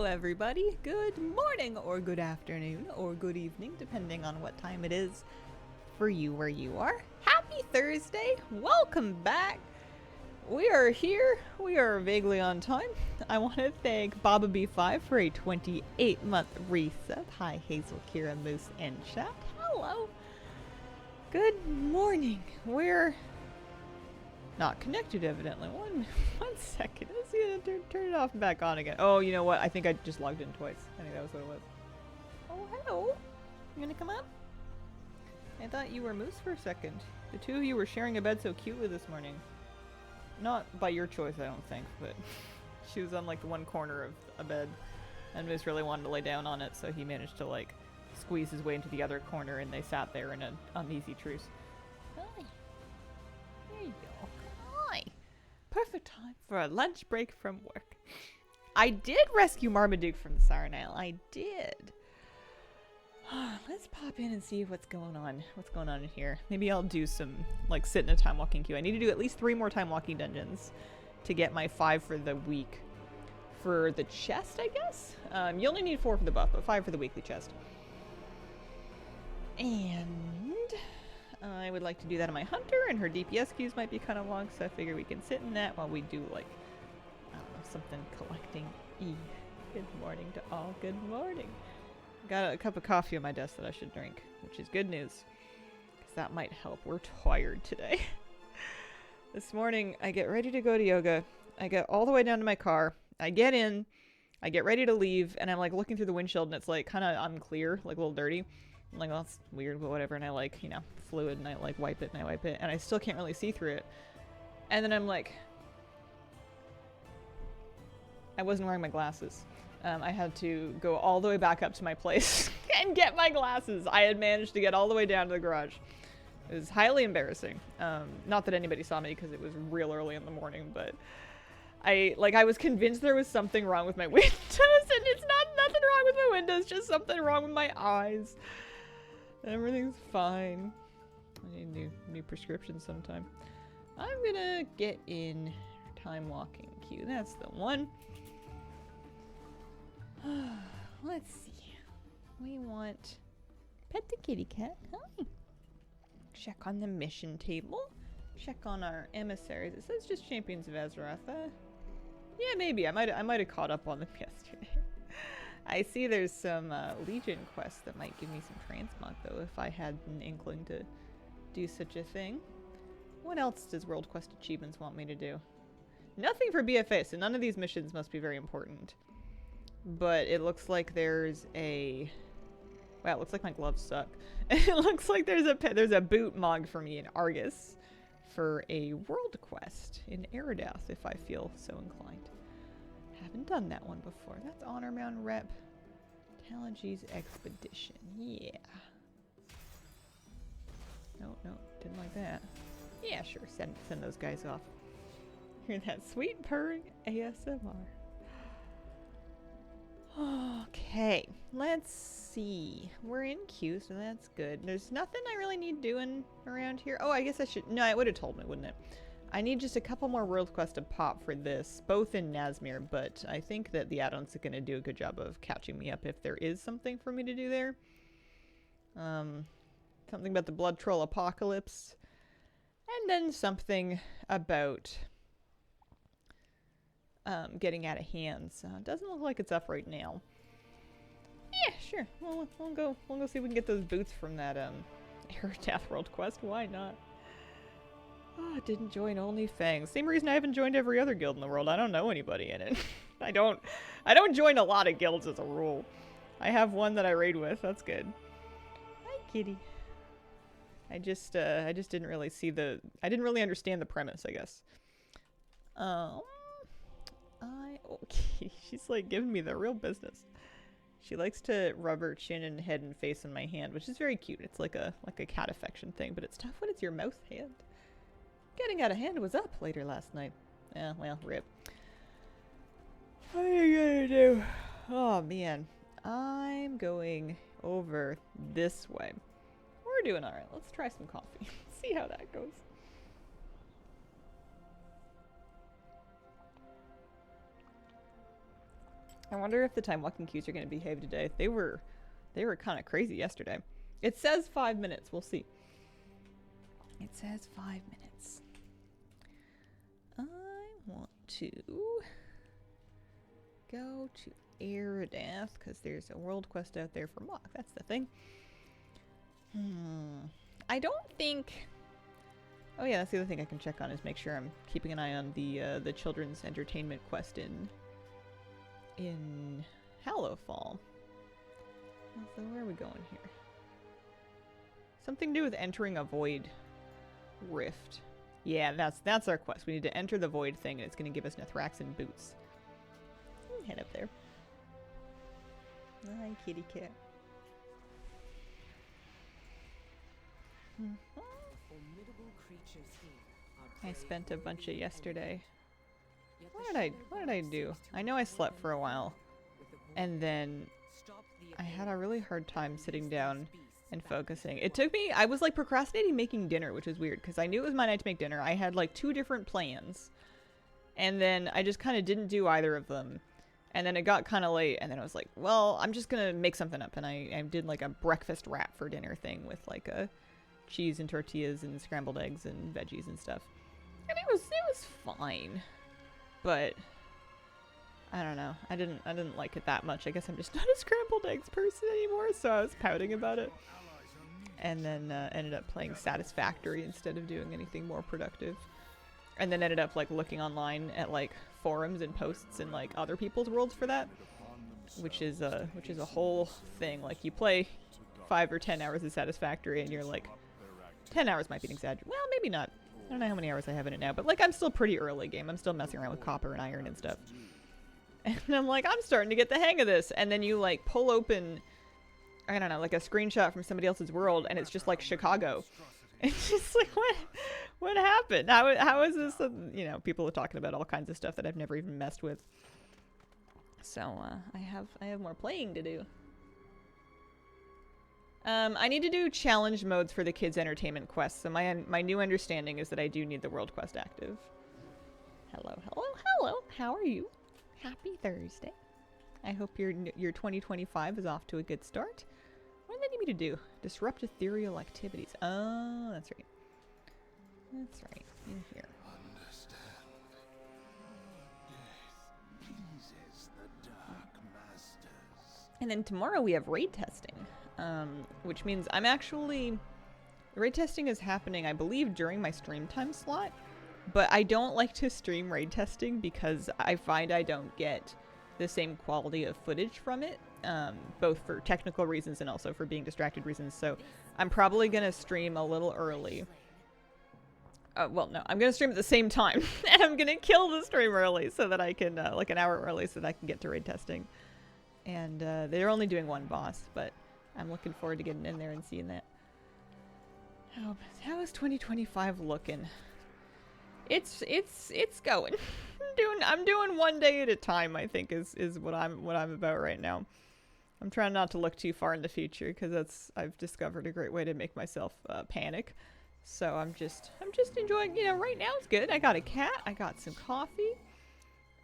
Hello everybody, good morning or good afternoon or good evening depending on what time it is for you where you are. Happy Thursday, welcome back. We are here, we are vaguely on time. I want to thank Baba B5 for a 28-month reset. Hi Hazel, Kira, Moose, and chat. Hello. Good morning. We're not connected evidently. One second. Let's see, turn it off and back on again. Oh, you know what? I think I just logged in twice. I think that was what it was. Oh, hello. You gonna come up? I thought you were Moose for a second. The two of you were sharing a bed so cutely this morning. Not by your choice, I don't think, but she was on like the one corner of a bed, and Moose really wanted to lay down on it, so he managed to like squeeze his way into the other corner, and they sat there in an uneasy truce. Hi. There you go. Hi. Perfect time for a lunch break from work. I did rescue Marmaduke from the Siren Isle. I did. Let's pop in and see what's going on. What's going on in here? Maybe I'll do some, like, sit in a time walking queue. I need to do at least 3 more time walking dungeons to get my 5 for the week. For the chest, I guess? You only need 4 for the buff, but 5 for the weekly chest. And I would like to do that on my hunter, and her DPS queues might be kind of long, so I figure we can sit in that while we do, like, I don't know, something collecting. Good morning to all. Good morning. Got a cup of coffee on my desk that I should drink, which is good news, because that might help. We're tired today. This morning, I get ready to go to yoga. I get all the way down to my car. I get in. I get ready to leave, and I'm, like, looking through the windshield, and it's, like, kind of unclear, like, a little dirty. I'm like, well, that's weird, but whatever. And I, like, you know, fluid, and I, like, wipe it, and I wipe it. And I still can't really see through it. And then I'm like, I wasn't wearing my glasses. I had to go all the way back up to my place and get my glasses. I had managed to get all the way down to the garage. It was highly embarrassing. Not that anybody saw me because it was real early in the morning, but I was convinced there was something wrong with my windows, and it's nothing wrong with my windows, just something wrong with my eyes. Everything's fine. I need new prescriptions sometime. I'm gonna get in time walking queue. That's the one. Let's see. We want pet the kitty cat. Hi. Check on the mission table. Check on our emissaries. It says just Champions of Azeroth. Yeah, maybe. I might have caught up on them yesterday. I see there's some Legion quests that might give me some transmog, though, if I had an inkling to do such a thing. What else does World Quest Achievements want me to do? Nothing for BFA, so none of these missions must be very important. But it looks like there's a... Wow, it looks like my gloves suck. It looks like there's a boot mog for me in Argus for a world quest in Eridath, if I feel so inclined. Haven't done that one before. That's Honor Mound Rep. Talagi's Expedition. Yeah. No, didn't like that. Yeah, sure. Send those guys off. Hear that sweet purring ASMR. Okay, let's see. We're in queue, so that's good. There's nothing I really need doing around here. Oh, I guess I should... No, it would have told me, wouldn't it? I need just a couple more world quests to pop for this, both in Nazmir, but I think that the add-ons are going to do a good job of catching me up if there is something for me to do there. Something about the Blood Troll Apocalypse, and then something about getting out of hand. So it doesn't look like it's up right now. Yeah, sure. Well, we'll go see if we can get those boots from that Eridath world quest. Why not? Oh, I didn't join OnlyFangs. Same reason I haven't joined every other guild in the world. I don't know anybody in it. I don't join a lot of guilds as a rule. I have one that I raid with. That's good. Hi, kitty. I just didn't really see I didn't really understand the premise, I guess. Okay, she's like giving me the real business. She likes to rub her chin and head and face in my hand, which is very cute. It's like a cat affection thing, but it's tough when it's your mouse hand. Getting out of hand was up later last night. Yeah, well, rip. What are you gonna do? Oh man, I'm going over this way. We're doing alright. Let's try some coffee. See how that goes. I wonder if the time walking queues are going to behave today. They were kind of crazy yesterday. It says 5 minutes. We'll see. It says 5 minutes. I want to go to Eridath because there's a world quest out there for Mock. That's the thing. I don't think... Oh yeah, that's the other thing I can check on is make sure I'm keeping an eye on the children's entertainment quest in Hallowfall. So where are we going here? Something to do with entering a void rift. Yeah, that's our quest. We need to enter the void thing, and it's going to give us Nethraxan boots. Head up there. Hi, kitty cat. I spent a bunch of yesterday. What did I do? I know I slept for a while, and then I had a really hard time sitting down and focusing. It took me, I was like procrastinating making dinner, which was weird because I knew it was my night to make dinner. I had like 2 different plans, and then I just kind of didn't do either of them. And then it got kind of late, and then I was like, well, I'm just gonna make something up. And I did like a breakfast wrap for dinner thing with like a cheese and tortillas and scrambled eggs and veggies and stuff. And it was fine. But I don't know. I didn't like it that much. I guess I'm just not a scrambled eggs person anymore, so I was pouting about it. And then ended up playing Satisfactory instead of doing anything more productive. And then ended up like looking online at like forums and posts and like other people's worlds for that, which is a whole thing. Like you play 5 or 10 hours of Satisfactory and you're like, 10 hours might be an exaggeration. Well, maybe not. I don't know how many hours I have in it now, but like I'm still pretty early game. I'm still messing around with copper and iron and stuff. And I'm like, I'm starting to get the hang of this. And then you like pull open, I don't know, like a screenshot from somebody else's world, and it's just like Chicago. It's just like, what happened? How is this? You know, people are talking about all kinds of stuff that I've never even messed with. So I have more playing to do. I need to do challenge modes for the kids' entertainment quests. So my new understanding is that I do need the world quest active. Hello. How are you? Happy Thursday. I hope your 2025 is off to a good start. What do they need me to do? Disrupt ethereal activities. Oh, that's right. That's right. In here. Understand. Death pleases the Dark Masters. And then tomorrow we have raid testing, which means I'm actually... Raid testing is happening, I believe, during my stream time slot. But I don't like to stream raid testing because I find I don't get the same quality of footage from it, both for technical reasons and also for being distracted reasons. So I'm probably going to stream a little early. Well, no, I'm going to stream at the same time. And I'm going to kill the stream early so that I can, like an hour early so that I can get to raid testing. And they're only doing one boss, but I'm looking forward to getting in there and seeing that. How is 2025 looking? It's going. I'm doing one day at a time, I think is what I'm about right now. I'm trying not to look too far in the future because I've discovered a great way to make myself panic. So I'm just enjoying, you know, right now it's good. I got a cat, I got some coffee.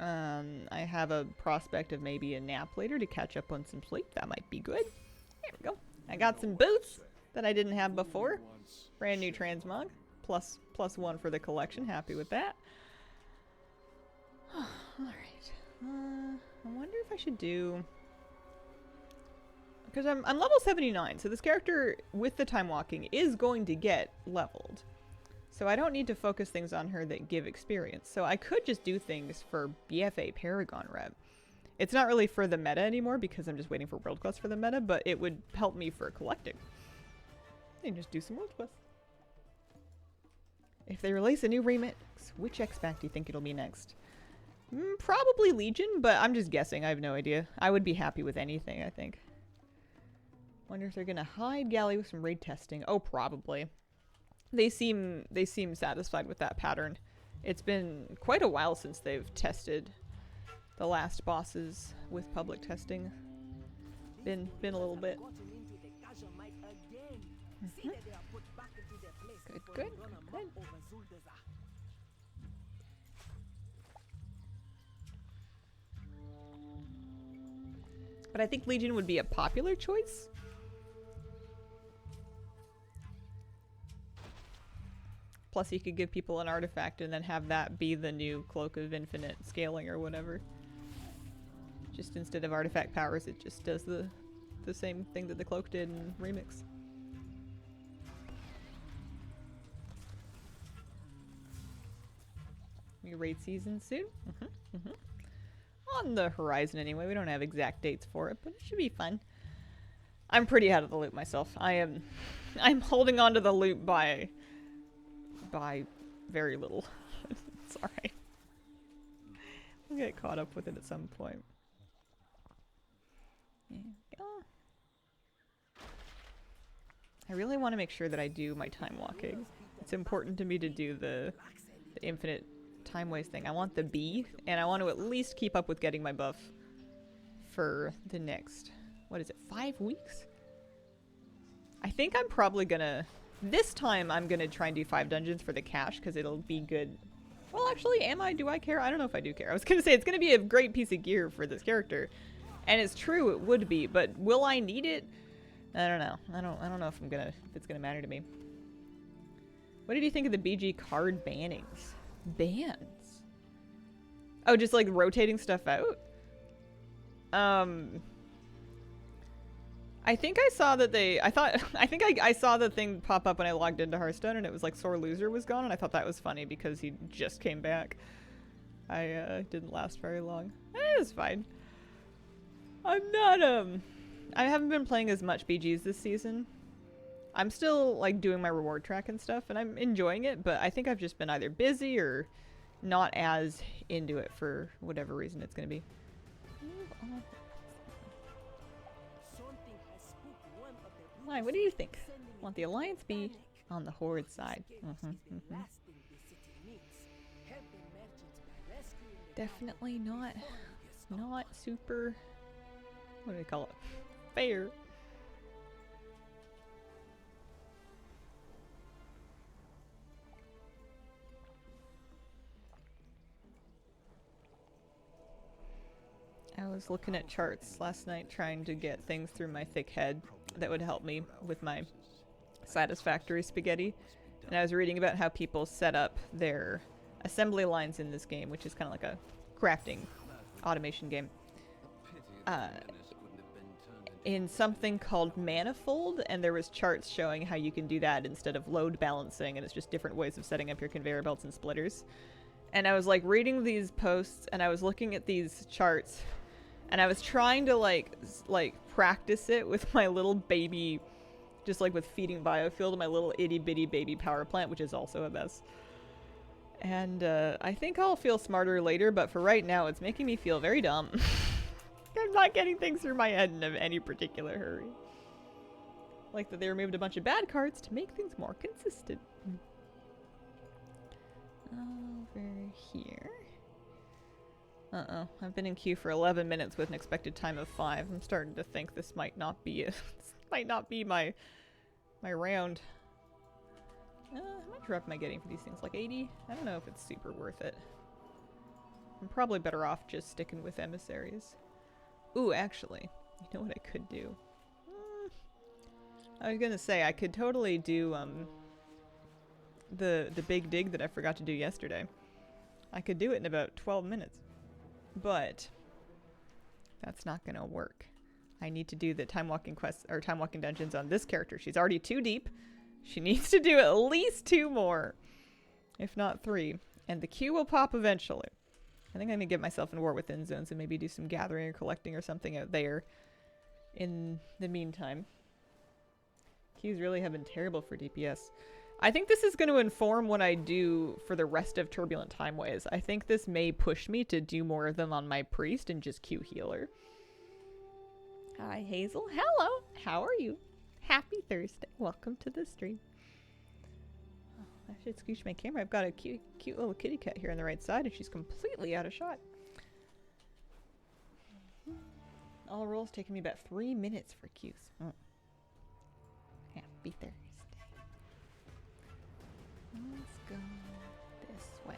I have a prospect of maybe a nap later to catch up on some sleep. That might be good. There we go. I got some boots that I didn't have before. Brand new transmog. Plus 1 for the collection. Happy with that. Alright. I wonder if I should do... Because I'm level 79, so this character with the time walking is going to get leveled. So I don't need to focus things on her that give experience. So I could just do things for BFA Paragon Rep. It's not really for the meta anymore because I'm just waiting for World Quest for the meta, but it would help me for collecting. And just do some World Quest. If they release a new remix, which X-Pack do you think it'll be next? Probably Legion, but I'm just guessing. I have no idea. I would be happy with anything, I think. Wonder if they're gonna hide Galley with some raid testing. Oh, probably. They seem satisfied with that pattern. It's been quite a while since they've tested the last bosses with public testing. Been a little bit. Good. But I think Legion would be a popular choice. Plus you could give people an artifact and then have that be the new Cloak of Infinite Scaling or whatever. Just instead of artifact powers, it just does the same thing that the Cloak did in Remix. New raid season soon. On the horizon anyway. We don't have exact dates for it, but it should be fun. I'm pretty out of the loop myself. I'm holding on to the loop by very little. It's alright. We'll get caught up with it at some point. I really want to make sure that I do my time walking. It's important to me to do the infinite time waste thing. I want the B, and I want to at least keep up with getting my buff for the next, what is it, 5 weeks? I think I'm probably gonna, this time I'm gonna try and do 5 dungeons for the cash, because it'll be good. Well, actually, do I care? I don't know if I do care. I was gonna say, it's gonna be a great piece of gear for this character. And it's true, it would be, but will I need it? I don't know. I don't know if it's gonna matter to me. What did you think of the BG card bannings? Bans? Oh, just like rotating stuff out? I think I saw that I saw the thing pop up when I logged into Hearthstone and it was like Sore Loser was gone, and I thought that was funny because he just came back. I didn't last very long. It was fine. I'm not, I haven't been playing as much BGs this season. I'm still, like, doing my reward track and stuff, and I'm enjoying it, but I think I've just been either busy or not as into it for whatever reason it's gonna be. Why, what do you think? Want the Alliance be on the Horde side? Definitely not super, what do we call it? Fair. I was looking at charts last night trying to get things through my thick head that would help me with my satisfactory spaghetti. And I was reading about how people set up their assembly lines in this game, which is kind of like a crafting automation game, in something called Manifold, and there was charts showing how you can do that instead of load balancing, and it's just different ways of setting up your conveyor belts and splitters. And I was like reading these posts and I was looking at these charts and I was trying to like practice it with my little baby, just like with feeding biofuel, my little itty bitty baby power plant, which is also a mess. And I think I'll feel smarter later, but for right now it's making me feel very dumb. I'm not getting things through my head in any particular hurry. Like that they removed a bunch of bad cards to make things more consistent. Over here. Uh-oh. I've been in queue for 11 minutes with an expected time of 5. I'm starting to think this might not be my round. How much rep am I getting for these things? Like 80? I don't know if it's super worth it. I'm probably better off just sticking with emissaries. Ooh, actually, you know what I could do? I was gonna say, I could totally do, the big dig that I forgot to do yesterday. I could do it in about 12 minutes. But that's not gonna work. I need to do the time walking quests or time walking dungeons on this character. She's already 2 deep. She needs to do at least 2 more, if not 3. And the queue will pop eventually. I think I'm gonna get myself in War Within zones and maybe do some gathering or collecting or something out there in the meantime. Queues really have been terrible for DPS. I think this is going to inform what I do for the rest of Turbulent Timeways. I think this may push me to do more of them on my priest and just queue healer. Hi, Hazel. Hello. How are you? Happy Thursday. Welcome to the stream. Oh, I should scooch my camera. I've got a cute little kitty cat here on the right side, and she's completely out of shot. All rolls taking me about 3 minutes for queues. Happy Thursday. Let's go this way.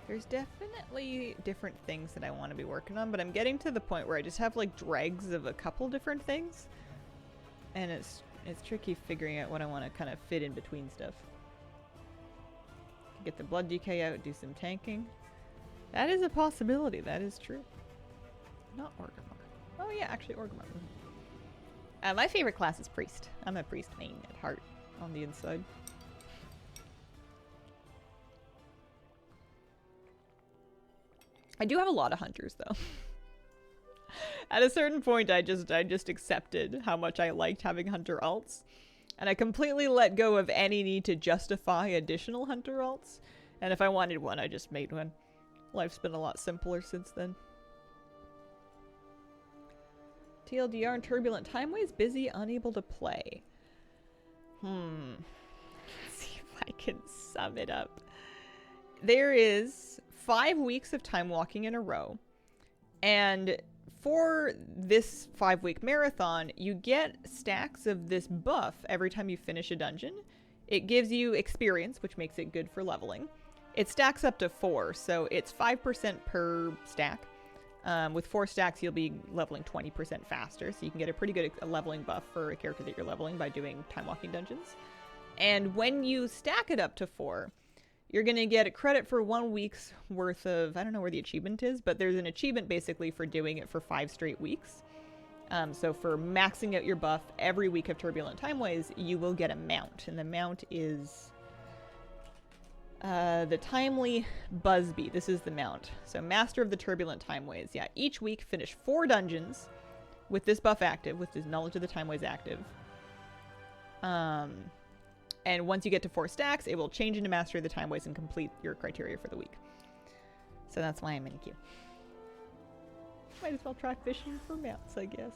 There's definitely different things that I want to be working on, but I'm getting to the point where I just have like dregs of a couple different things. And it's tricky figuring out what I want to kind of fit in between stuff. Get the blood decay out, do some tanking. That is a possibility, that is true. Not Orgrimmar. Oh yeah, actually Orgrimmar. My favorite class is Priest. I'm a Priest main at heart on the inside. I do have a lot of hunters though. At a certain point I just accepted how much I liked having hunter alts. And I completely let go of any need to justify additional hunter alts. And if I wanted one, I just made one. Life's been a lot simpler since then. TLDR and Turbulent Timeways, busy, unable to play. Let's see if I can sum it up. There is 5 weeks of time walking in a row. And for this 5-week marathon, you get stacks of this buff every time you finish a dungeon. It gives you experience, which makes it good for leveling. It stacks up to 4, so it's 5% per stack. With 4 stacks, you'll be leveling 20% faster, so you can get a pretty good leveling buff for a character that you're leveling by doing time walking dungeons. And when you stack it up to 4, you're going to get a credit for 1 week's worth of, I don't know where the achievement is, but there's an achievement basically for doing it for 5 straight weeks. So for maxing out your buff every week of Turbulent Timeways, you will get a mount. And the mount is the Timely Busby. This is the mount. So Master of the Turbulent Timeways. Yeah, each week finish 4 dungeons with this buff active, with this Knowledge of the Timeways active. And once you get to 4 stacks, it will change into Master of the Timeways and complete your criteria for the week. So that's why I'm in queue. Might as well try fishing for mounts, I guess.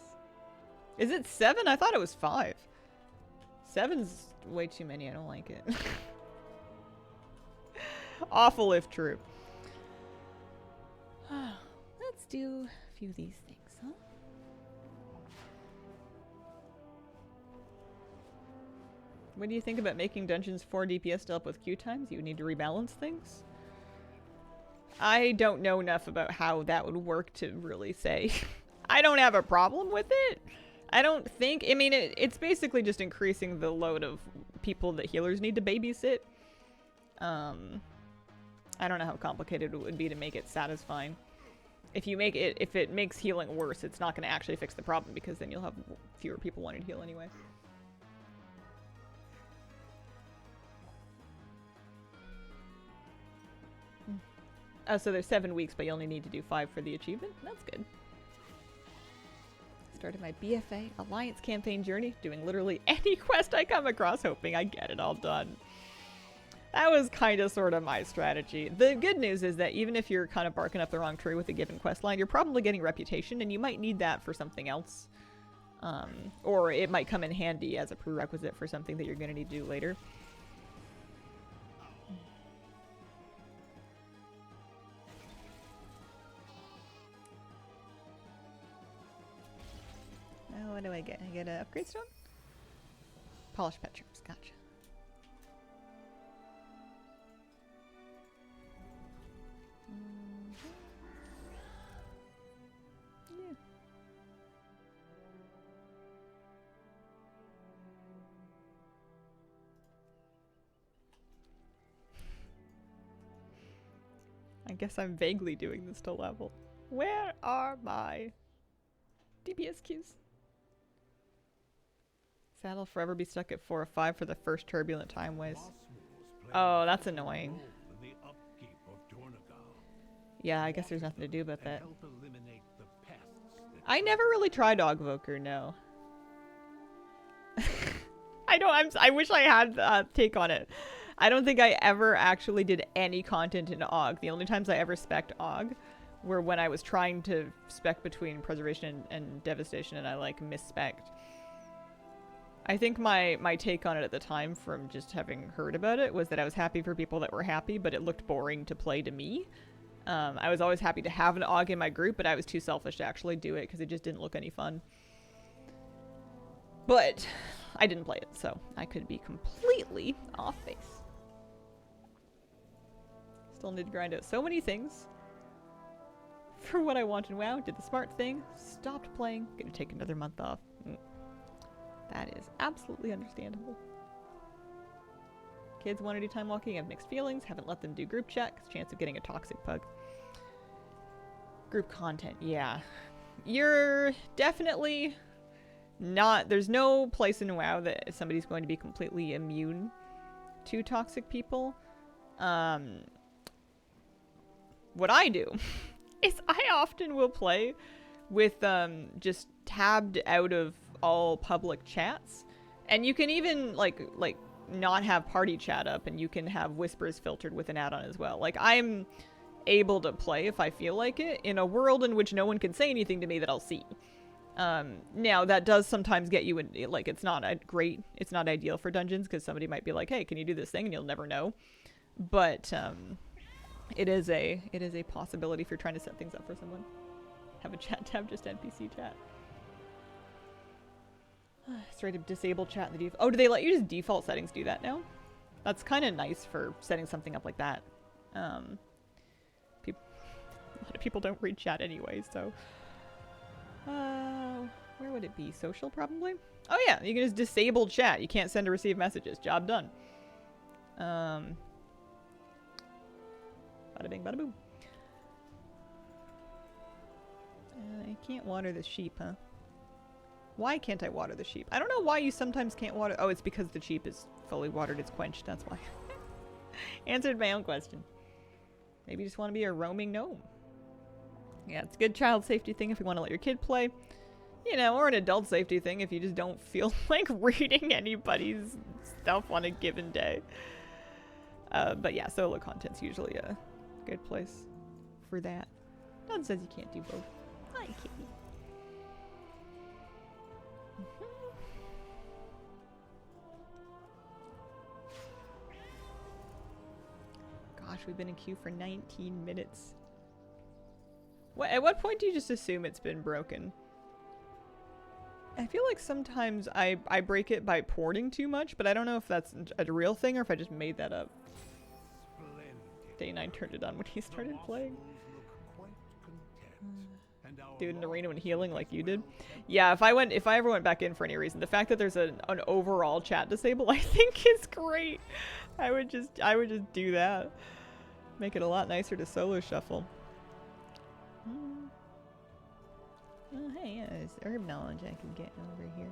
Is it 7? I thought it was 5. 7's way too many. I don't like it. Awful if true. Let's do a few of these things, huh? What do you think about making dungeons 4 DPS to help with queue times? You would need to rebalance things? I don't know enough about how that would work to really say. I don't have a problem with it. I don't think... I mean, it's basically just increasing the load of people that healers need to babysit. I don't know how complicated it would be to make it satisfying. If it makes healing worse, it's not going to actually fix the problem because then you'll have fewer people wanting to heal anyway. Oh, so there's 7 weeks, but you only need to do 5 for the achievement? That's good. Started my BFA Alliance campaign journey, doing literally any quest I come across, hoping I get it all done. That was kind of sort of my strategy. The good news is that even if you're kind of barking up the wrong tree with a given quest line, you're probably getting reputation, and you might need that for something else. Or it might come in handy as a prerequisite for something that you're going to need to do later. Now what do I get? I get an upgrade stone? Polished petrums, gotcha. Yeah. I guess I'm vaguely doing this to level. Where are my DPS queues? Saddle forever be stuck at 4 or 5 for the first Turbulent Timeways. Oh, that's annoying. Yeah, I guess there's nothing to do about that. I never really tried Ogvoker, no. I wish I had a take on it. I don't think I ever actually did any content in Og. The only times I ever spec'd Og were when I was trying to spec between Preservation and Devastation, and I like misspec'd. I think my take on it at the time from just having heard about it was that I was happy for people that were happy, but it looked boring to play to me. I was always happy to have an Og in my group, but I was too selfish to actually do it because it just didn't look any fun. But I didn't play it, so I could be completely off base. Still need to grind out so many things. For what I want in WoW, did the smart thing, stopped playing, gonna take another month off. That is absolutely understandable. Kids want to do time walking, have mixed feelings, haven't let them do group chat, 'cause chance of getting a toxic pug. Group content, yeah. You're definitely not, there's no place in WoW that somebody's going to be completely immune to toxic people. What I do is I often will play with just tabbed out of all public chats, and you can even like not have party chat up, and you can have whispers filtered with an add-on as well. Like, I'm able to play if I feel like it in a world in which no one can say anything to me that I'll see. Now that does sometimes get you in, like, it's not ideal for dungeons because somebody might be like, hey, can you do this thing, and you'll never know. But it is a possibility if you're trying to set things up for someone. Have a chat tab, just NPC chat. Straight up disable chat in the default. Oh, do they let you just default settings do that now? That's kind of nice for setting something up like that. A lot of people don't read chat anyway, so. Where would it be? Social, probably? Oh yeah, you can just disable chat. You can't send or receive messages. Job done. Bada bing, bada boom. I can't water the sheep, huh? Why can't I water the sheep? I don't know why you sometimes can't water. Oh, it's because the sheep is fully watered. It's quenched. That's why. Answered my own question. Maybe you just want to be a roaming gnome. Yeah, it's a good child safety thing if you want to let your kid play. You know, or an adult safety thing if you just don't feel like reading anybody's stuff on a given day. But yeah, solo content's usually a good place for that. None says you can't do both. Hi, kitty. Gosh, we've been in queue for 19 minutes. At what point do you just assume it's been broken? I feel like sometimes I break it by porting too much, but I don't know if that's a real thing or if I just made that up. Day 9 turned it on when he started playing. Doing an arena when healing like you did. Yeah, if I ever went back in for any reason, the fact that there's an overall chat disable, I think is great. I would just do that. Make it a lot nicer to solo shuffle. Oh, hey, yeah, there's herb knowledge I can get over here.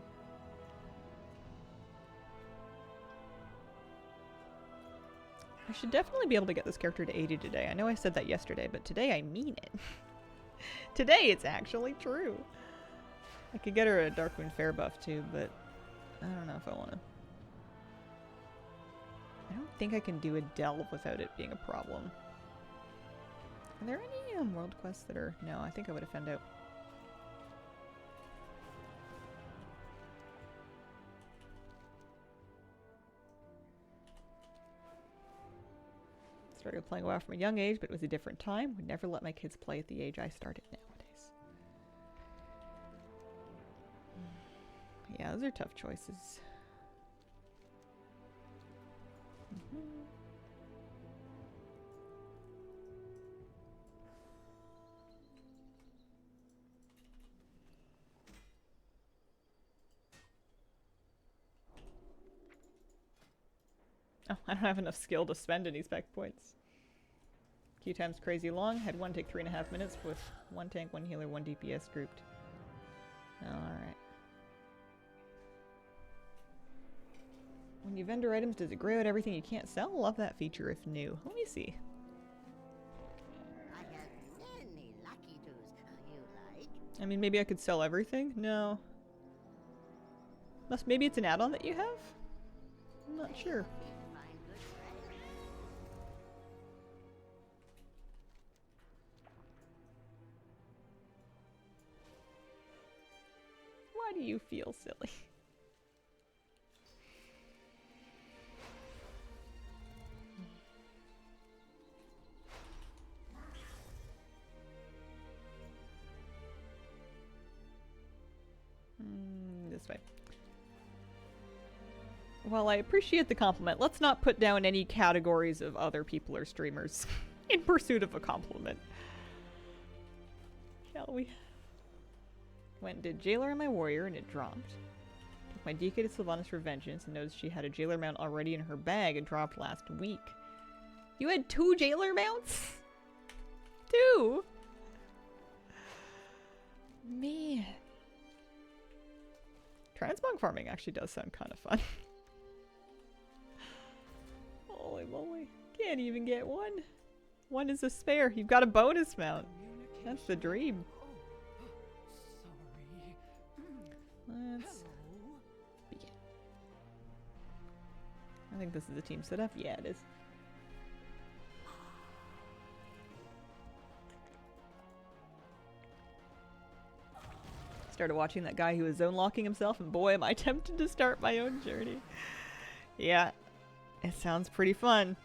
I should definitely be able to get this character to 80 today. I know I said that yesterday, but today I mean it. Today it's actually true. I could get her a Darkwind Fair buff too, but I don't know if I want to. I don't think I can do a delve without it being a problem. Are there any world quests that are... No, I think I would have found out. Started playing WoW from a young age, but it was a different time. Would never let my kids play at the age I started nowadays. Yeah, those are tough choices. Oh, I don't have enough skill to spend any spec points. Queue time's crazy long. Had one take 3.5 minutes with one tank, one healer, one DPS grouped. Alright. When you vendor items, does it gray out everything you can't sell? Love that feature if new. Let me see. I have many lucky doos you like. I mean, maybe I could sell everything? No. Maybe it's an add-on that you have? I'm not sure. Find good friends. Why do you feel silly? This way. While I appreciate the compliment, let's not put down any categories of other people or streamers. In pursuit of a compliment. Shall we? Went and did Jailer and my Warrior, and it dropped. Took my DK to Sylvanas for vengeance, and noticed she had a Jailer mount already in her bag and dropped last week. You had 2 Jailer mounts? 2? Man. Transmog farming actually does sound kind of fun. Holy moly. Can't even get one. One is a spare. You've got a bonus mount. That's the dream. Let's begin. I think this is a team setup. Yeah, it is. Started watching that guy who was zone locking himself, and boy, am I tempted to start my own journey. Yeah, it sounds pretty fun.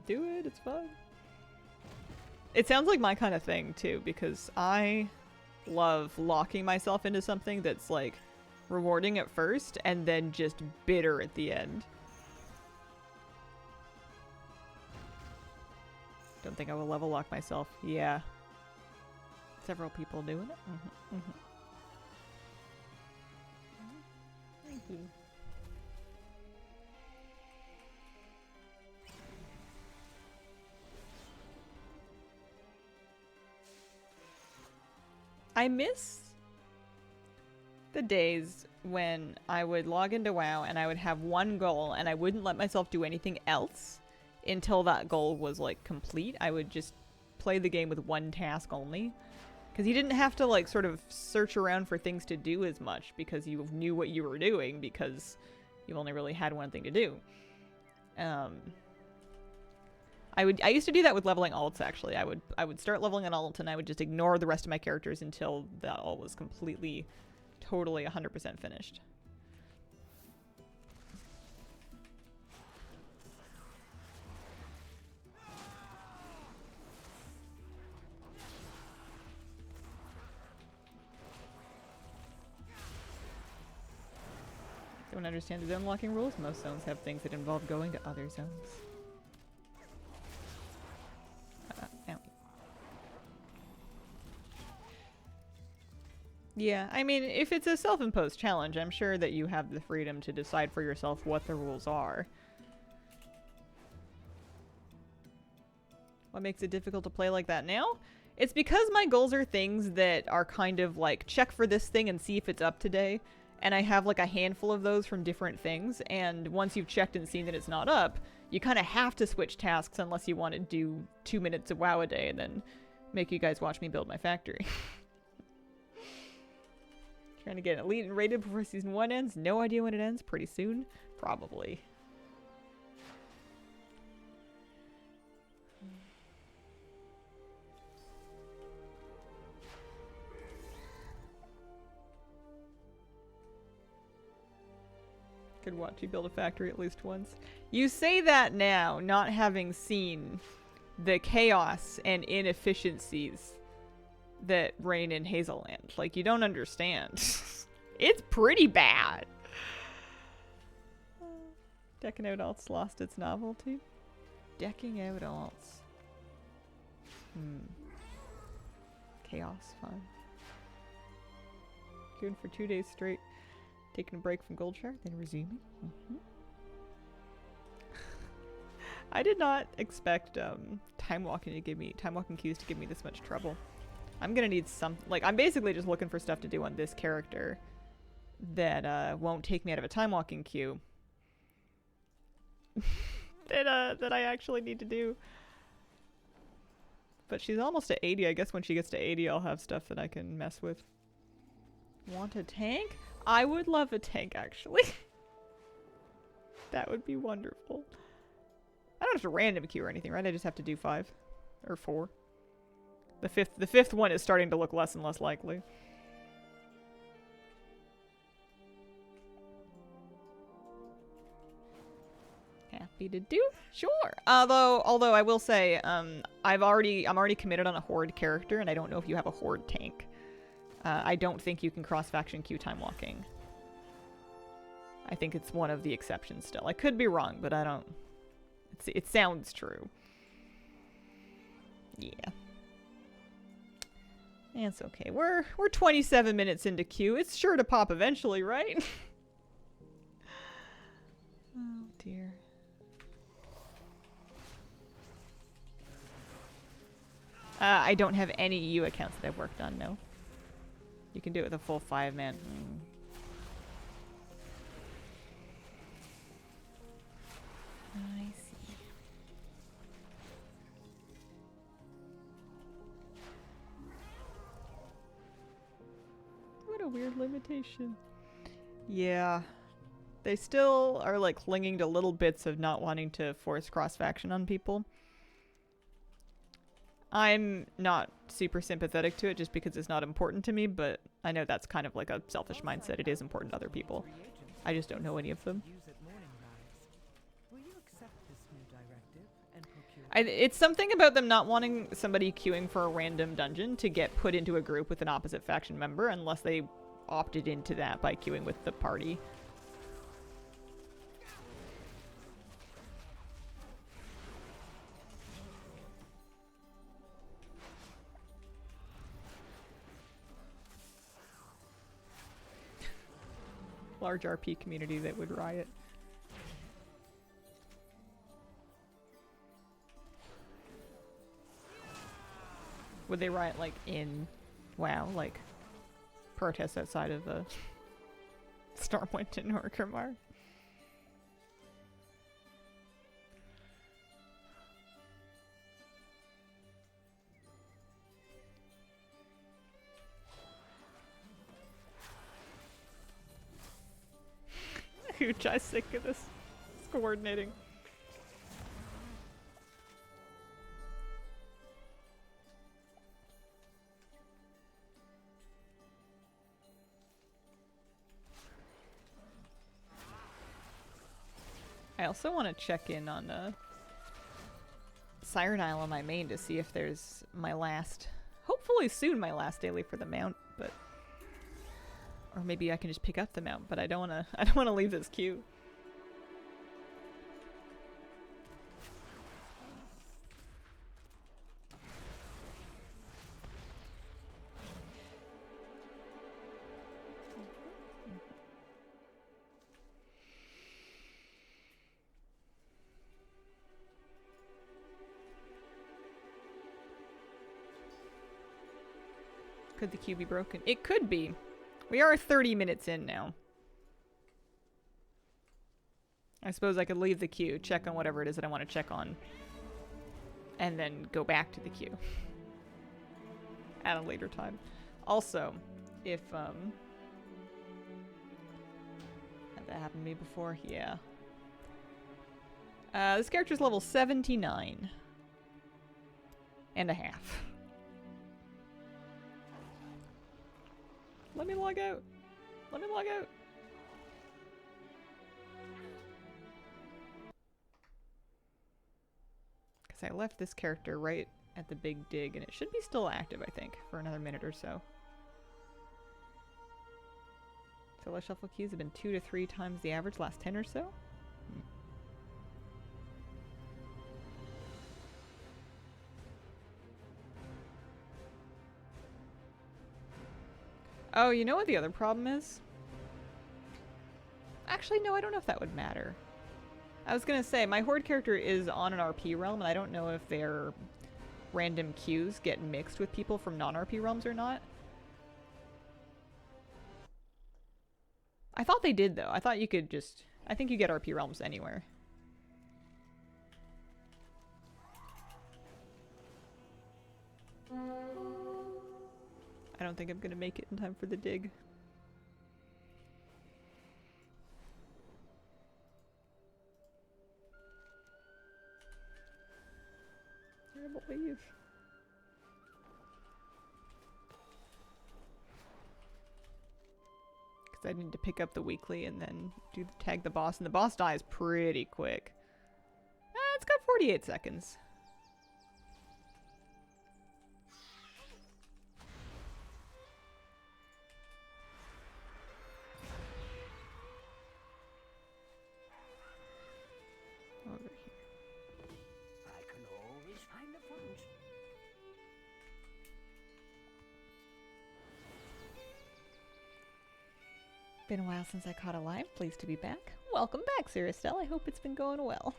Do it, it's fun. It sounds like my kind of thing, too, because I love locking myself into something that's, like, rewarding at first, and then just bitter at the end. Don't think I will level lock myself. Yeah. Several people doing it. Thank you. I miss the days when I would log into WoW and I would have one goal and I wouldn't let myself do anything else until that goal was like complete. I would just play the game with one task only. Because you didn't have to like sort of search around for things to do as much because you knew what you were doing because you only really had one thing to do. I used to do that with leveling alts actually. I would start leveling an alt and I would just ignore the rest of my characters until the alt was completely, totally 100% finished. Don't understand the zone locking rules. Most zones have things that involve going to other zones. Ow. Yeah, I mean, if it's a self-imposed challenge, I'm sure that you have the freedom to decide for yourself what the rules are. What makes it difficult to play like that now? It's because my goals are things that are kind of like, check for this thing and see if it's up today. And I have like a handful of those from different things, and once you've checked and seen that it's not up, you kind of have to switch tasks unless you want to do 2 minutes of WoW a day and then make you guys watch me build my factory. Trying to get elite and rated before season 1 ends. No idea when it ends. Pretty soon. Probably. Could watch you build a factory at least once. You say that now, not having seen the chaos and inefficiencies that reign in Hazelland. Like, you don't understand. It's pretty bad. Decking out alts lost its novelty. Decking out alts. Chaos, fun. Queuing for 2 days straight. Taking a break from Gold Shard, then resuming. I did not expect timewalking queues to give me this much trouble. I'm gonna need some, like, I'm basically just looking for stuff to do on this character that won't take me out of a timewalking queue. that I actually need to do. But she's almost at 80. I guess when she gets to 80, I'll have stuff that I can mess with. Want a tank? I would love a tank, actually. That would be wonderful. I don't have to random queue or anything, right? I just have to do 5 or 4. The fifth one is starting to look less and less likely. Happy to do? Sure. Although I will say, I'm already committed on a horde character, and I don't know if you have a horde tank. I don't think you can cross-faction queue time walking. I think it's one of the exceptions still. I could be wrong, but I don't... It sounds true. Yeah. It's okay. We're 27 minutes into queue. It's sure to pop eventually, right? Oh, dear. I don't have any EU accounts that I've worked on, no. You can do it with a full 5-man. I see. What a weird limitation. Yeah. They still are like clinging to little bits of not wanting to force cross-faction on people. I'm not super sympathetic to it just because it's not important to me, but I know that's kind of like a selfish mindset. It is important to other people. I just don't know any of them. It's something about them not wanting somebody queuing for a random dungeon to get put into a group with an opposite faction member unless they opted into that by queuing with the party. Large RP community that would riot. Would they riot like in WoW, like protests outside of Stormwind and Orgrimmar? Huge, I'm sick of this. It's coordinating. I also want to check in on Siren Isle on my main to see if there's my last, hopefully soon my last daily for the mount, but or maybe I can just pick up the mount, but I don't want to leave this queue. Could the queue be broken? It could be. We are 30 minutes in now. I suppose I could leave the queue, check on whatever it is that I want to check on, and then go back to the queue at a later time. Also, if had that happened to me before? Yeah. This character's level 79 and a half. Let me log out. Let me log out. Because I left this character right at the big dig, and it should be still active, I think, for another minute or so. Solo shuffle queues have been 2 to 3 times the average last 10 or so. Oh, you know what the other problem is? Actually, no, I don't know if that would matter. I was gonna say, my Horde character is on an RP realm, and I don't know if their random queues get mixed with people from non-RP realms or not. I thought they did, though. I thought you could just... I think you get RP realms anywhere. I don't think I'm gonna make it in time for the dig. I believe. Because I need to pick up the weekly and then tag the boss, and the boss dies pretty quick. It's got 48 seconds. Been a while since I caught a live. Pleased to be back. Welcome back, Sarastelle. I hope it's been going well.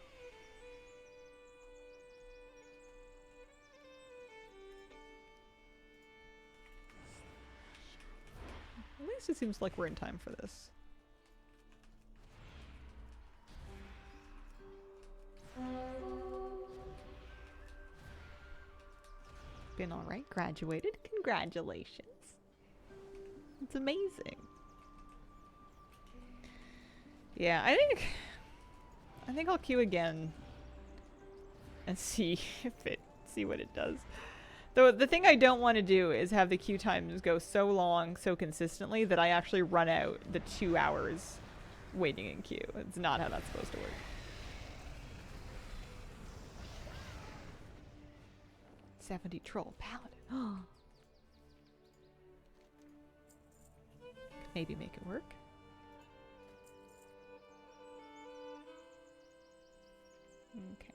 At least it seems like we're in time for this. Been alright. Graduated. Congratulations. It's amazing. Yeah, I think I'll queue again and see what it does. Though the thing I don't want to do is have the queue times go so long, so consistently that I actually run out the 2 hours waiting in queue. It's not how that's supposed to work. $70 troll paladin. Maybe make it work. Okay.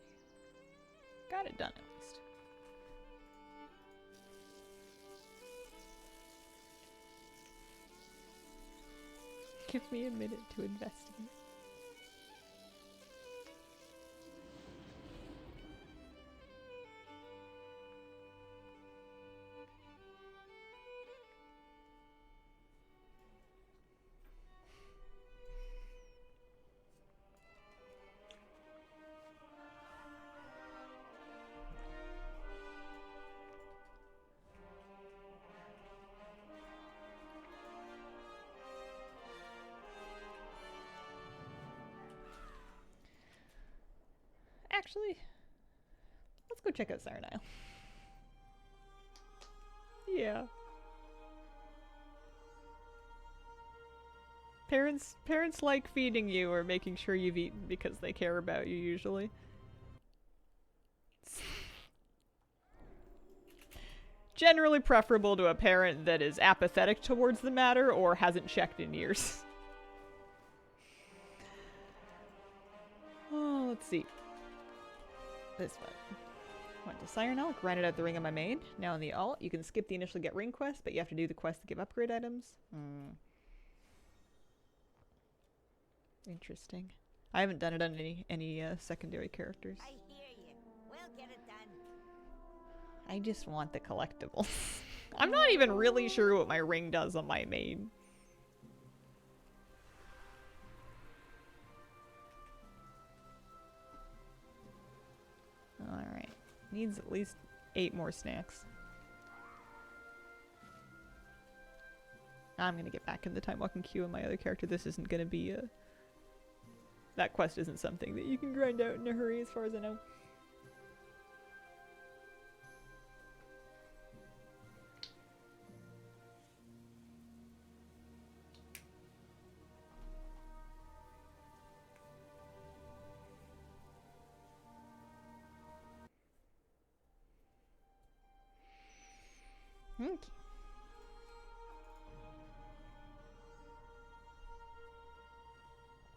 Got it done at least. Give me a minute to investigate. Actually, let's go check out Saranile. Yeah. Parents like feeding you or making sure you've eaten because they care about you usually. Generally preferable to a parent that is apathetic towards the matter or hasn't checked in years. Oh, let's see. This one. Went to Saranile, grinded out the ring of my maid. Now in the alt, you can skip the initial get ring quest, but you have to do the quest to give upgrade items. Interesting. I haven't done it on any secondary characters. I hear you. We'll get it done. I just want the collectibles. I'm not even really sure what my ring does on my maid. Alright. Needs at least 8 more snacks. I'm gonna get back in the time walking queue in my other character. This isn't gonna be a... That quest isn't something that you can grind out in a hurry as far as I know. Okay.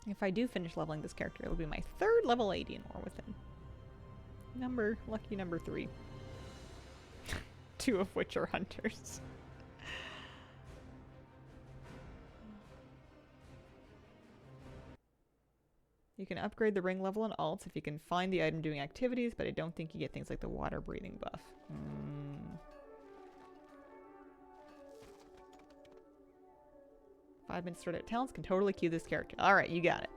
If I do finish leveling this character, it'll be my 3rd level 80 and more with him. Lucky number 3. 2 of which are hunters. You can upgrade the ring level in alts if you can find the item doing activities, but I don't think you get things like the water breathing buff. 5 minutes stored out talents can totally queue this character. Alright, you got it.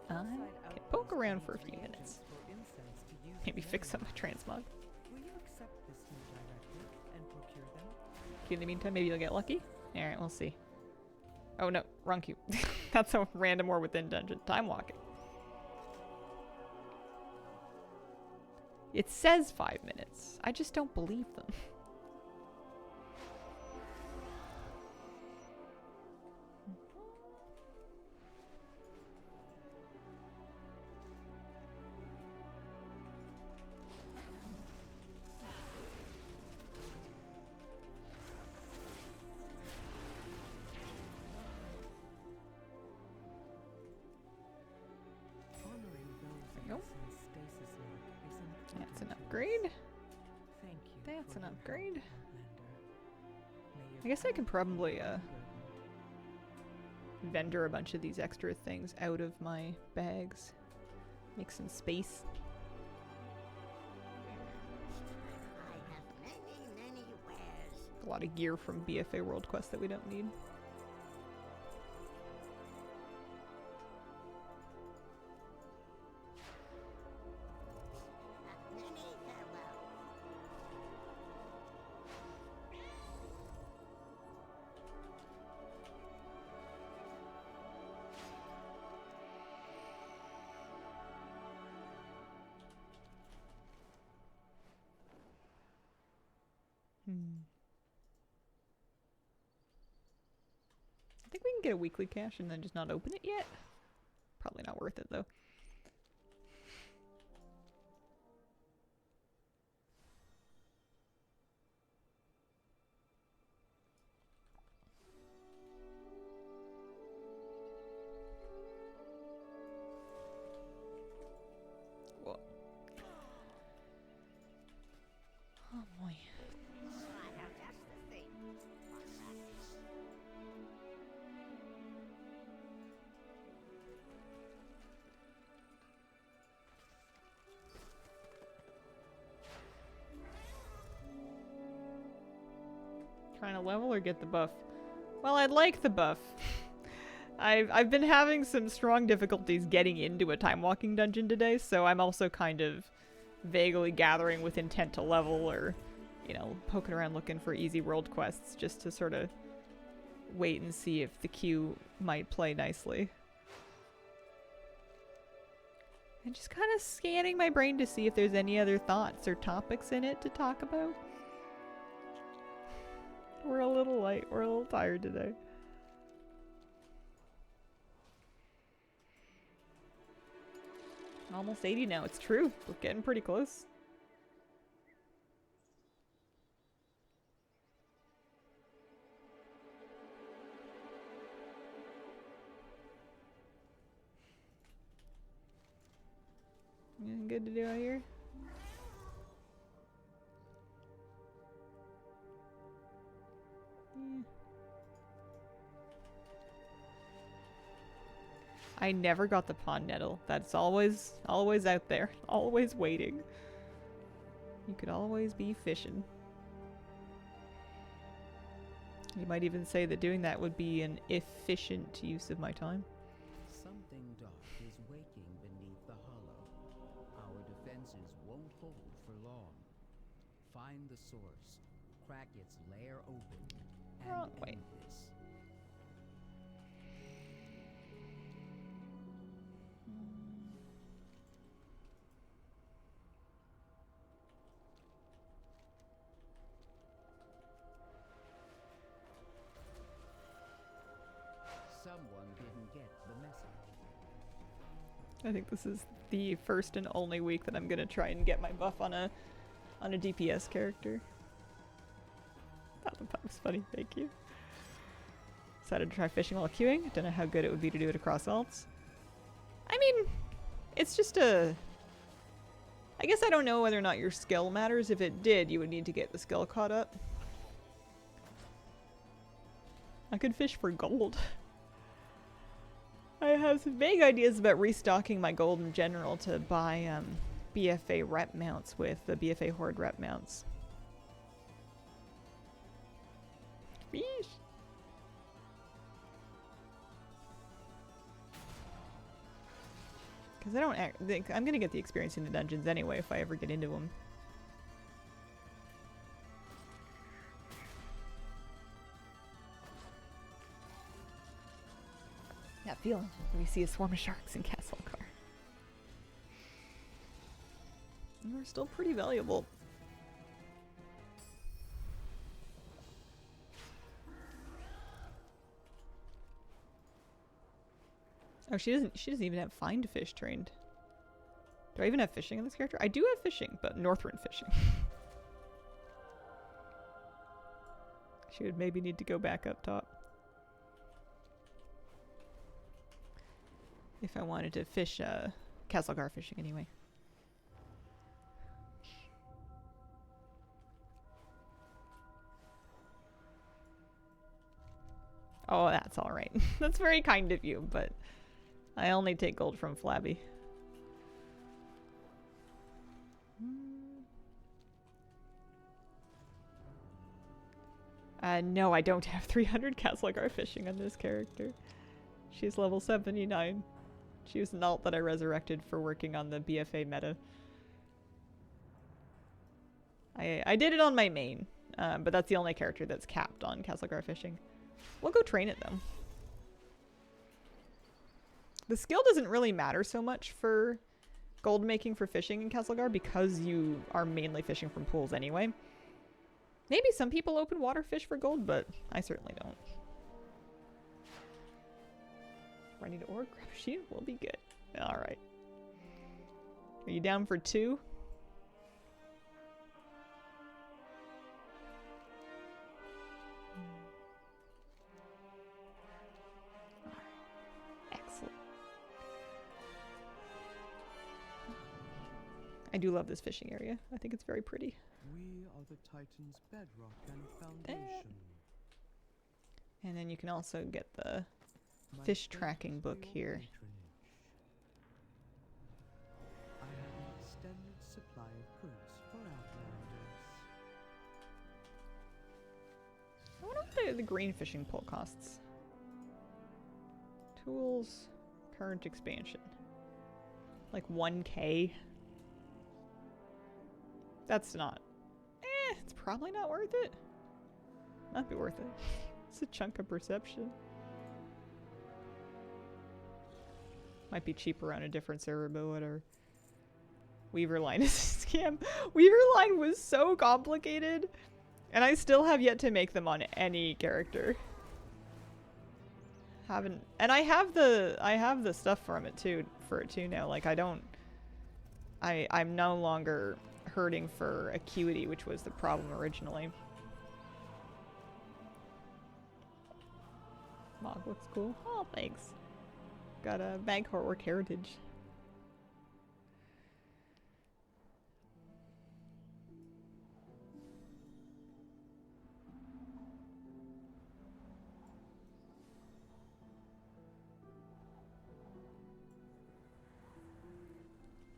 I can poke around for a few minutes. Maybe fix up my transmog. Okay, in the meantime, maybe you'll get lucky. Alright, we'll see. Oh no, wrong queue. That's a random or within dungeon. Time walking. It says 5 minutes. I just don't believe them. That's enough. upgrade. That's an upgrade. I guess I can probably vendor a bunch of these extra things out of my bags. Make some space. I have many wares. A lot of gear from BFA World Quest that we don't need. Many farewells. I think we can get a weekly cache and then just not open it yet. Probably not worth it though. Whoa. Oh boy. I have just the thing. What's that? Trying to level or get the buff? Well, I'd like the buff. I've been having some strong difficulties getting into a time walking dungeon today, so I'm also kind of vaguely gathering with intent to level or, you know, poking around looking for easy world quests just to sort of wait and see if the queue might play nicely. And just kind of scanning my brain to see if there's any other thoughts or topics in it to talk about. We're a little light. We're a little tired today. Almost 80 now. It's true. We're getting pretty close. Anything good to do out here? I never got the pond nettle. That's always out there. Always waiting. You could always be fishing. You might even say that doing that would be an efficient use of my time. Something dark is waking beneath the hollow. Our defenses won't hold for long. Find the source, crack its lair open, and Wrong way. end this. Someone didn't get the message. I think this is the first and only week that I'm gonna try and get my buff on a DPS character. That was funny, thank you. Decided to try fishing while queuing. Don't know how good it would be to do it across alts. I mean, it's just a... I guess I don't know whether or not your skill matters. If it did, you would need to get the skill caught up. I could fish for gold. I have some vague ideas about restocking my gold in general to buy BFA rep mounts with the BFA Horde rep mounts. Fish! Because I don't think I'm gonna get the experience in the dungeons anyway if I ever get into them. That feeling when you see a swarm of sharks in Castle Car. And they're still pretty valuable. Oh, she doesn't even have find fish trained. Do I even have fishing in this character? I do have fishing, but Northrend fishing. She would maybe need to go back up top. If I wanted to fish Castle Gar fishing anyway. Oh, that's all right. That's very kind of you, but I only take gold from Flabby. No, I don't have 300 Castlegar fishing on this character. She's level 79. She was an alt that I resurrected for working on the BFA meta. I did it on my main, but that's the only character that's capped on Castlegar fishing. We'll go train it though. The skill doesn't really matter so much for gold making for fishing in Castlegar because you are mainly fishing from pools anyway. Maybe some people open water fish for gold, but I certainly don't. Ready to org? Grab a sheet? We'll be good. Alright. Are you down for 2? Excellent. I do love this fishing area. I think it's very pretty. We are the Titan's bedrock and foundation. And then you can also get the fish tracking book here. I have an extended supply of goods for outlanders. I wonder what the green fishing pole costs. Tools, current expansion. Like 1k. That's not. It's probably not worth it. Might be worth it. It's a chunk of perception. Might be cheaper on a different server, but whatever. Weaver line is a scam. Weaver line was so complicated, and I still have yet to make them on any character. Haven't, and I have the stuff for it too now. Like I'm no longer hurting for acuity, which was the problem originally. Mog looks cool. Oh, thanks. Got a Baghor Orc Heritage.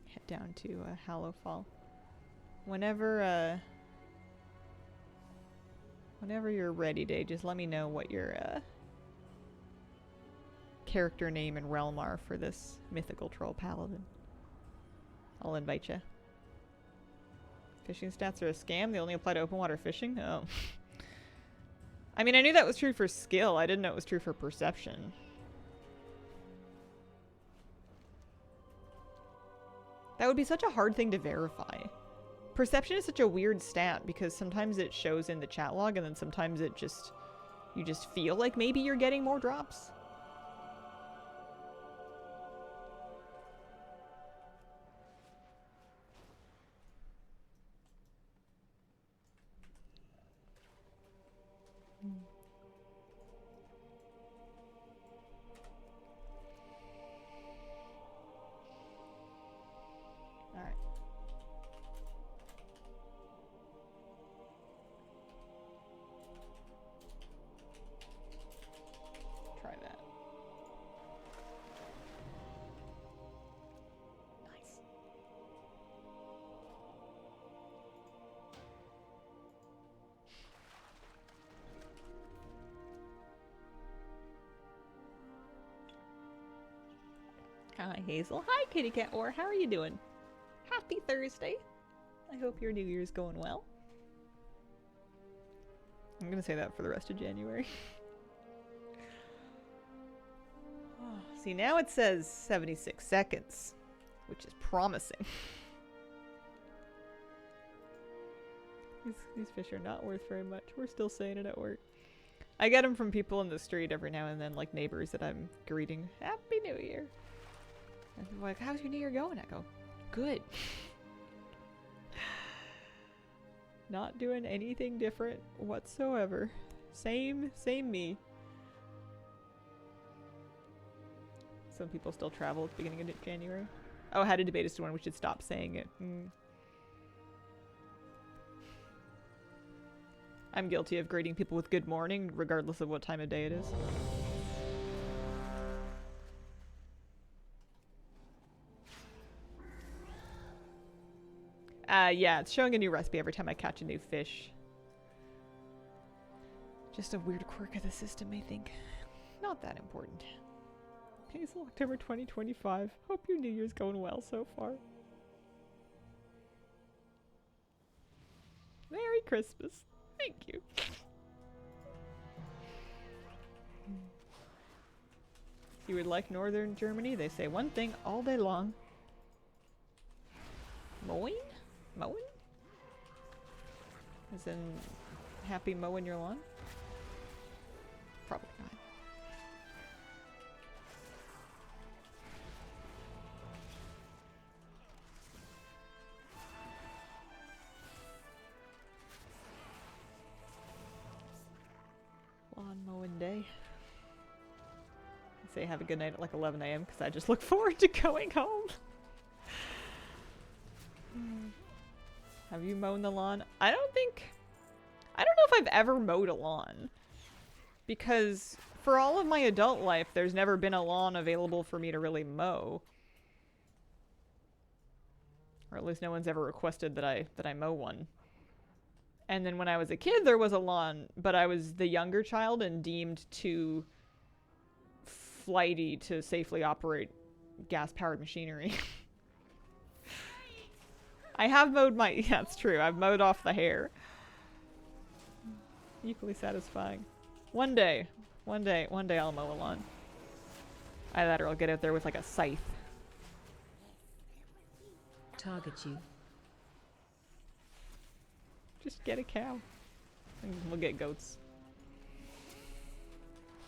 Head down to Hallowfall. Whenever you're ready, Day, just let me know what your character name and realm are for this mythical troll paladin. I'll invite you. Fishing stats are a scam. They only apply to open water fishing. Oh. I mean, I knew that was true for skill. I didn't know it was true for perception. That would be such a hard thing to verify. Perception is such a weird stat because sometimes it shows in the chat log and then sometimes it just, you just feel like maybe you're getting more drops. Alright. Try that. Nice. Hi, Hazel. Hi, Kitty Cat Or. How are you doing? Happy Thursday. I hope your New Year's going well. I'm gonna say that for the rest of January. Oh, see, now it says 76 seconds, which is promising. These fish are not worth very much. We're still saying it at work. I get them from people in the street every now and then, like neighbors that I'm greeting. Happy New Year. And they're like, how's your New Year going? I go, good. Not doing anything different whatsoever. Same me. Some people still travel at the beginning of January. Oh, I had a debate as to when we should stop saying it. I'm guilty of greeting people with good morning, regardless of what time of day it is. Yeah, it's showing a new recipe every time I catch a new fish. Just a weird quirk of the system, I think. Not that important. Hazel, October 2025. Hope your New Year's going well so far. Merry Christmas. Thank you. You would like Northern Germany? They say one thing all day long. Mowing? Mowing? As in happy mowing your lawn? Probably not. Lawn mowing day. I say have a good night at like 11 a.m. because I just look forward to going home. Have you mown the lawn? I don't know if I've ever mowed a lawn. Because for all of my adult life, there's never been a lawn available for me to really mow. Or at least no one's ever requested that I mow one. And then when I was a kid, there was a lawn, but I was the younger child and deemed too flighty to safely operate gas-powered machinery. I have mowed my... Yeah, it's true. I've mowed off the hair. Equally satisfying. One day I'll mow a lawn. Either that or I'll get out there with like a scythe. Target you. Just get a cow. And we'll get goats.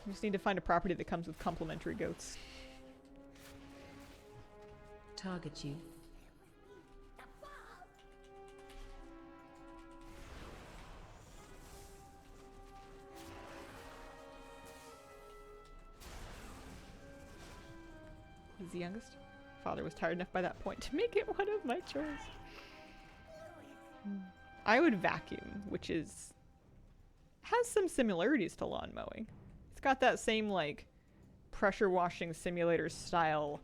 We just need to find a property that comes with complimentary goats. Target you. He's the youngest. Father was tired enough by that point to make it one of my chores. I would vacuum, which has some similarities to lawn mowing. It's got that same like pressure washing simulator style,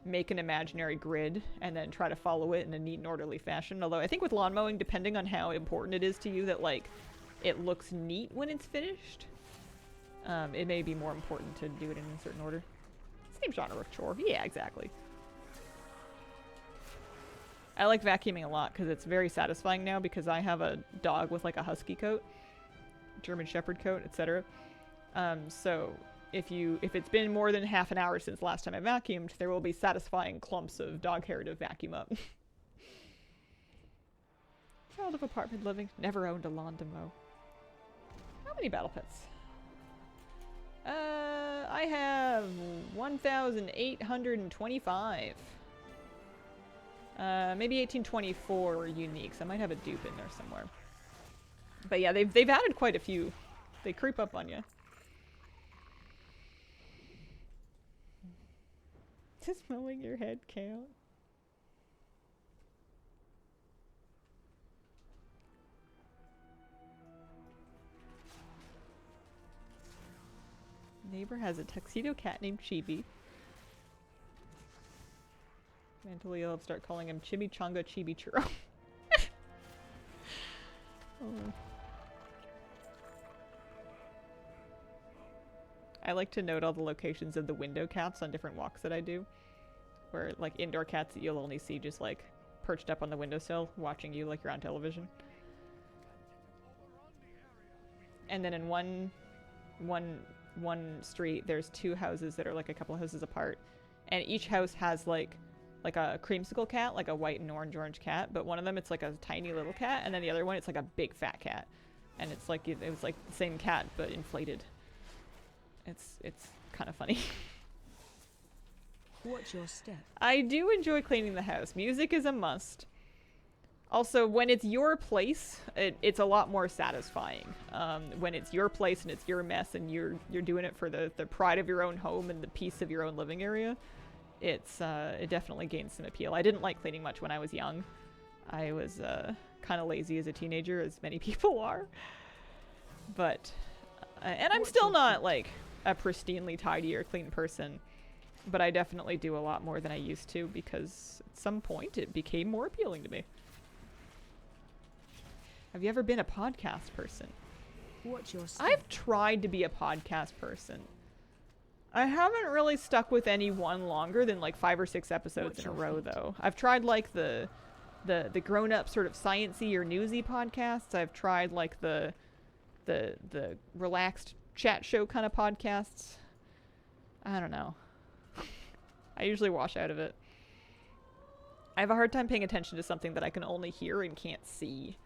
make an imaginary grid and then try to follow it in a neat and orderly fashion. Although I think with lawn mowing, depending on how important it is to you that like it looks neat when it's finished, it may be more important to do it in a certain order. Same genre of chore. Yeah, exactly. I like vacuuming a lot because it's very satisfying now because I have a dog with like a husky coat, German Shepherd coat, etc. So if it's been more than half an hour since last time I vacuumed, there will be satisfying clumps of dog hair to vacuum up. Child of apartment living, never owned a lawn to mow. How many battle pets? I have 1,825. Maybe 1824 uniques. I might have a dupe in there somewhere. But yeah, they've added quite a few. They creep up on you. Does mowing your head count? Neighbor has a tuxedo cat named Chibi. Mentally ill, start calling him Chimichanga Chibichurro. Oh. I like to note all the locations of the window cats on different walks that I do. Where, like, indoor cats that you'll only see just, like, perched up on the windowsill, watching you like you're on television. And then in one street, there's two houses that are, like, a couple of houses apart. And each house has, like a creamsicle cat, like a white and orange cat. But one of them, it's, like, a tiny little cat. And then the other one, it's, like, a big fat cat. And it's, like, it was, like, the same cat, but inflated. It's kind of funny. What's your step? I do enjoy cleaning the house. Music is a must. Also, when it's your place, it's a lot more satisfying. When it's your place and it's your mess and you're doing it for the pride of your own home and the peace of your own living area, it definitely gains some appeal. I didn't like cleaning much when I was young. I was kind of lazy as a teenager, as many people are. But, and I'm still not like a pristinely tidy or clean person, but I definitely do a lot more than I used to because at some point it became more appealing to me. Have you ever been a podcast person? Watch your step. I've tried to be a podcast person. I haven't really stuck with any one longer than like 5 or 6 episodes in a row, though. I've tried like the grown-up sort of sciencey or newsy podcasts. I've tried like the relaxed chat show kind of podcasts. I don't know. I usually wash out of it. I have a hard time paying attention to something that I can only hear and can't see.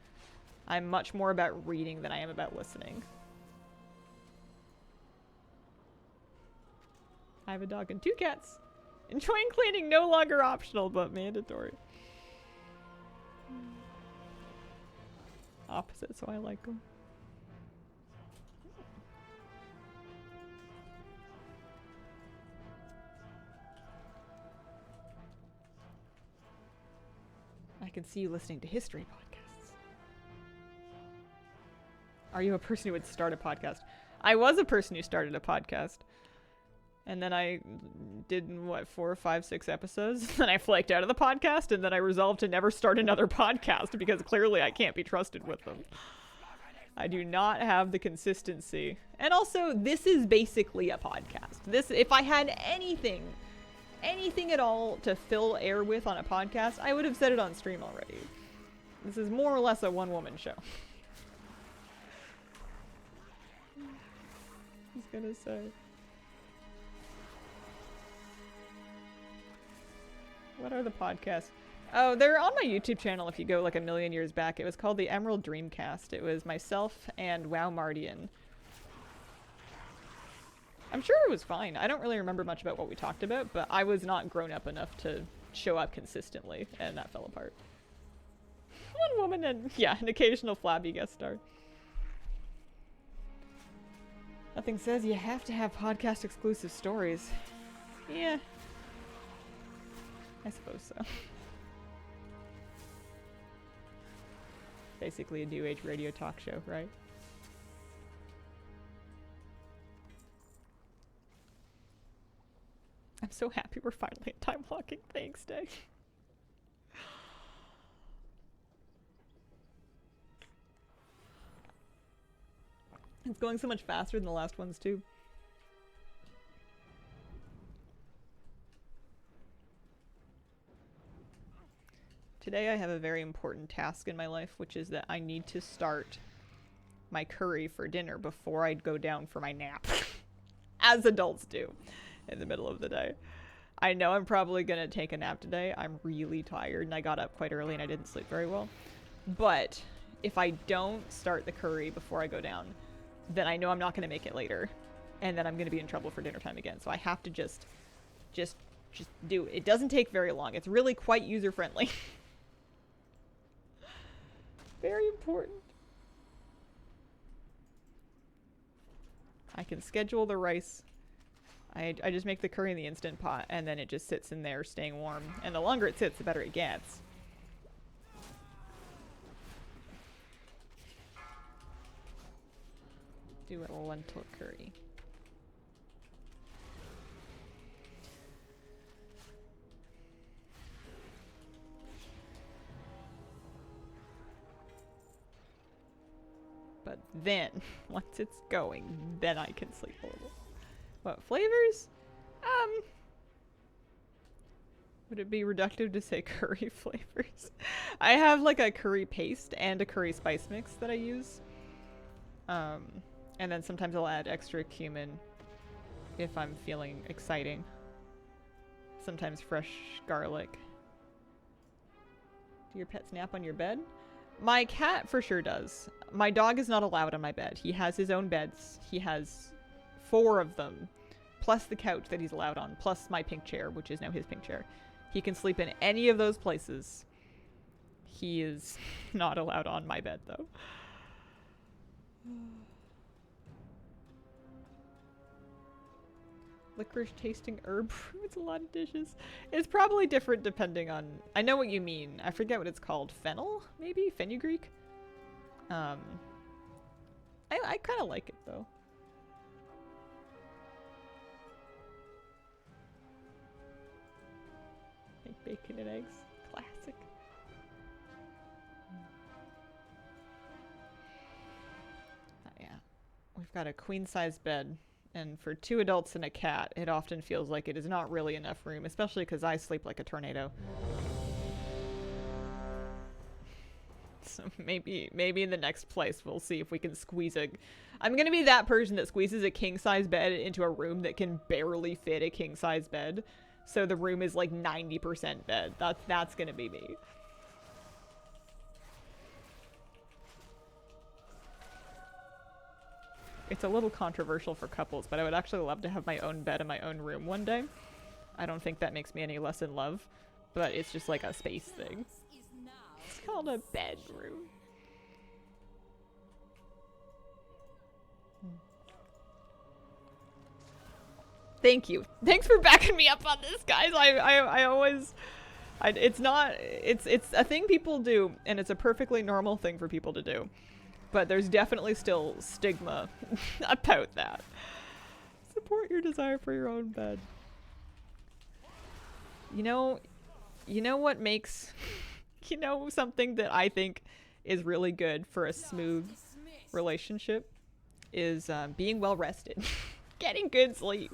I'm much more about reading than I am about listening. I have a dog and 2 cats. Enjoying cleaning no longer optional, but mandatory. Opposite, so I like them. I can see you listening to history podcasts. Are you a person who would start a podcast? I was a person who started a podcast. And then I did, what, 4 or 5, 6 episodes? Then I flaked out of the podcast, and then I resolved to never start another podcast because clearly I can't be trusted with them. I do not have the consistency. And also, this is basically a podcast. This, if I had anything at all to fill air with on a podcast, I would have said it on stream already. This is more or less a one-woman show. I was gonna say. What are the podcasts? Oh, they're on my YouTube channel if you go like a million years back. It was called the Emerald Dreamcast. It was myself and Wow Mardian. I'm sure it was fine. I don't really remember much about what we talked about, but I was not grown up enough to show up consistently, and that fell apart. One woman and, yeah, an occasional flabby guest star. Nothing says you have to have podcast exclusive stories. Yeah. I suppose so. Basically a new age radio talk show, right? I'm so happy we're finally at time walking. Thanks, Day. It's going so much faster than the last ones, too. Today I have a very important task in my life, which is that I need to start my curry for dinner before I go down for my nap. As adults do in the middle of the day. I know I'm probably going to take a nap today. I'm really tired and I got up quite early and I didn't sleep very well. But if I don't start the curry before I go down, then I know I'm not going to make it later. And then I'm going to be in trouble for dinner time again. So I have to just do it. It doesn't take very long. It's really quite user-friendly. Very important. I can schedule the rice. I just make the curry in the Instant Pot, and then it just sits in there staying warm. And the longer it sits, the better it gets. Do a lentil curry. But then, once it's going, then I can sleep a little. What, flavors? Would it be reductive to say curry flavors? I have like a curry paste and a curry spice mix that I use. And then sometimes I'll add extra cumin if I'm feeling exciting. Sometimes fresh garlic. Do your pets nap on your bed? My cat for sure does. My dog is not allowed on my bed. He has his own beds. He has 4 of them, plus the couch that he's allowed on, plus my pink chair, which is now his pink chair. He can sleep in any of those places. He is not allowed on my bed, though. Licorice tasting herb fruits, a lot of dishes. It's probably different depending on... I know what you mean. I forget what it's called. Fennel, maybe? Fenugreek? I kind of like it though. Like bacon and eggs. Classic. Oh, yeah. We've got a queen-size bed. And for 2 adults and a cat, it often feels like it is not really enough room, especially because I sleep like a tornado. So maybe in the next place we'll see if we can squeeze a... I'm gonna be that person that squeezes a king-size bed into a room that can barely fit a king-size bed. So the room is like 90% bed. That's gonna be me. It's a little controversial for couples, but I would actually love to have my own bed in my own room one day. I don't think that makes me any less in love, but it's just like a space thing. It's called a bedroom. Thank you. Thanks for backing me up on this, guys. I always... it's a thing people do, and it's a perfectly normal thing for people to do. But there's definitely still stigma about that. Support your desire for your own bed. You know what makes... You know something that I think is really good for a smooth relationship? Is being well rested. Getting good sleep.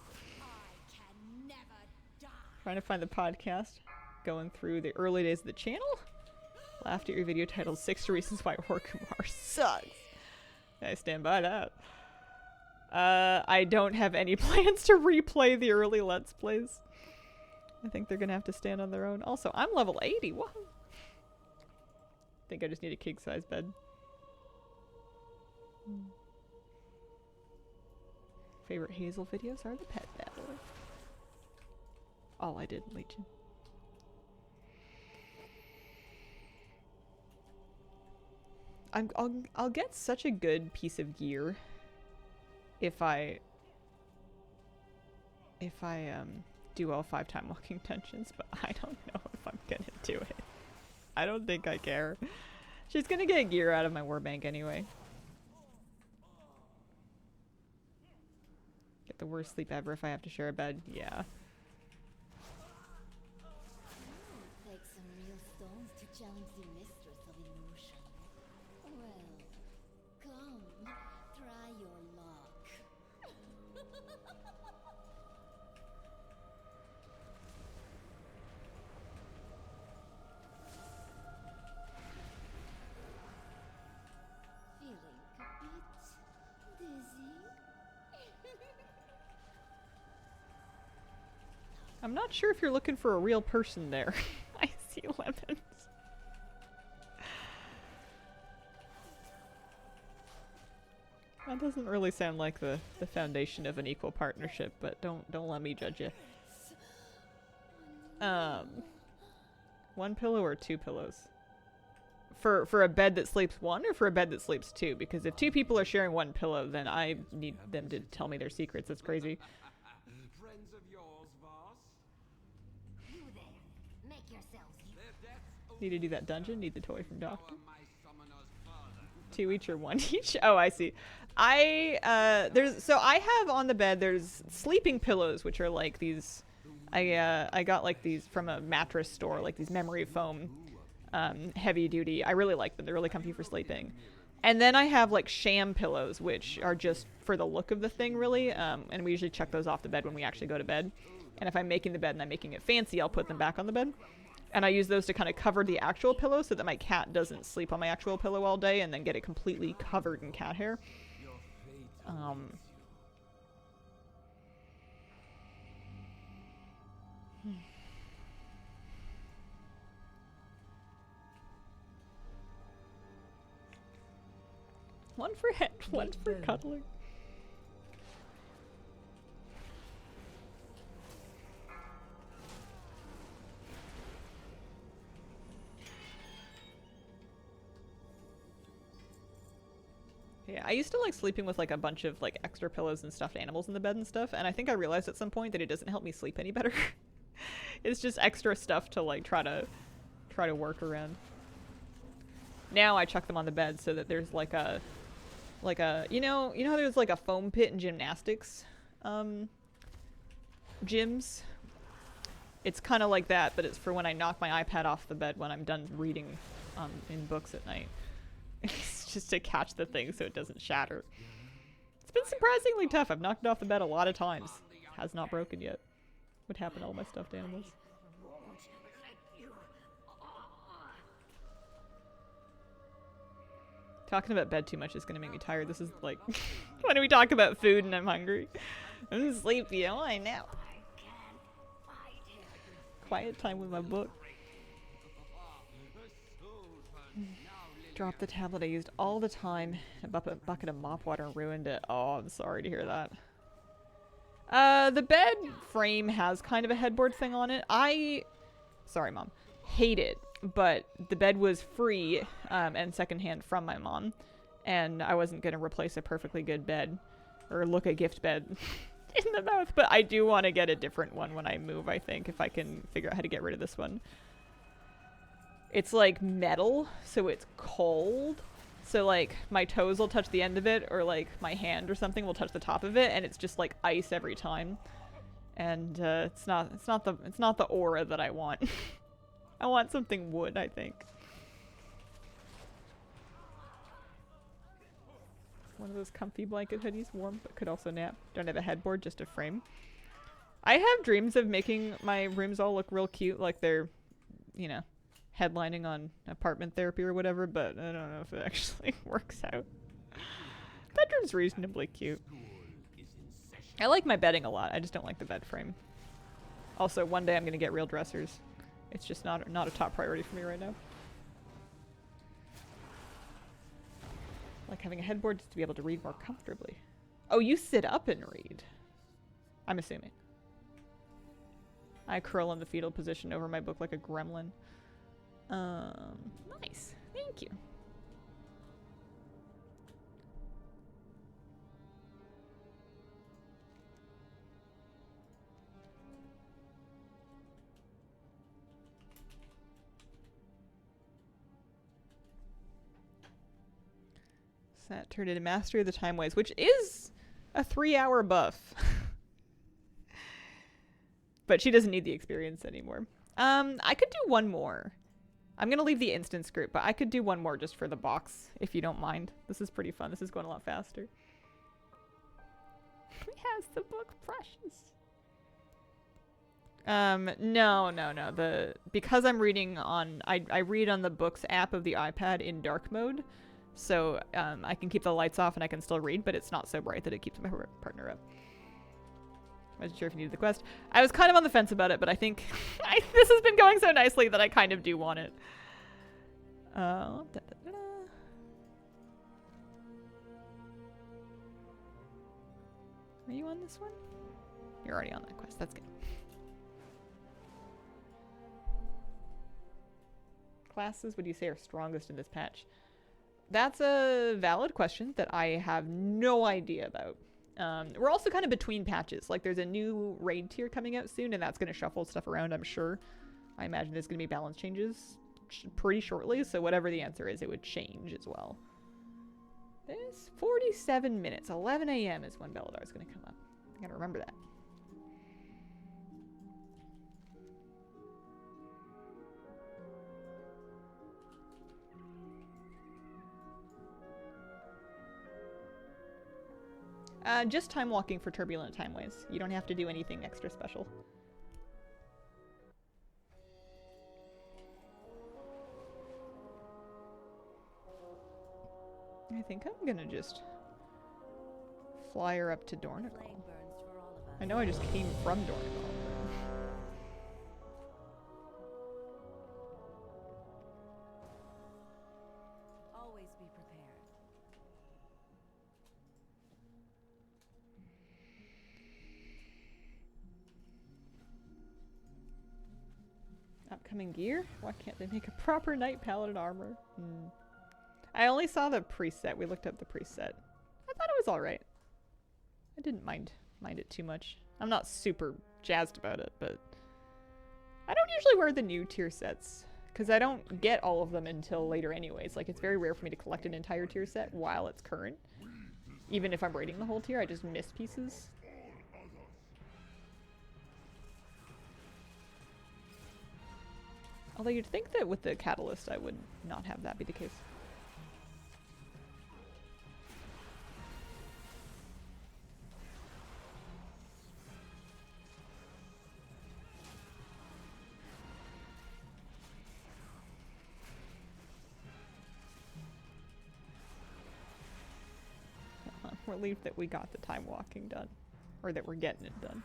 Trying to find the podcast. Going through the early days of the channel. Laughed at your video titled 6 Reasons Why Orkumar Sucks. I stand by that. I don't have any plans to replay the early Let's Plays. I think they're gonna have to stand on their own. Also, I'm level 80. What? I think I just need a king-size bed. Favorite Hazel videos are the pet battler. All I did in Legion. I'll get such a good piece of gear if I do all 5 time walking dungeons, but I don't know if I'm gonna do it. I don't think I care. She's gonna get gear out of my warbank anyway. Get the worst sleep ever if I have to share a bed. Yeah. Take some real stones to challenge the mistress of illusion. Well, come, try your luck. Feeling a bit dizzy? I'm not sure if you're looking for a real person there. I see lemons. That doesn't really sound like the foundation of an equal partnership, but don't let me judge you. 1 pillow or 2 pillows? For a bed that sleeps 1 or for a bed that sleeps 2? Because if 2 people are sharing 1 pillow, then I need them to tell me their secrets. That's crazy. Friends of yours, Voss? You there. Make yourselves useful. Need to do that dungeon? Need the toy from Doctor? My summoners further. 2 each or 1 each? Oh, I see. I have on the bed, there's sleeping pillows, which are like these, I got like these from a mattress store, like these memory foam, heavy duty. I really like them. They're really comfy for sleeping. And then I have like sham pillows, which are just for the look of the thing, really. And we usually check those off the bed when we actually go to bed. And if I'm making the bed and I'm making it fancy, I'll put them back on the bed. And I use those to kind of cover the actual pillow so that my cat doesn't sleep on my actual pillow all day and then get it completely covered in cat hair. One for head, one for cuddling. Yeah, I used to like sleeping with like a bunch of like extra pillows and stuffed animals in the bed and stuff, and I think I realized at some point that it doesn't help me sleep any better. It's just extra stuff to like try to work around. Now I chuck them on the bed so that there's like like a, you know how there's like a foam pit in gymnastics gyms? It's kind of like that, but it's for when I knock my iPad off the bed when I'm done reading in books at night. It's just to catch the thing so it doesn't shatter. It's been surprisingly tough. I've knocked it off the bed a lot of times. Has not broken yet. Would happen to all my stuffed animals. Talking about bed too much is going to make me tired. This is like when we talk about food and I'm hungry. I'm sleepy. Oh, I know. Quiet time with my book. Dropped the tablet I used all the time. A bucket of mop water and ruined it. Oh, I'm sorry to hear that. The bed frame has kind of a headboard thing on it. Sorry, Mom. Hate it. But the bed was free and secondhand from my mom. And I wasn't going to replace a perfectly good bed. Or look a gift bed in the mouth. But I do want to get a different one when I move, I think. If I can figure out how to get rid of this one. It's like metal, so it's cold. So like my toes will touch the end of it, or like my hand or something will touch the top of it, and it's just like ice every time. And it's not the aura that I want. I want something wood, I think. One of those comfy blanket hoodies, warm but could also nap. Don't have a headboard, just a frame. I have dreams of making my rooms all look real cute, like they're, you know, headlining on Apartment Therapy or whatever, but I don't know if it actually works out. Bedroom's reasonably cute. I like my bedding a lot. I just don't like the bed frame. Also, one day I'm gonna get real dressers. It's just not a top priority for me right now. Like having a headboard just to be able to read more comfortably. Oh, you sit up and read. I'm assuming. I curl in the fetal position over my book like a gremlin. Nice. Thank you. Sat turned into Mastery of the Time Ways, which is a 3-hour buff. But she doesn't need the experience anymore. I could do one more. I'm going to leave the instance group, but I could do one more just for the box, if you don't mind. This is pretty fun. This is going a lot faster. Yes, the book Precious. No. Because I'm reading on... I read on the Books app of the iPad in dark mode. So I can keep the lights off and I can still read, but it's not so bright that it keeps my partner up. I wasn't sure if you needed the quest. I was kind of on the fence about it, but I think this has been going so nicely that I kind of do want it. Are you on this one? You're already on that quest. That's good. Classes would you say are strongest in this patch? That's a valid question that I have no idea about. We're also kind of between patches. Like there's a new raid tier coming out soon, and that's going to shuffle stuff around, I'm sure. I imagine there's going to be balance changes pretty shortly, so whatever the answer is, it would change as well. There's 47 minutes. 11 a.m. is when Belladar's going to come up. I gotta remember that. Just time walking for turbulent timeways. You don't have to do anything extra special. I think I'm gonna just fly her up to Dornigal. I know I just came from Dornigal. Always be prepared. Upcoming gear? Why can't they make a proper knight paladin armor? I only saw the preset. We looked up the preset. I thought it was alright. I didn't mind it too much. I'm not super jazzed about it, but I don't usually wear the new tier sets because I don't get all of them until later anyways. Like, it's very rare for me to collect an entire tier set while it's current. Even if I'm raiding the whole tier, I just miss pieces. Although you'd think that with the catalyst I would not have that be the case. I'm relieved that we got the time walking done. Or that we're getting it done.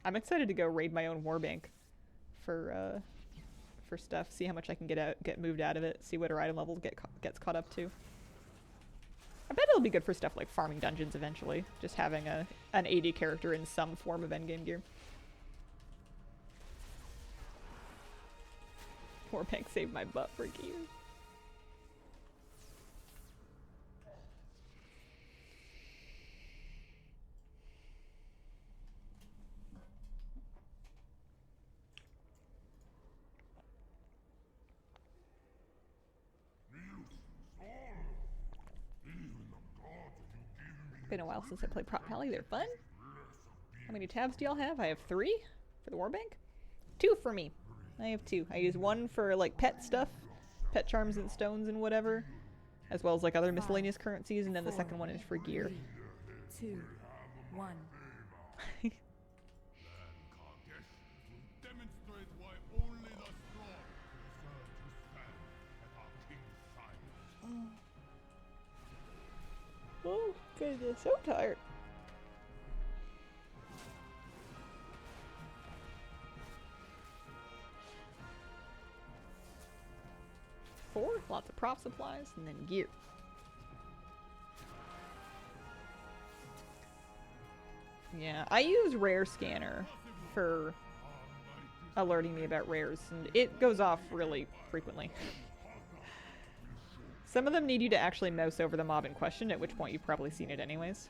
I'm excited to go raid my own warbank for stuff. See how much I can get moved out of it. See what our item level gets caught up to. I bet it'll be good for stuff like farming dungeons eventually. Just having an AD character in some form of endgame gear. Warbank saved my butt for gears. Been a while since I played Prop Pally. They're fun. How many tabs do y'all have? I have 3 for the warbank. 2 for me. I have 2. I use 1 for like pet stuff, pet charms and stones and whatever, as well as like other miscellaneous currencies, and then the second one is for gear. 2, 1. Oh goodness, so tired. Four, lots of prop supplies, and then gear. Yeah, I use Rare Scanner for alerting me about rares, and it goes off really frequently. Some of them need you to actually mouse over the mob in question, at which point you've probably seen it anyways.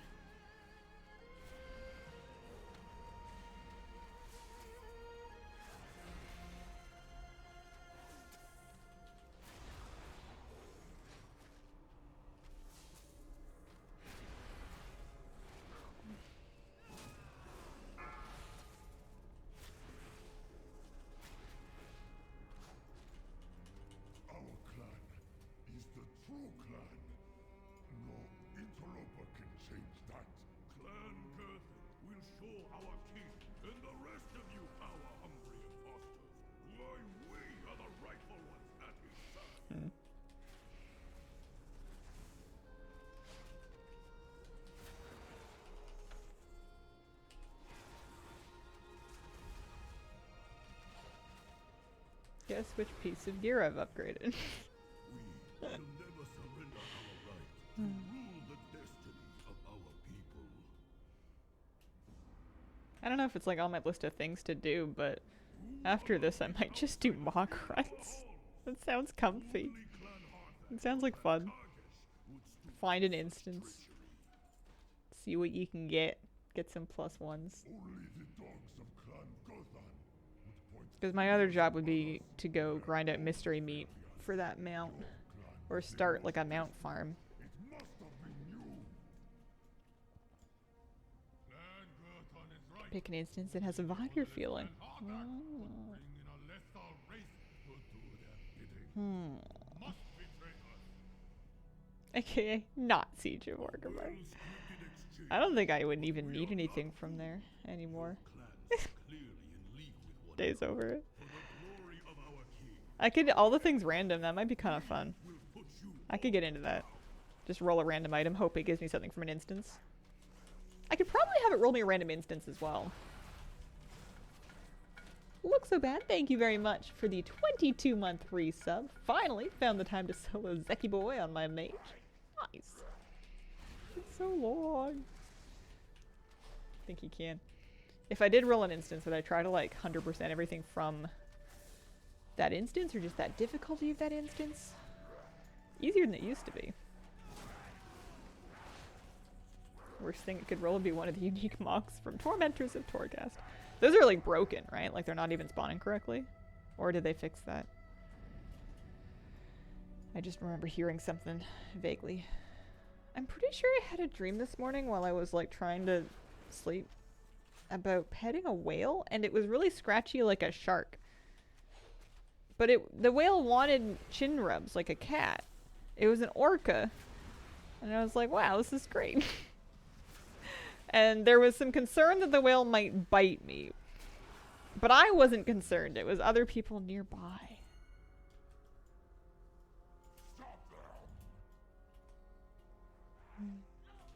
Guess which piece of gear I've upgraded. I don't know if it's like on my list of things to do, but after this I might just do mock runs. That sounds comfy. It sounds like fun. Find an instance. See what you can get. Get some +1s. Because my other job would be to go grind out mystery meat for that mount. Or start like a mount farm. Pick an instance that has a vibe you're feeling. AKA not Siege of Orgrimmar. I don't think I would even need anything from there anymore. Day's over it. I could all the things random, that might be kind of fun. I could get into that. Just roll a random item, hope it gives me something from an instance. I could probably have it roll me a random instance as well. Look so bad, thank you very much for the 22-month resub. Finally found the time to solo Zeki Boy on my mage. Nice. It's so long. I think he can. If I did roll an instance, would I try to like 100% everything from that instance, or just that difficulty of that instance? Easier than it used to be. Worst thing it could roll would be one of the unique mocks from Tormentors of Torghast. Those are like broken, right? Like they're not even spawning correctly? Or did they fix that? I just remember hearing something vaguely I'm pretty sure I had a dream this morning while I was like trying to sleep about petting a whale, and it was really scratchy like a shark. But the whale wanted chin rubs like a cat. It was an orca. And I was like, wow, this is great. And there was some concern that the whale might bite me. But I wasn't concerned. It was other people nearby.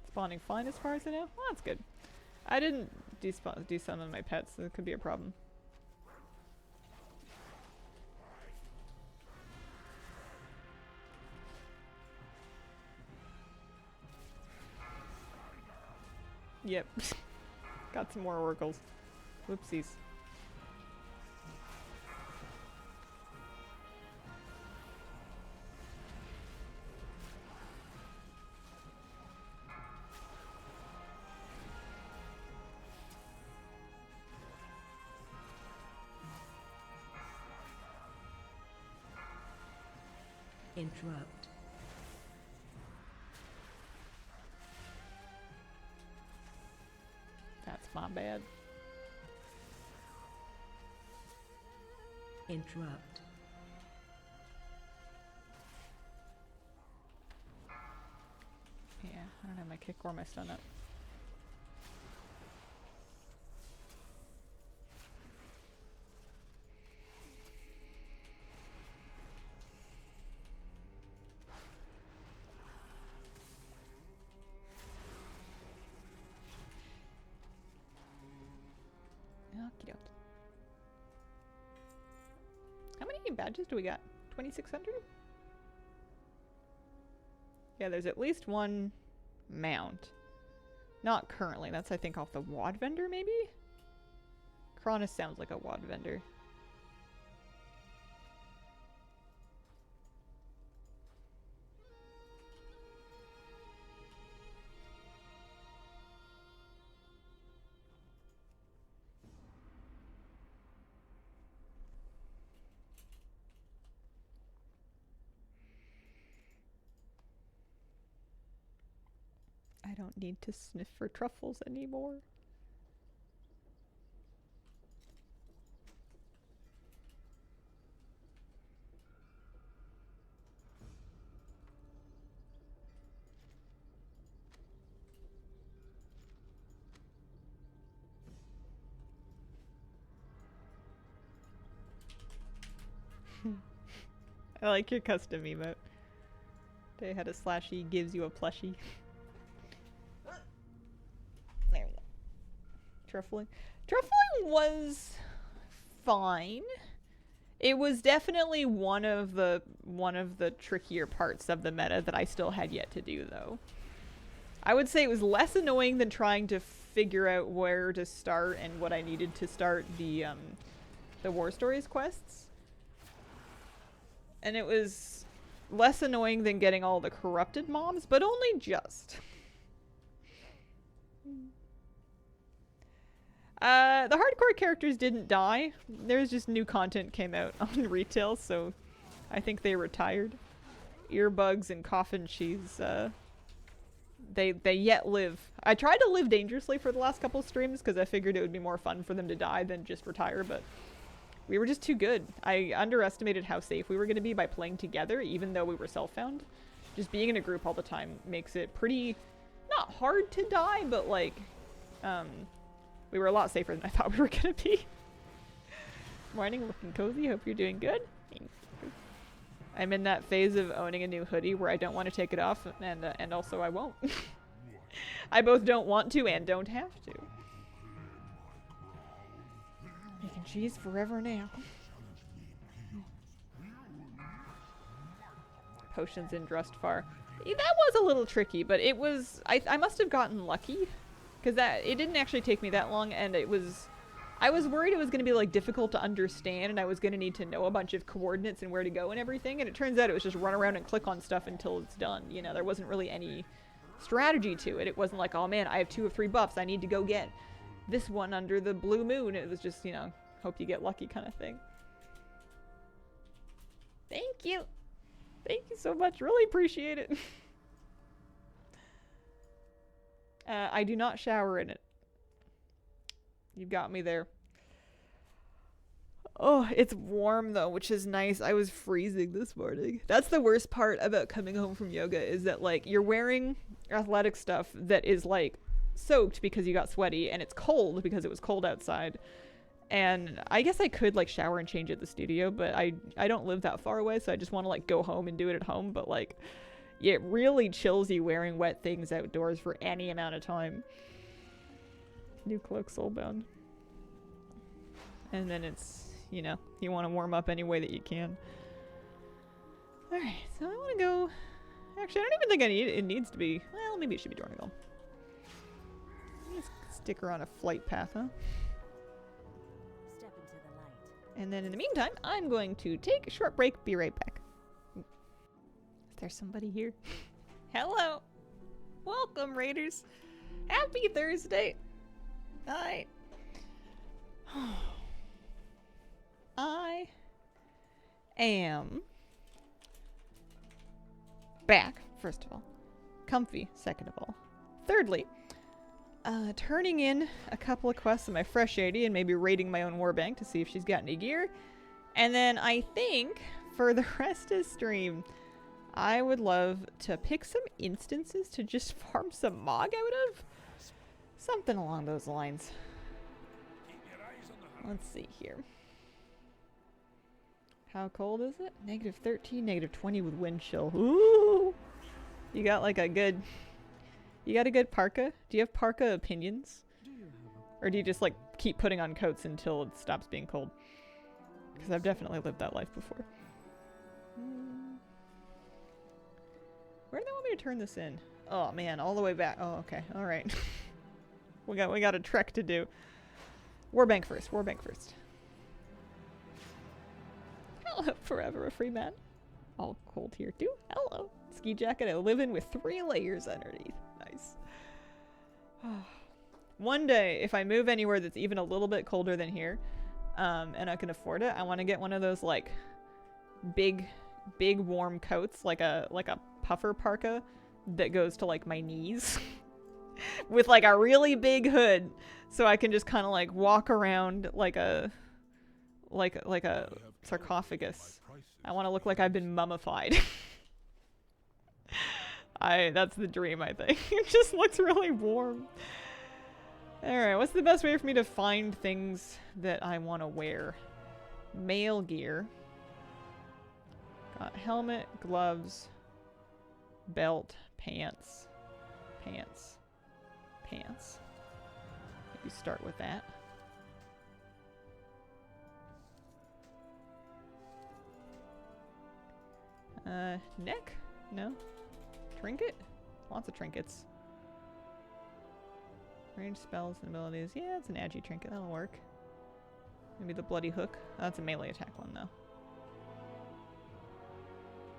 Spawning fine as far as I know? Well, that's good. I didn't desummon my pets, so it could be a problem. Yep. Got some more oracles. Whoopsies. Interrupt. That's my bad. Interrupt. Yeah, I don't have my kick or my stun up. Okie doke. How many badges do we got? 2,600? Yeah, there's at least one mount. Not currently. That's, I think, off the wad vendor, maybe? Cronus sounds like a wad vendor. I don't need to sniff for truffles anymore. I like your custom emote. They had a slashy, gives you a plushie. There we go. Truffling. Truffling was fine. It was definitely one of the trickier parts of the meta that I still had yet to do, though. I would say it was less annoying than trying to figure out where to start and what I needed to start the War Stories quests. And it was less annoying than getting all the corrupted mobs, but only just. The hardcore characters didn't die. There's just new content came out on retail, so I think they retired. Earbugs and coffin sheaths, they yet live. I tried to live dangerously for the last couple streams because I figured it would be more fun for them to die than just retire, but we were just too good. I underestimated how safe we were going to be by playing together, even though we were self-found. Just being in a group all the time makes it pretty, not hard to die, but like, we were a lot safer than I thought we were going to be. Morning, looking cozy. Hope you're doing good. I'm in that phase of owning a new hoodie where I don't want to take it off, and also I won't. I both don't want to and don't have to. Making cheese forever now. Potions in Drustfar. That was a little tricky, but it was... I must have gotten lucky. Because it didn't actually take me that long, and it was... I was worried it was going to be like difficult to understand, and I was going to need to know a bunch of coordinates and where to go and everything, and it turns out it was just run around and click on stuff until it's done. You know, there wasn't really any strategy to it. It wasn't like, oh man, I have 2 of 3 buffs, I need to go get this one under the blue moon. It was just, you know, hope you get lucky kind of thing. Thank you! Thank you so much, really appreciate it. I do not shower in it. You got me there. Oh, it's warm though, which is nice. I was freezing this morning. That's the worst part about coming home from yoga, is that like you're wearing athletic stuff that is like soaked because you got sweaty, and it's cold because it was cold outside. And I guess I could like shower and change at the studio, but I don't live that far away, so I just want to like go home and do it at home. But like, it really chills you wearing wet things outdoors for any amount of time. New cloak, soulbound. And then it's, you know, you want to warm up any way that you can. Alright, so I want to go... Actually, I don't even think it needs to be... Well, maybe it should be Dornigal. Let's stick her on a flight path, huh? Step into the light. And then in the meantime, I'm going to take a short break, be right back. Is there somebody here? Hello! Welcome, Raiders! Happy Thursday! Alright. I am back, first of all. Comfy, second of all. Thirdly, turning in a couple of quests in my fresh 80 and maybe raiding my own warbank to see if she's got any gear. And then I think for the rest of stream, I would love to pick some instances to just farm some Mog out of. Something along those lines. Let's see here. How cold is it? -13, -20 with wind chill. Ooh! You got like a good... You got a good parka? Do you have parka opinions? Or do you just like keep putting on coats until it stops being cold? Because I've definitely lived that life before. Where do they want me to turn this in? Oh man, all the way back. Oh, okay. Alright. we got a trek to do. Warbank first. Warbank first. Hello, forever a free man. All cold here too. Hello. Ski jacket I live in with 3 layers underneath. Nice. One day, if I move anywhere that's even a little bit colder than here, and I can afford it, I want to get one of those like big warm coats, like a puffer parka that goes to like my knees with like a really big hood, so I can just kind of like walk around like a sarcophagus. I want to look like I've been mummified. That's the dream, I think. It just looks really warm. Alright, what's the best way for me to find things that I want to wear? Male gear. Got helmet, gloves, belt, pants. Pants. Maybe start with that. Neck? No. Trinket? Lots of trinkets. Range spells and abilities. Yeah, it's an agi trinket. That'll work. Maybe the bloody hook. Oh, that's a melee attack one though.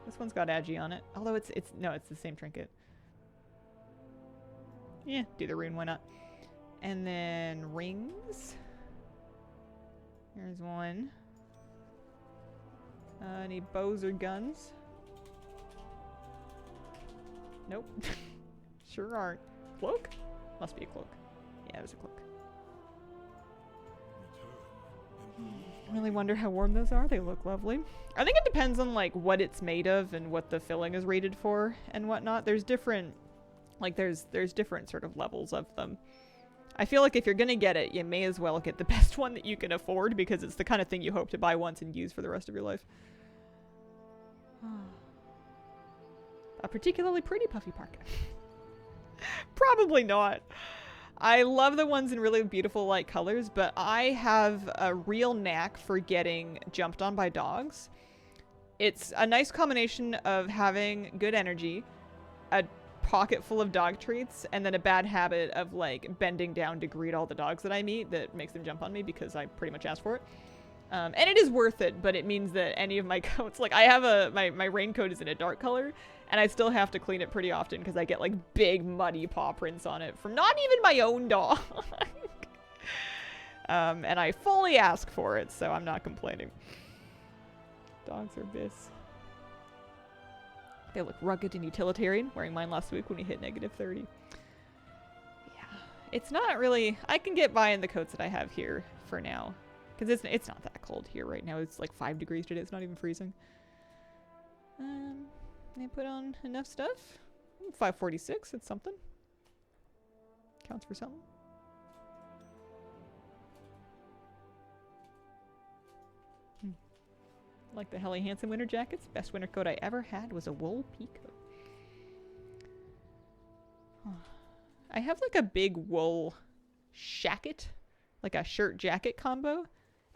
This one's got agi on it. Although it's the same trinket. Yeah, do the rune, why not? And then rings. Here's one. Any bows or guns? Nope. Sure aren't. Cloak? Must be a cloak. Yeah, it was a cloak. I really wonder how warm those are. They look lovely. I think it depends on like what it's made of and what the filling is rated for and whatnot. There's different, like there's different sort of levels of them. I feel like if you're gonna get it, you may as well get the best one that you can afford, because it's the kind of thing you hope to buy once and use for the rest of your life. A particularly pretty puffy parka. Probably not. I love the ones in really beautiful light colors, but I have a real knack for getting jumped on by dogs. It's a nice combination of having good energy, a pocket full of dog treats, and then a bad habit of like bending down to greet all the dogs that I meet that makes them jump on me because I pretty much asked for it. And it is worth it, but it means that any of my coats, like I have my raincoat is in a dark color, and I still have to clean it pretty often because I get like big muddy paw prints on it from not even my own dog. And I fully ask for it, so I'm not complaining. Dogs are bis. They look rugged and utilitarian, wearing mine last week when we hit -30. It's not really... I can get by in the coats that I have here for now. Because it's not that cold here right now. It's like 5 degrees today. It's not even freezing. I put on enough stuff. 546. That's something. Counts for something. Like the Helly Hansen winter jackets. Best winter coat I ever had was a wool pea coat. I have like a big wool shacket, like a shirt jacket combo,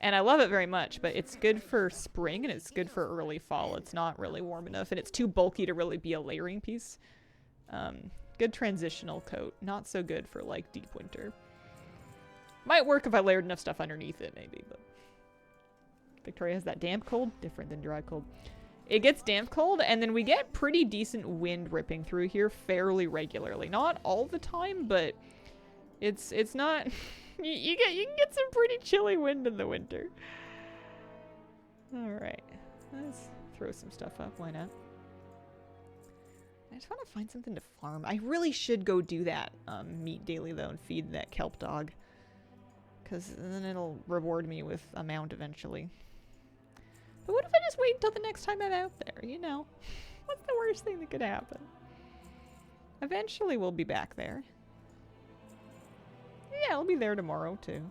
and I love it very much, but it's good for spring and it's good for early fall. It's not really warm enough and it's too bulky to really be a layering piece. Good transitional coat, not so good for like deep winter. Might work if I layered enough stuff underneath it maybe, but Victoria has that damp cold, different than dry cold. It gets damp cold, and then we get pretty decent wind ripping through here fairly regularly. Not all the time, but it's not... you can get some pretty chilly wind in the winter. Alright. Let's throw some stuff up. Why not? I just want to find something to farm. I really should go do that meat daily, though, and feed that kelp dog. Because then it'll reward me with a mount eventually. But what if I just wait until the next time I'm out there, you know? What's the worst thing that could happen? Eventually we'll be back there. Yeah, I'll be there tomorrow, too.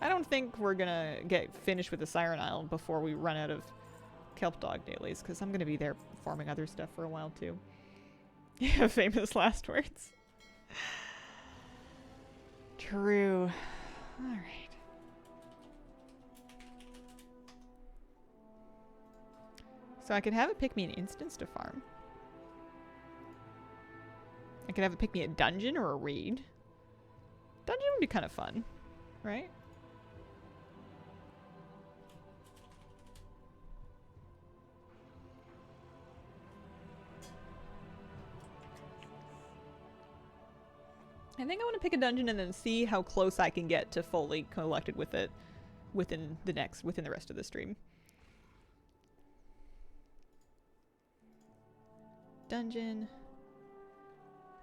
I don't think we're gonna get finished with the Siren Isle before we run out of kelp dog dailies, because I'm gonna be there farming other stuff for a while, too. Yeah, famous last words. True. Alright. So I could have it pick me an instance to farm. I could have it pick me a dungeon or a raid. Dungeon would be kind of fun, right? I think I want to pick a dungeon and then see how close I can get to fully collected with it within the rest of the stream. Dungeon.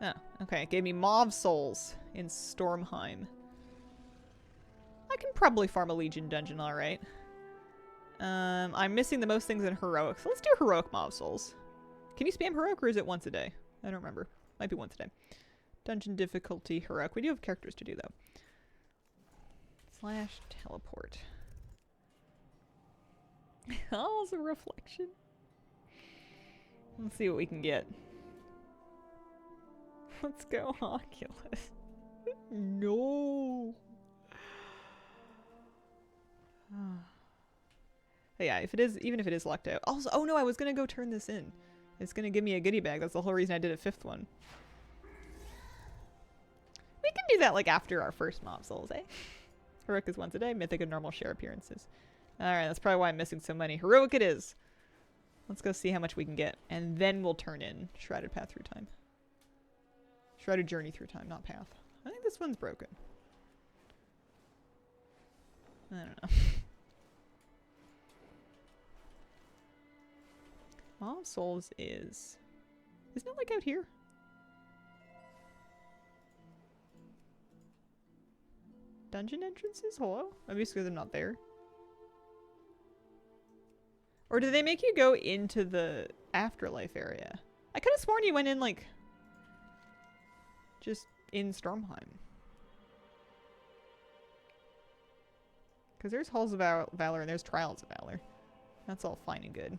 Oh, okay. It gave me Mauve Souls in Stormheim. I can probably farm a Legion dungeon, alright. I'm missing the most things in Heroic, so let's do Heroic Mauve Souls. Can you spam Heroic, or is it once a day? I don't remember. Might be once a day. Dungeon difficulty Heroic. We do have characters to do, though. Slash teleport. Oh, it's a reflection. Let's see what we can get. Let's go, Oculus. No. Yeah, even if it is locked out. Also, oh no, I was gonna go turn this in. It's gonna give me a goodie bag. That's the whole reason I did a 5th one. We can do that like after our first Mob Souls, eh? Heroic is once a day. Mythic and normal share appearances. Alright, that's probably why I'm missing so many. Heroic it is. Let's go see how much we can get. And then we'll turn in Shrouded Path Through Time. Shrouded Journey Through Time, not Path. I think this one's broken. I don't know. Mob Souls is... Isn't it like out here? Dungeon entrances? Hello? Maybe it's because I'm not there. Or do they make you go into the afterlife area? I could have sworn you went in, like, just in Stormheim. Because there's Halls of Valor and there's Trials of Valor. That's all fine and good.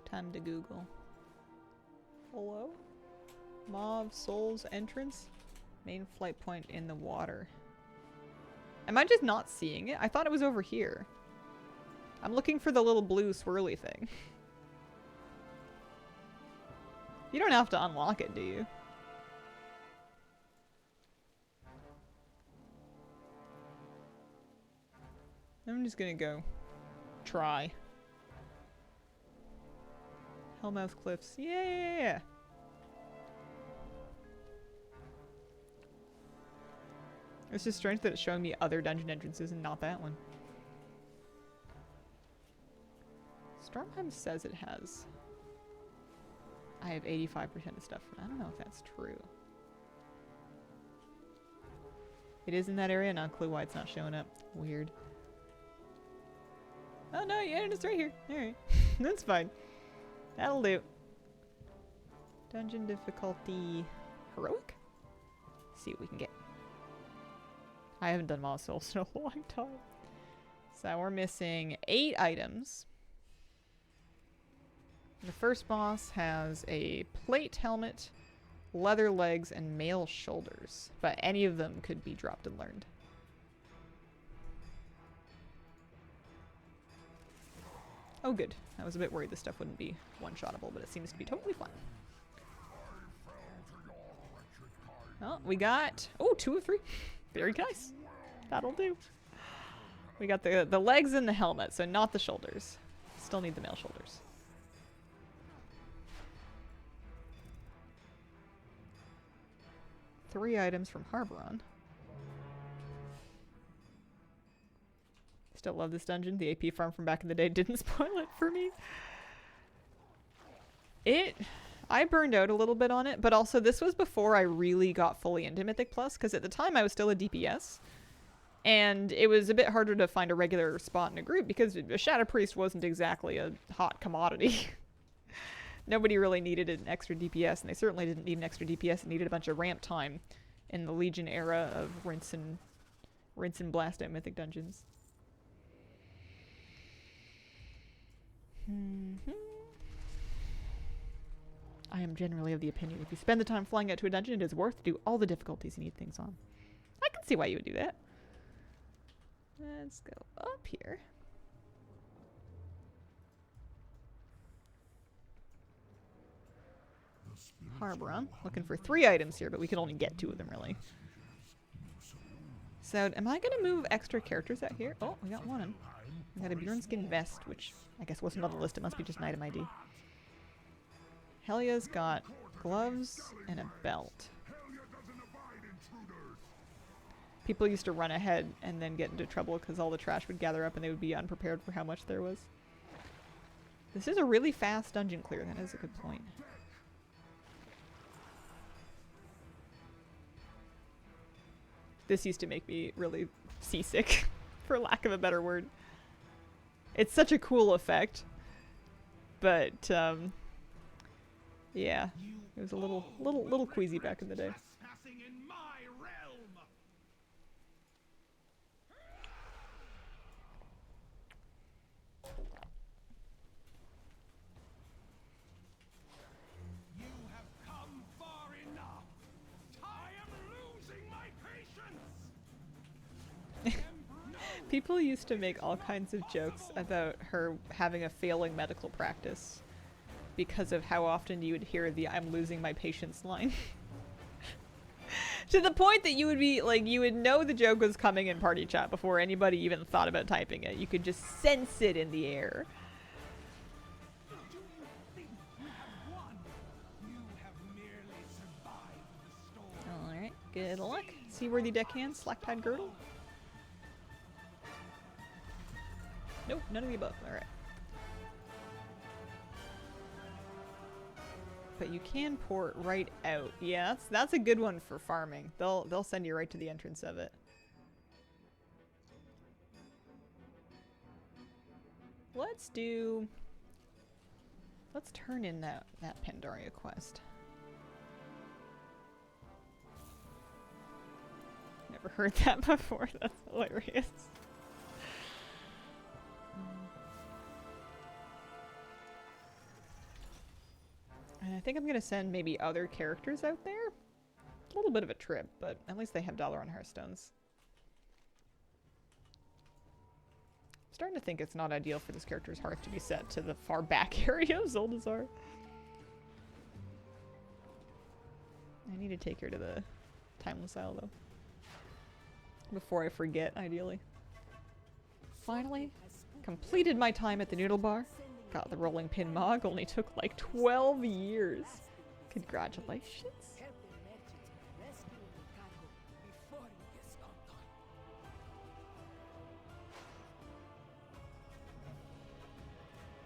Time to Google. Hello? Mob Souls entrance? Main flight point in the water. Am I just not seeing it? I thought it was over here. I'm looking for the little blue swirly thing. You don't have to unlock it, do you? I'm just gonna go try. Hellmouth Cliffs. Yeah! It's just strange that it's showing me other dungeon entrances and not that one. Stormheim says it has. I have 85% of stuff. I don't know if that's true. It is in that area. Not a clue why it's not showing up. Weird. Oh no, yeah, it's right here. Alright. That's fine. That'll do. Dungeon difficulty heroic? See what we can get. I haven't done Lost Souls in a long time. So we're missing 8 items. The first boss has a plate helmet, leather legs, and male shoulders. But any of them could be dropped and learned. Oh good. I was a bit worried this stuff wouldn't be one-shottable, but it seems to be totally fine. Oh, we got... Oh, 2 of 3. Very nice. That'll do. We got the legs and the helmet, so not the shoulders. Still need the male shoulders. Three items from Harboron. Still love this dungeon. The AP farm from back in the day didn't spoil it for me. I burned out a little bit on it, but also this was before I really got fully into Mythic Plus, because at the time I was still a DPS. And it was a bit harder to find a regular spot in a group because a Shadow Priest wasn't exactly a hot commodity. Nobody really needed an extra DPS, and they certainly didn't need an extra DPS. It needed a bunch of ramp time in the Legion era of rinse and blast out Mythic dungeons. I am generally of the opinion if you spend the time flying out to a dungeon, it is worth to do all the difficulties you need things on. I can see why you would do that. Let's go up here. Harboron. Looking for 3 items here, but we can only get 2 of them, really. So, am I going to move extra characters out here? Oh, we got one. We got a Bjornskin vest, which I guess wasn't on the list. It must be just an item ID. Helia's got gloves and a belt. People used to run ahead and then get into trouble because all the trash would gather up and they would be unprepared for how much there was. This is a really fast dungeon clear. That is a good point. This used to make me really seasick, for lack of a better word. It's such a cool effect, but yeah, it was a little queasy back in the day. People used to make all kinds of jokes about her having a failing medical practice because of how often you would hear the "I'm losing my patience" line. To the point that you would be like, you would know the joke was coming in party chat before anybody even thought about typing it. You could just sense it in the air. Alright, good luck. Seaworthy deckhand, slack-tied girdle. Nope, none of the above. Alright. But you can port right out. Yeah, that's a good one for farming. They'll send you right to the entrance of it. Let's turn in that Pandaria quest. Never heard that before. That's hilarious. And I think I'm gonna send maybe other characters out there. A little bit of a trip, but at least they have Dalaran Hearthstones. I'm starting to think it's not ideal for this character's hearth to be set to the far back area of Zuldazar. I need to take her to the Timeless Isle, though. Before I forget, ideally. Finally, completed my time at the Noodle Bar. Got the rolling pin mog, only took like 12 years. Congratulations.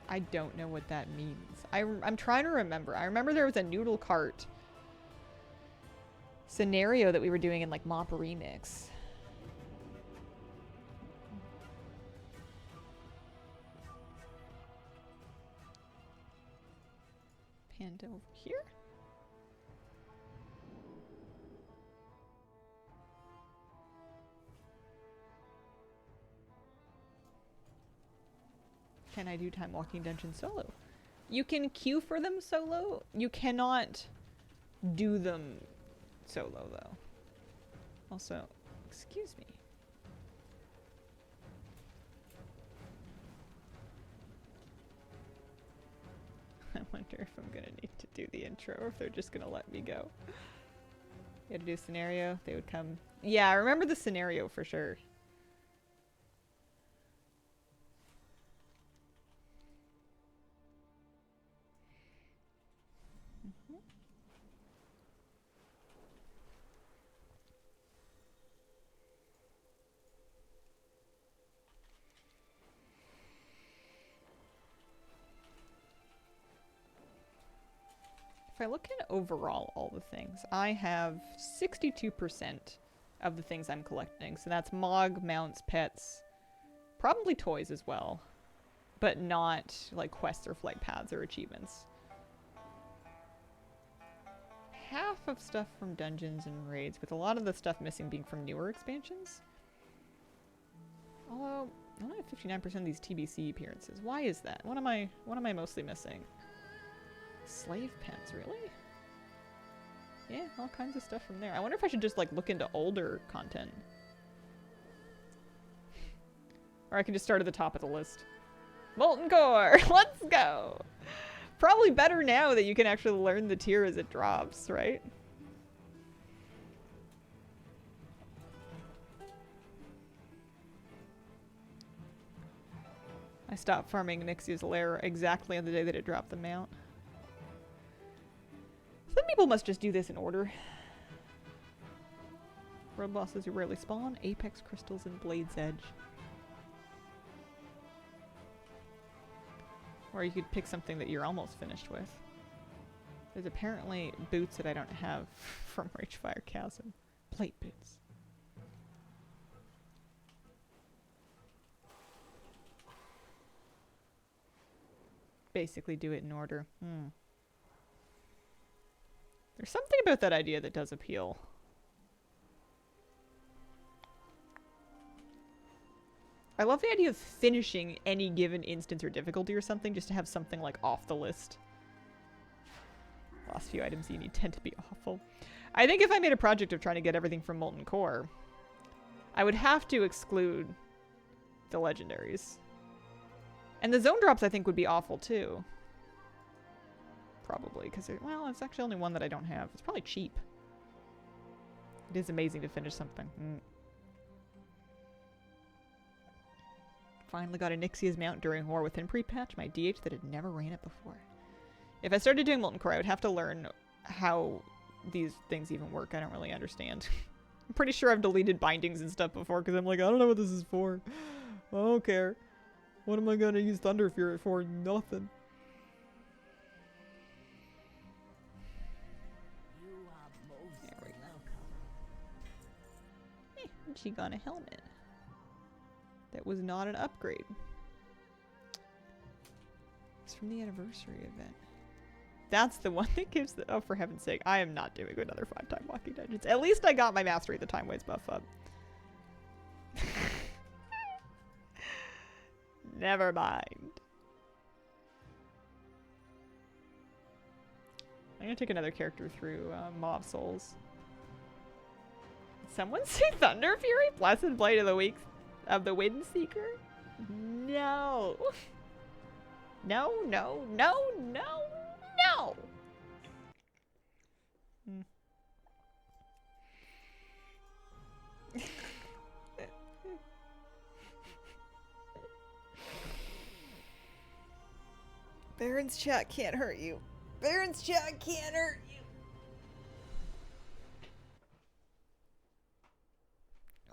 I don't know what that means. I'm trying to remember. I remember there was a noodle cart scenario that we were doing in like Mop Remix. Panda over here. Can I do time walking dungeons solo? You can queue for them solo. You cannot do them solo though. Also, excuse me. I wonder if I'm gonna need to do the intro or if they're just gonna let me go. You had to do a scenario, they would come. Yeah, I remember the scenario for sure. If I look at overall all the things, I have 62% of the things I'm collecting. So that's Mog, mounts, pets, probably toys as well, but not like quests or flight paths or achievements. Half of stuff from dungeons and raids, with a lot of the stuff missing being from newer expansions. Although, I only have 59% of these TBC appearances. Why is that? What am I mostly missing? Slave pens, really? Yeah, all kinds of stuff from there. I wonder if I should just like look into older content. Or I can just start at the top of the list. Molten Core! Let's go! Probably better now that you can actually learn the tier as it drops, right? I stopped farming Nixia's lair exactly on the day that it dropped the mount. Some people must just do this in order. Road bosses who rarely spawn, Apex Crystals and Blade's Edge. Or you could pick something that you're almost finished with. There's apparently boots that I don't have from Ragefire Chasm. Plate boots. Basically do it in order. There's something about that idea that does appeal. I love the idea of finishing any given instance or difficulty or something just to have something like off the list. Last few items you need tend to be awful. I think if I made a project of trying to get everything from Molten Core, I would have to exclude the legendaries. And the zone drops I think would be awful too. Probably, because, well, it's actually only one that I don't have. It's probably cheap. It is amazing to finish something. Finally got a Nixia's mount during War Within pre-patch, my DH that had never ran it before. If I started doing Molten Core, I would have to learn how these things even work. I don't really understand. I'm pretty sure I've deleted bindings and stuff before, because I'm like, I don't know what this is for. I don't care. What am I going to use Thunder Fury for? Nothing. She got a helmet. That was not an upgrade. It's from the anniversary event. That's the one that gives the— oh, for heaven's sake. I am not doing another 5 time walking dungeons. At least I got my mastery of the time waits buff up. Never mind. I'm gonna take another character through Mob Souls. Someone say Thunder Fury? Blessed Blade of the Week of the Wind Seeker? No. No, no, no, no, no. Baron's chat can't hurt you. Baron's chat can't hurt you.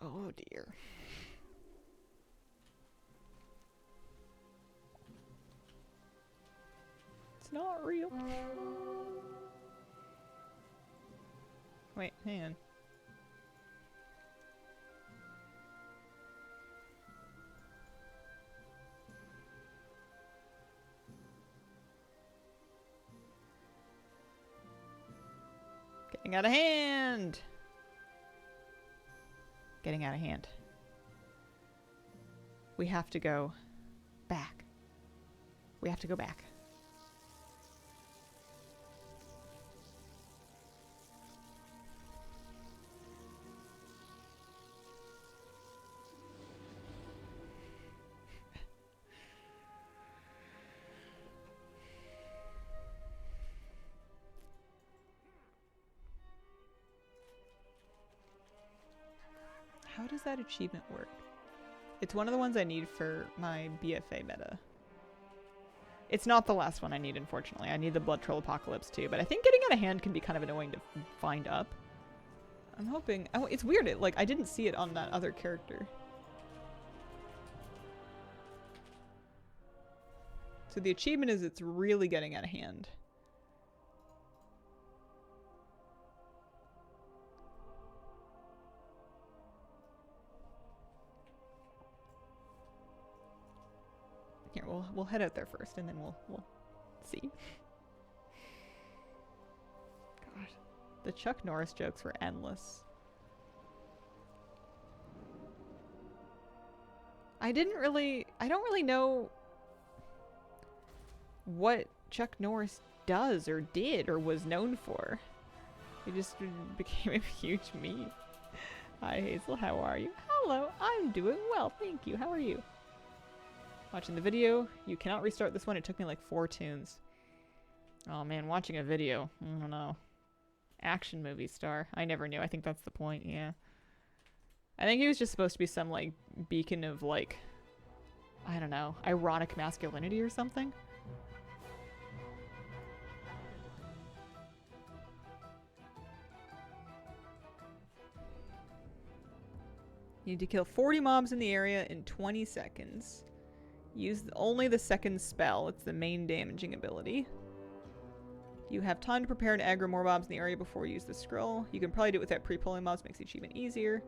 Oh dear. It's not real. Wait, hang on. Getting out of hand! Getting out of hand. We have to go back. We have to go back. How does that achievement work? It's one of the ones I need for my BFA meta. It's not the last one I need, unfortunately. I need the Blood Troll Apocalypse too, but I think getting out of hand can be kind of annoying to find up. I'm hoping... Oh, it's weird. I didn't see it on that other character. So the achievement is it's really getting out of hand. Here, we'll head out there first, and then we'll see. God, the Chuck Norris jokes were endless. I don't really know what Chuck Norris does or did or was known for. He just became a huge meme. Hi Hazel, how are you? Hello, I'm doing well, thank you. How are you? Watching the video. You cannot restart this one. It took me like 4 tunes. Oh man, watching a video. I don't know. Action movie star. I never knew. I think that's the point, yeah. I think he was just supposed to be some like beacon of like, I don't know, ironic masculinity or something. You need to kill 40 mobs in the area in 20 seconds. Use only the second spell. It's the main damaging ability. You have time to prepare and aggro more mobs in the area before you use the scroll. You can probably do it without pre-pulling mobs. Makes the achievement easier.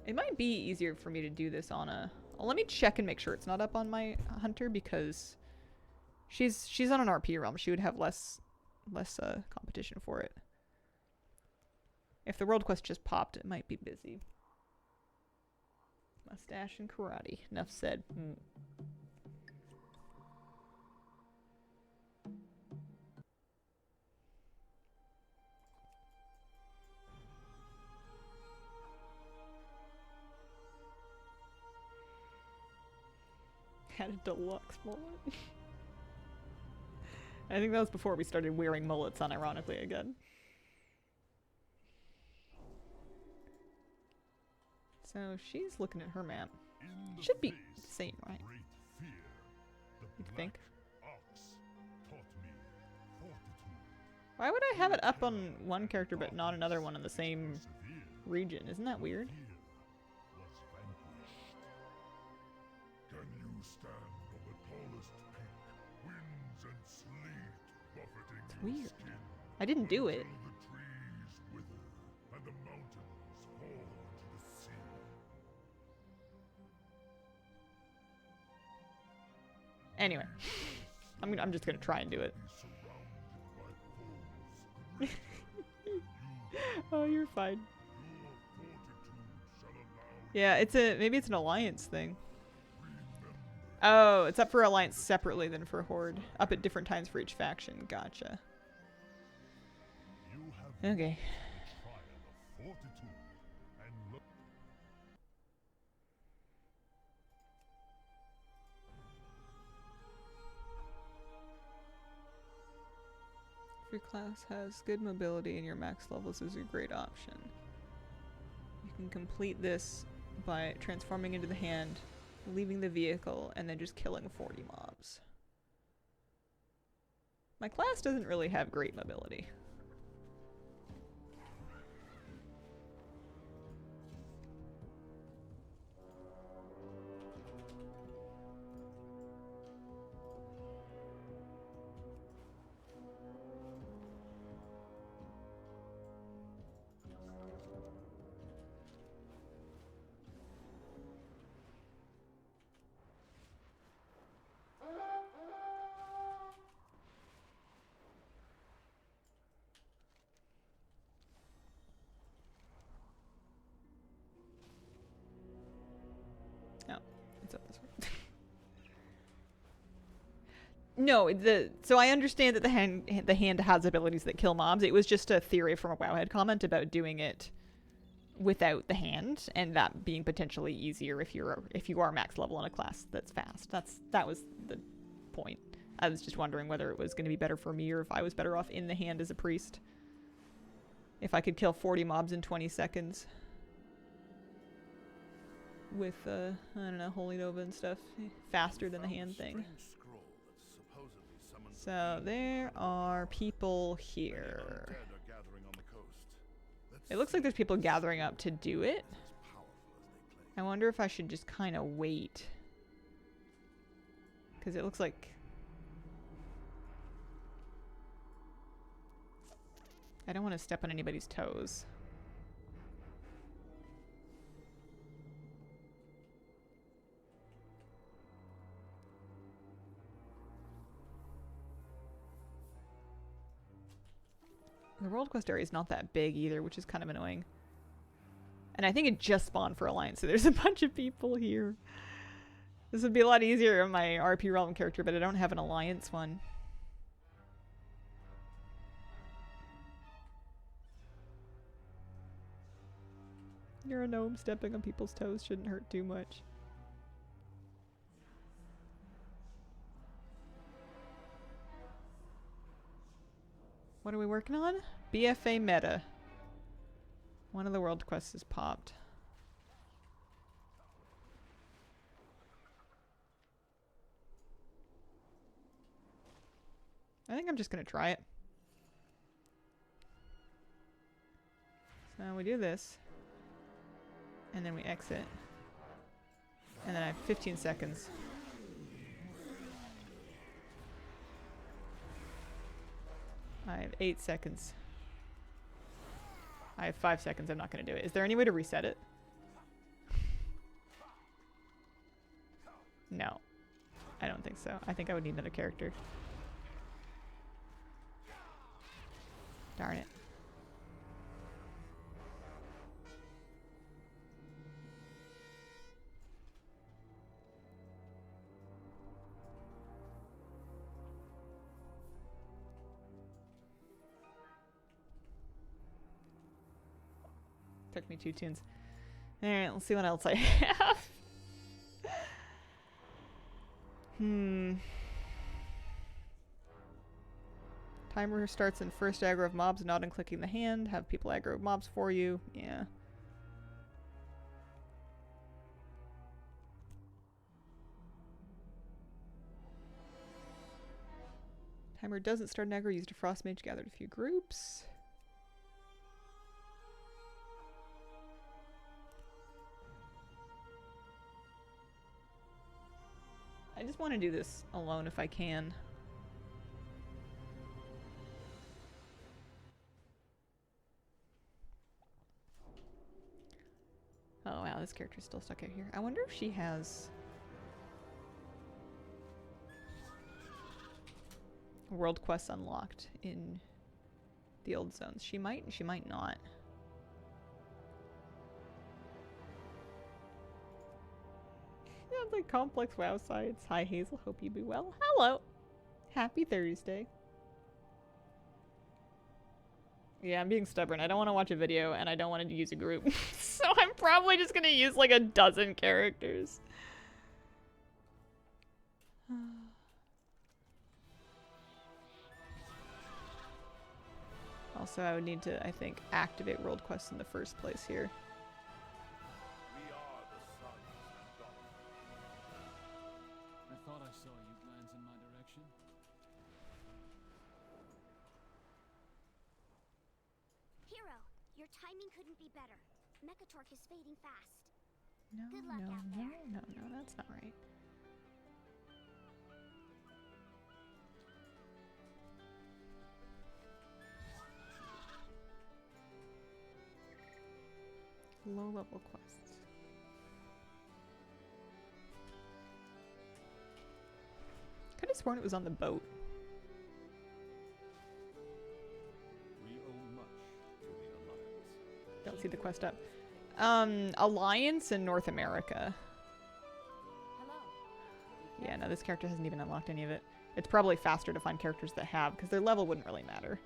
It might be easier for me to do this on a... Oh, let me check and make sure it's not up on my hunter because she's on an RP realm. She would have less competition for it. If the world quest just popped, it might be busy. Mustache and karate. Enough said. Had a deluxe mullet. I think that was before we started wearing mullets unironically again. So she's looking at her map. Should be the same, right? You'd think. Why would I have it up on one character but not another one in the same region? Isn't that weird? It's weird. I didn't do it. Anyway, I'm just gonna try and do it. Oh, you're fine. Yeah, maybe it's an alliance thing. Oh, it's up for alliance separately than for horde. Up at different times for each faction. Gotcha. Okay. If your class has good mobility and your max levels is a great option. You can complete this by transforming into the hand, leaving the vehicle, and then just killing 40 mobs. My class doesn't really have great mobility. No, so I understand that the hand has abilities that kill mobs. It was just a theory from a Wowhead comment about doing it without the hand, and that being potentially easier if you are max level in a class that's fast. That was the point. I was just wondering whether it was going to be better for me or if I was better off in the hand as a priest. If I could kill 40 mobs in 20 seconds with I don't know, Holy Nova and stuff, faster than the hand thing. So there are people here. It looks like there's people gathering up to do it. I wonder if I should just kind of wait. Because it looks like... I don't want to step on anybody's toes. The World Quest area is not that big either, which is kind of annoying. And I think it just spawned for Alliance, so there's a bunch of people here. This would be a lot easier on my RP Realm character, but I don't have an Alliance one. You're a gnome, stepping on people's toes shouldn't hurt too much. What are we working on? BFA meta. One of the world quests is popped. I think I'm just gonna try it. So we do this. And then we exit. And then I have 15 seconds. I have 8 seconds. I have 5 seconds. I'm not going to do it. Is there any way to reset it? No. I don't think so. I think I would need another character. Darn it. Took me 2 tunes. Alright, let's see what else I have. Timer starts in first aggro of mobs, not in clicking the hand. Have people aggro mobs for you. Yeah. Timer doesn't start an aggro. Used a frost mage, gathered a few groups. I just want to do this alone if I can. Oh wow, this character's still stuck out here. I wonder if she has world quests unlocked in the old zones. She might not. Sounds like complex WoW sites. Hi Hazel, hope you be well. Hello! Happy Thursday. Yeah, I'm being stubborn. I don't want to watch a video and I don't want to use a group. So I'm probably just gonna use like a dozen characters. Also, I would need to, I think, activate world quests in the first place here. I thought I saw you glance in my direction. Hero, your timing couldn't be better. Mechatork is fading fast. No, Good luck no, out no, there. no, no, that's not right. Low-level quests. Could have sworn it was on the boat. We owe much to the Alliance. Don't see the quest up. Alliance in North America. Hello. Yeah, no, this character hasn't even unlocked any of it. It's probably faster to find characters that have, because their level wouldn't really matter.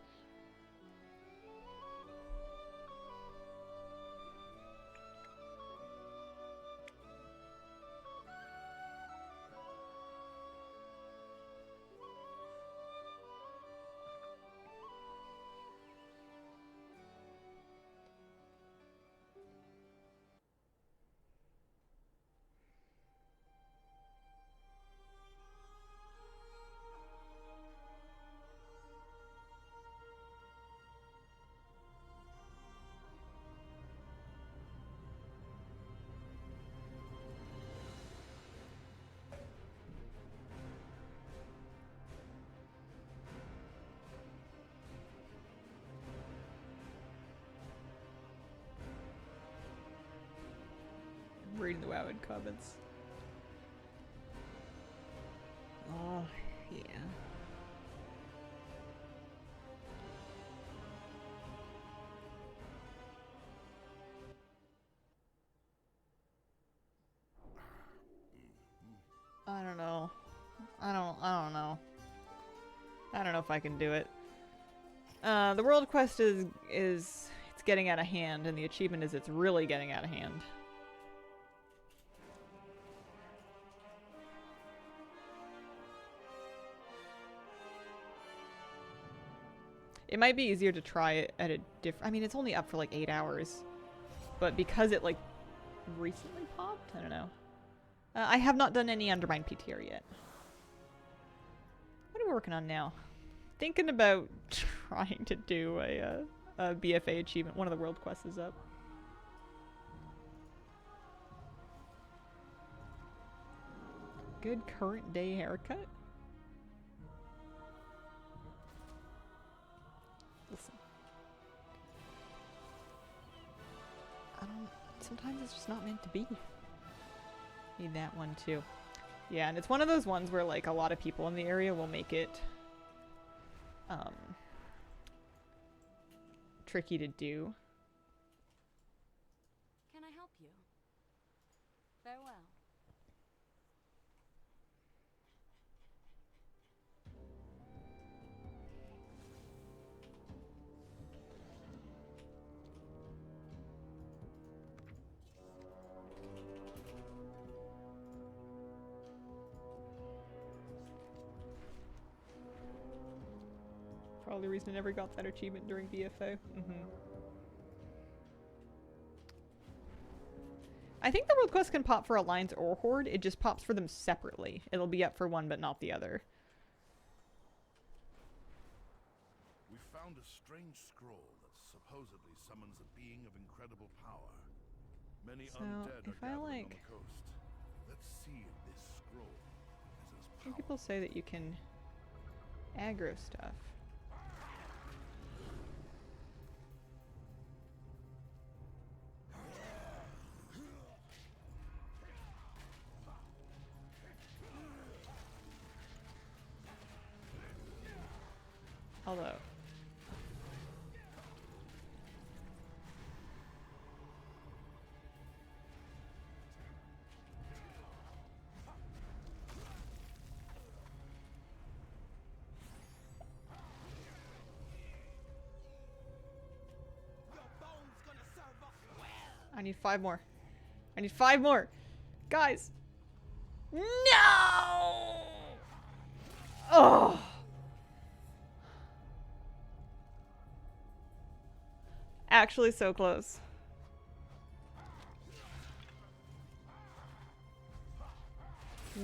Reading the WoW comments. Oh, yeah. I don't know. I don't know. I don't know if I can do it. The world quest is it's getting out of hand, and the achievement is it's really getting out of hand. It might be easier to try it at a different... I mean, it's only up for like 8 hours. But because it like recently popped, I don't know. I have not done any Undermine PTR yet. What are we working on now? Thinking about trying to do a BFA achievement. One of the world quests is up. Good current day haircut? Listen. Sometimes it's just not meant to be. Need that one too. Yeah, and it's one of those ones where like a lot of people in the area will make it tricky to do. Can I help you? Farewell. Probably the reason I never got that achievement during BFO. I think the world quest can pop for Alliance or Horde. It just pops for them separately. It'll be up for one but not the other. We found a strange scroll that supposedly summons a being of incredible power. Many undead are gathering on the coast. Let's see if this scroll is as powerful. Some people say that you can aggro stuff. Although I need 5 more. I need 5 more. Guys. No! Oh. Actually so close.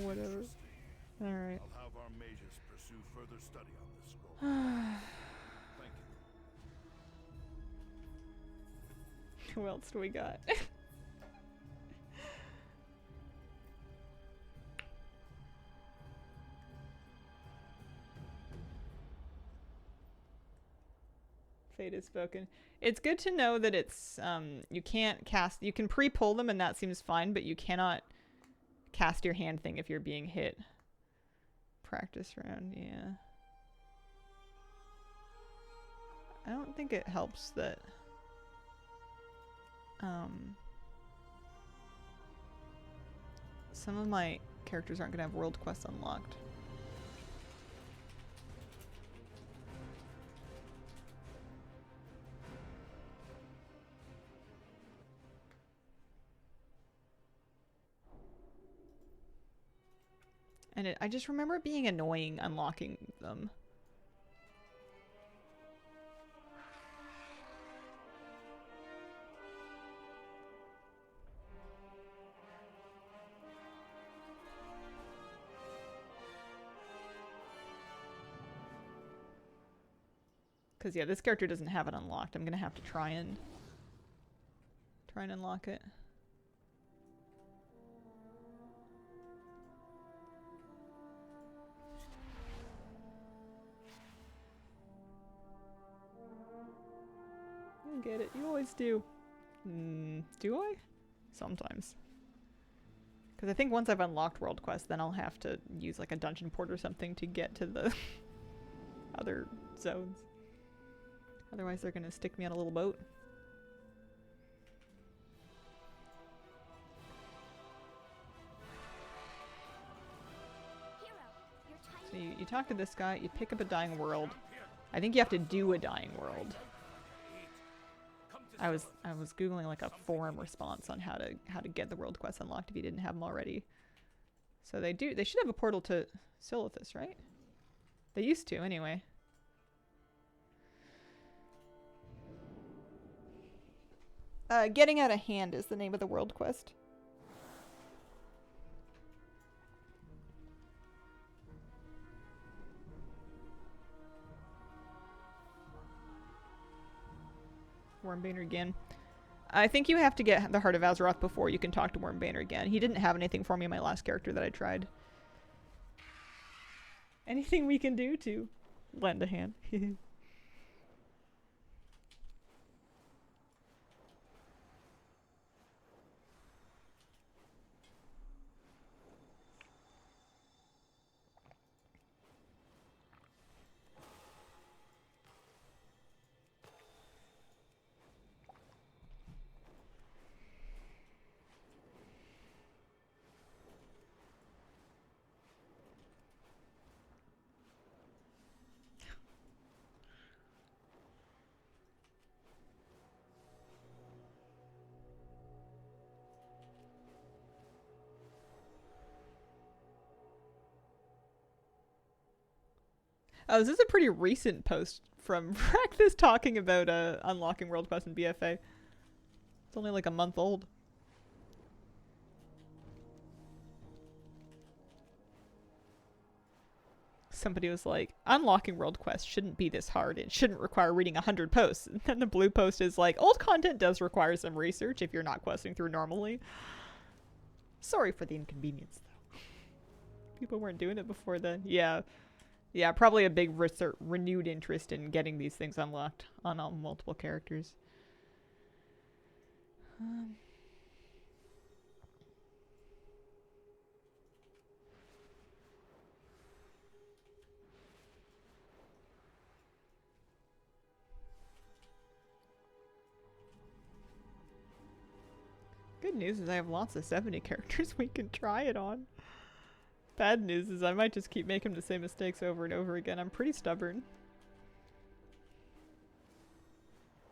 Whatever. Alright. I'll have our mages pursue further study on this scroll. Thank you. Who else do we got? Fate is spoken. It's good to know that it's you can't cast, you can pre-pull them and that seems fine, but you cannot cast your hand thing if you're being hit. Practice round, yeah. I don't think it helps that some of my characters aren't gonna have world quests unlocked. And I just remember it being annoying unlocking them. Because, yeah, this character doesn't have it unlocked. I'm going to have to try and unlock it. I get it. You always do. Do I? Sometimes. Because I think once I've unlocked World Quest, then I'll have to use like a dungeon port or something to get to the other zones. Otherwise they're going to stick me on a little boat. So you talk to this guy, you pick up a dying world. I think you have to do a dying world. I was googling like a forum response on how to get the world quest unlocked if you didn't have them already. So they should have a portal to Silithus, right? They used to anyway. Getting Out of Hand is the name of the world quest. Wormbanner again. I think you have to get the Heart of Azeroth before you can talk to Wormbanner again. He didn't have anything for me in my last character that I tried. Anything we can do to lend a hand. Oh, this is a pretty recent post from Practice talking about unlocking World Quest in BFA. It's only like a month old. Somebody was like, unlocking World Quest shouldn't be this hard. It shouldn't require reading 100 posts. And then the blue post is like, old content does require some research if you're not questing through normally. Sorry for the inconvenience, though. People weren't doing it before then. Yeah. Yeah, probably a big renewed interest in getting these things unlocked on multiple characters. Good news is I have lots of 70 characters we can try it on. Bad news is I might just keep making the same mistakes over and over again. I'm pretty stubborn.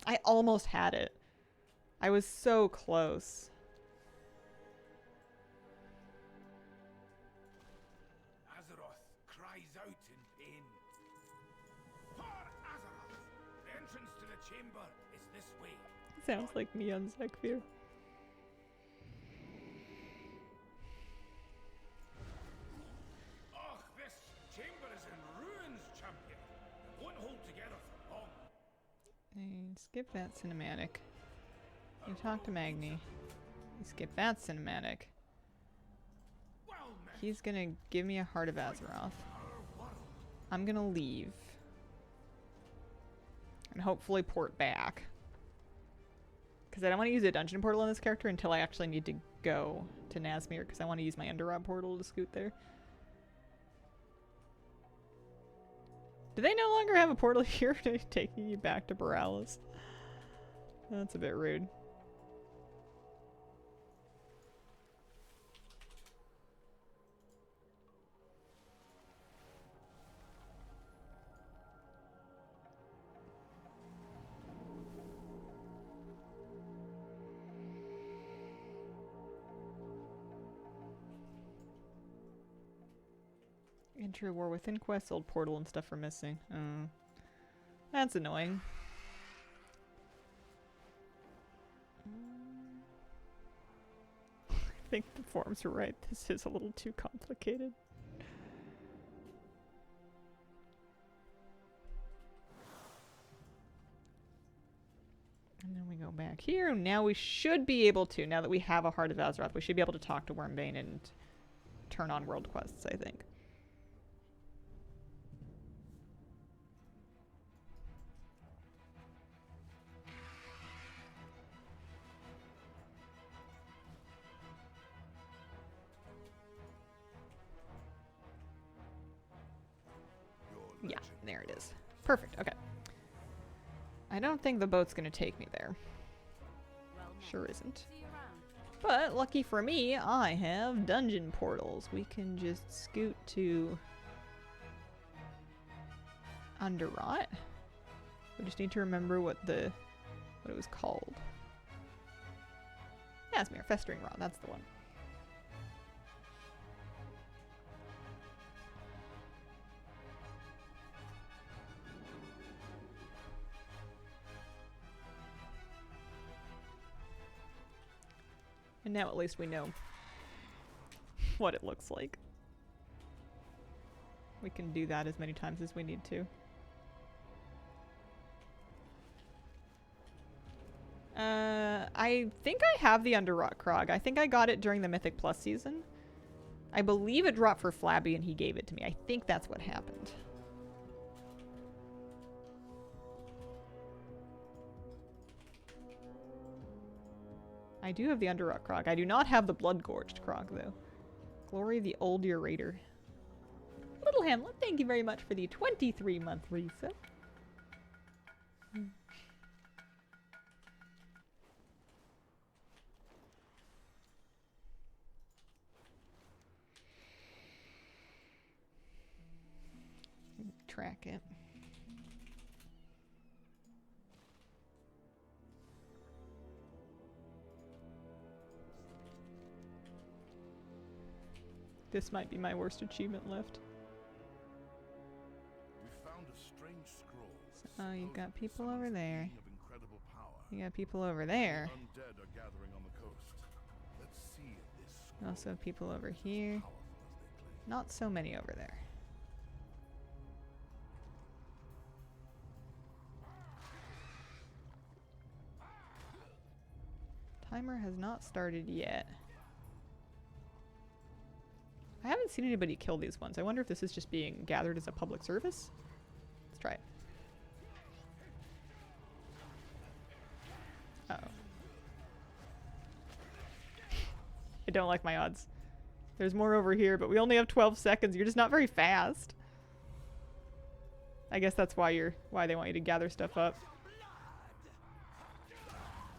I almost had it. I was so close. Azeroth cries out in pain. For Azeroth! The entrance to the chamber is this way. Sounds like me on Zekfir. And skip that cinematic. You talk to Magni. You skip that cinematic. He's gonna give me a Heart of Azeroth. I'm gonna leave. And hopefully port back. Because I don't want to use a dungeon portal on this character until I actually need to go to Nazmir. Because I want to use my Underrod portal to scoot there. Do they no longer have a portal here taking you back to Borealis? That's a bit rude. Intro war within quests, old portal and stuff are missing. Oh. That's annoying. I think the forums are right. This is a little too complicated. And then we go back here, and now we should be able to, now that we have a Heart of Azeroth, we should be able to talk to Wormbane and turn on world quests, I think. Yeah, there it is. Perfect, okay. I don't think the boat's gonna take me there. Sure isn't. But lucky for me, I have dungeon portals. We can just scoot to Underrot. We just need to remember what it was called. Asmere, Festering Rot, that's the one. And now at least we know what it looks like. We can do that as many times as we need to. I think I have the Underrot Krog. I think I got it during the Mythic Plus season. I believe it dropped for Flabby and he gave it to me. I think that's what happened. I do have the Underrot Krog. I do not have the Blood-Gorged Krog, though. Glory the Old Year Raider. Little Hamlet, thank you very much for the 23-month reset. Track it. This might be my worst achievement left. We found a strange scroll. Oh, you've got people over there. Of incredible power. You got people over there. Undead are gathering on the coast. Let's see if this scroll Also have people over here. powerful as they claim. Not so many over there. Timer has not started yet. I haven't seen anybody kill these ones. I wonder if this is just being gathered as a public service. Let's try it. Uh-oh. I don't like my odds. There's more over here, but we only have 12 seconds. You're just not very fast. I guess that's why they want you to gather stuff up.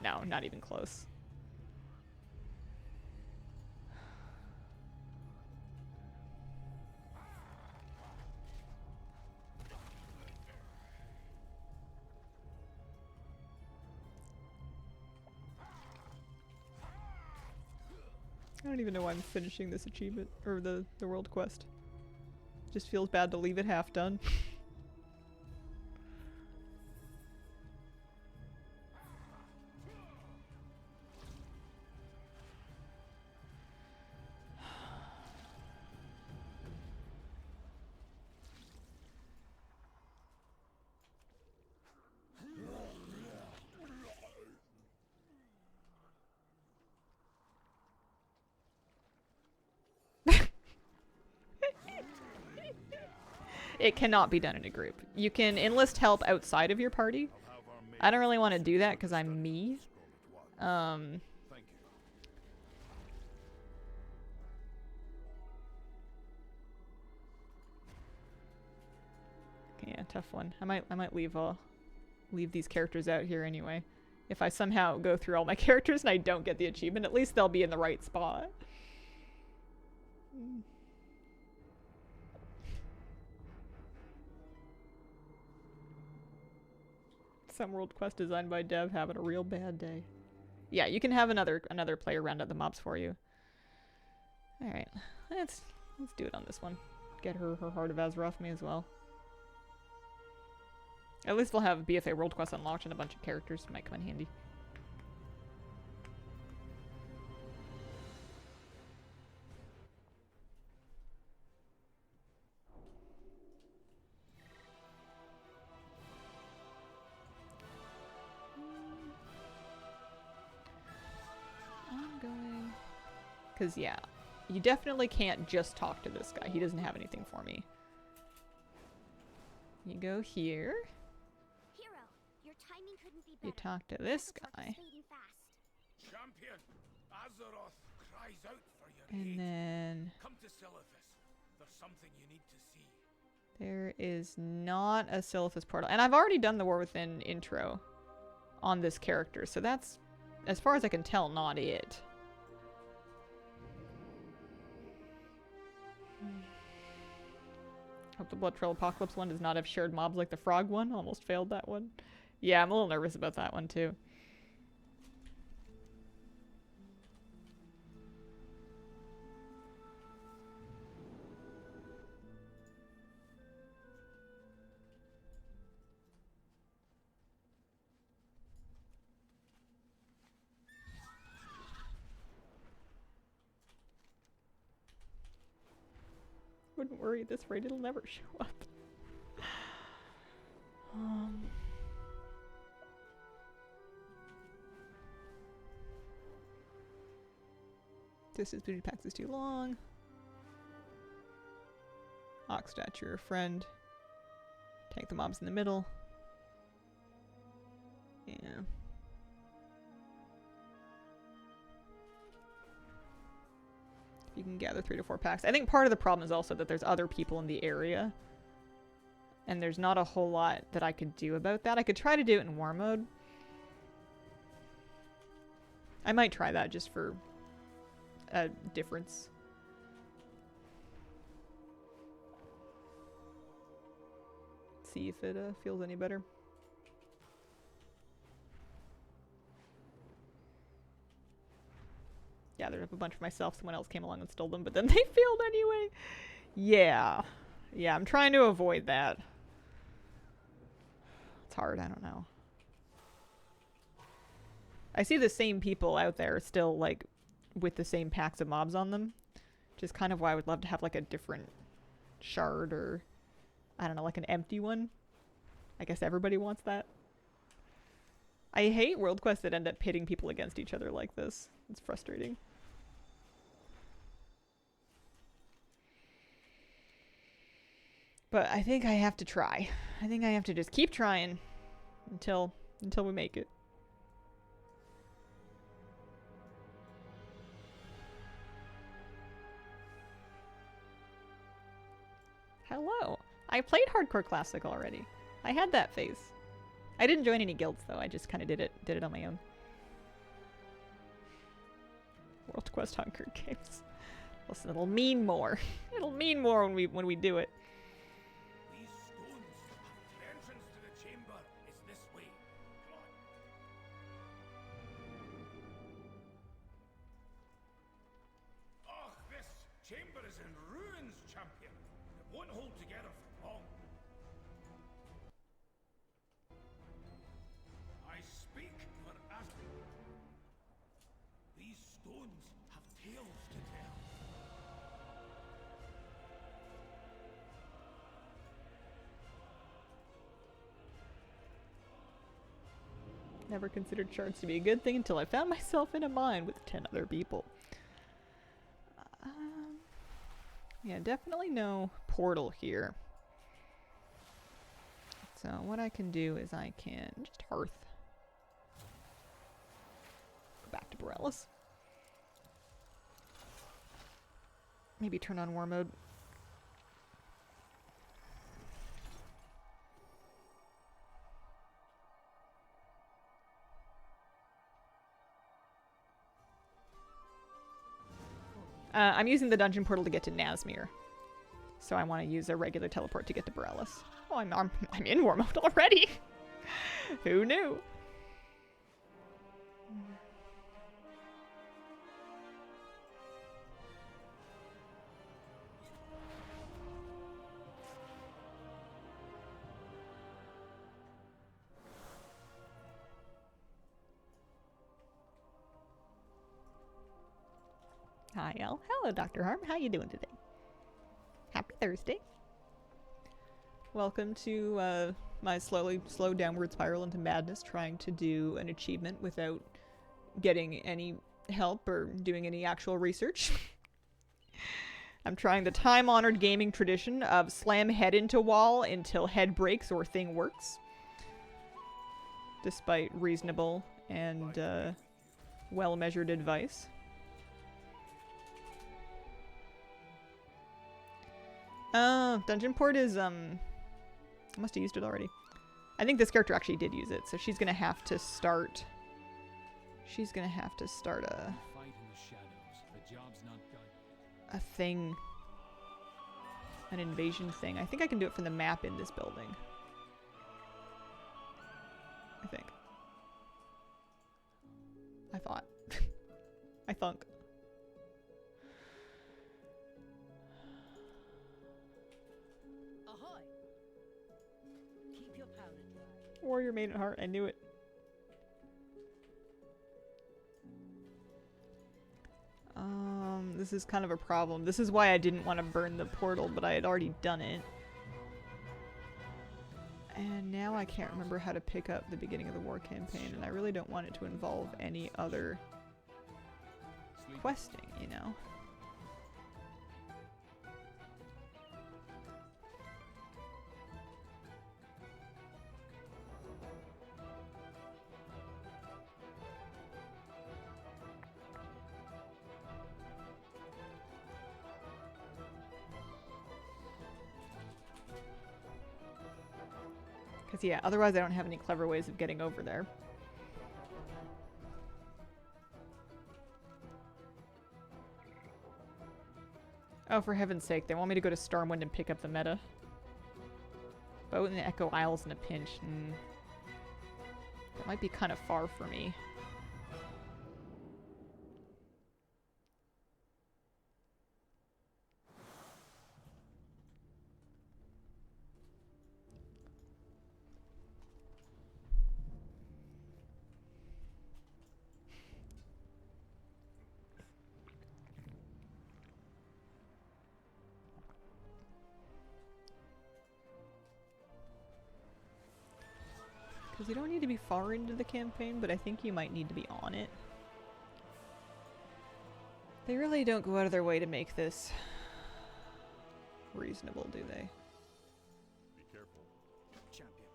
No, not even close. I don't even know why I'm finishing this achievement, or the world quest. Just feels bad to leave it half done. It cannot be done in a group. You can enlist help outside of your party. I don't really want to do that because I'm me. Thank you. Yeah, tough one. I might leave these characters out here anyway. If I somehow go through all my characters and I don't get the achievement, at least they'll be in the right spot. Some world quest designed by dev having a real bad day. Yeah, you can have another player round up the mobs for you. All right, let's do it on this one. get her Heart of Azeroth me as well. At least we'll have BFA World Quest unlocked and a bunch of characters. Might come in handy. I'm going... Because, yeah, you definitely can't just talk to this guy. He doesn't have anything for me. You go here. Hero, your timing couldn't be better. You talk to this guy. Champion, Azeroth cries out for your And aid. then Come to Silithus. There's something you need to see. there is not a Silithus portal. And I've already done the War Within intro on this character, so that's, as far as I can tell, not it. Hope the Blood Trail Apocalypse one does not have shared mobs like the Frog one. Almost failed that one. Yeah, I'm a little nervous about that one too. Wouldn't worry at this rate, it'll never show up. Distance between packs is too long. Ox stature, friend. Tank the mobs in the middle. Yeah. You can gather 3 to 4 packs. I think part of the problem is also that there's other people in the area. And there's not a whole lot that I could do about that. I could try to do it in war mode. I might try that just for a difference. See if it feels any better. Gathered up a bunch for myself. Someone else came along and stole them, but then they failed anyway. Yeah. Yeah, I'm trying to avoid that. It's hard, I don't know. I see the same people out there still, like, with the same packs of mobs on them. Which is kind of why I would love to have, like, a different shard or, I don't know, like an empty one. I guess everybody wants that. I hate world quests that end up pitting people against each other like this. It's frustrating. But I think I have to try. I think I have to just keep trying until we make it. Hello. I played Hardcore Classic already. I had that phase. I didn't join any guilds though. I just kind of did it on my own. World Quest Hunger Games. Listen, it'll mean more. It'll mean more when we do it. These stones, the entrance to the chamber is this way. Come on. Oh, this chamber is in ruins, champion. It won't hold together for long. I speak for Aston. These stones have tales to tell. Never considered shards to be a good thing until I found myself in a mine with 10 other people. Yeah, definitely no portal here. So what I can do is I can just hearth. Go back to Borellis. Maybe turn on war mode. I'm using the dungeon portal to get to Nazmir. So I want to use a regular teleport to get to Borellis. Oh, I'm in war mode already! Who knew? Hi, Elle. Hello, Dr. Harm. How you doing today? Happy Thursday. Welcome to my slow downward spiral into madness, trying to do an achievement without getting any help or doing any actual research. I'm trying the time-honored gaming tradition of slam head into wall until head breaks or thing works. Despite reasonable and well-measured advice. Dungeon port is, I must have used it already. I think this character actually did use it, so she's gonna have to start... She's gonna have to start a... Fight in the shadows. The job's not done. A thing. An invasion thing. I think I can do it from the map in this building. I think. I thought. I thunk. Ahoy! Keep your powder dry. Warrior Maiden Heart, I knew it. This is kind of a problem. This is why I didn't want to burn the portal, but I had already done it. And now I can't remember how to pick up the beginning of the war campaign, and I really don't want it to involve any other questing, you know? Because, yeah, otherwise I don't have any clever ways of getting over there. Oh, for heaven's sake, they want me to go to Stormwind and pick up the meta. Boat in the Echo Isles in a pinch. That might be kind of far for me. Because you don't need to be far into the campaign, but I think you might need to be on it. They really don't go out of their way to make this reasonable, do they? Be careful. Champion,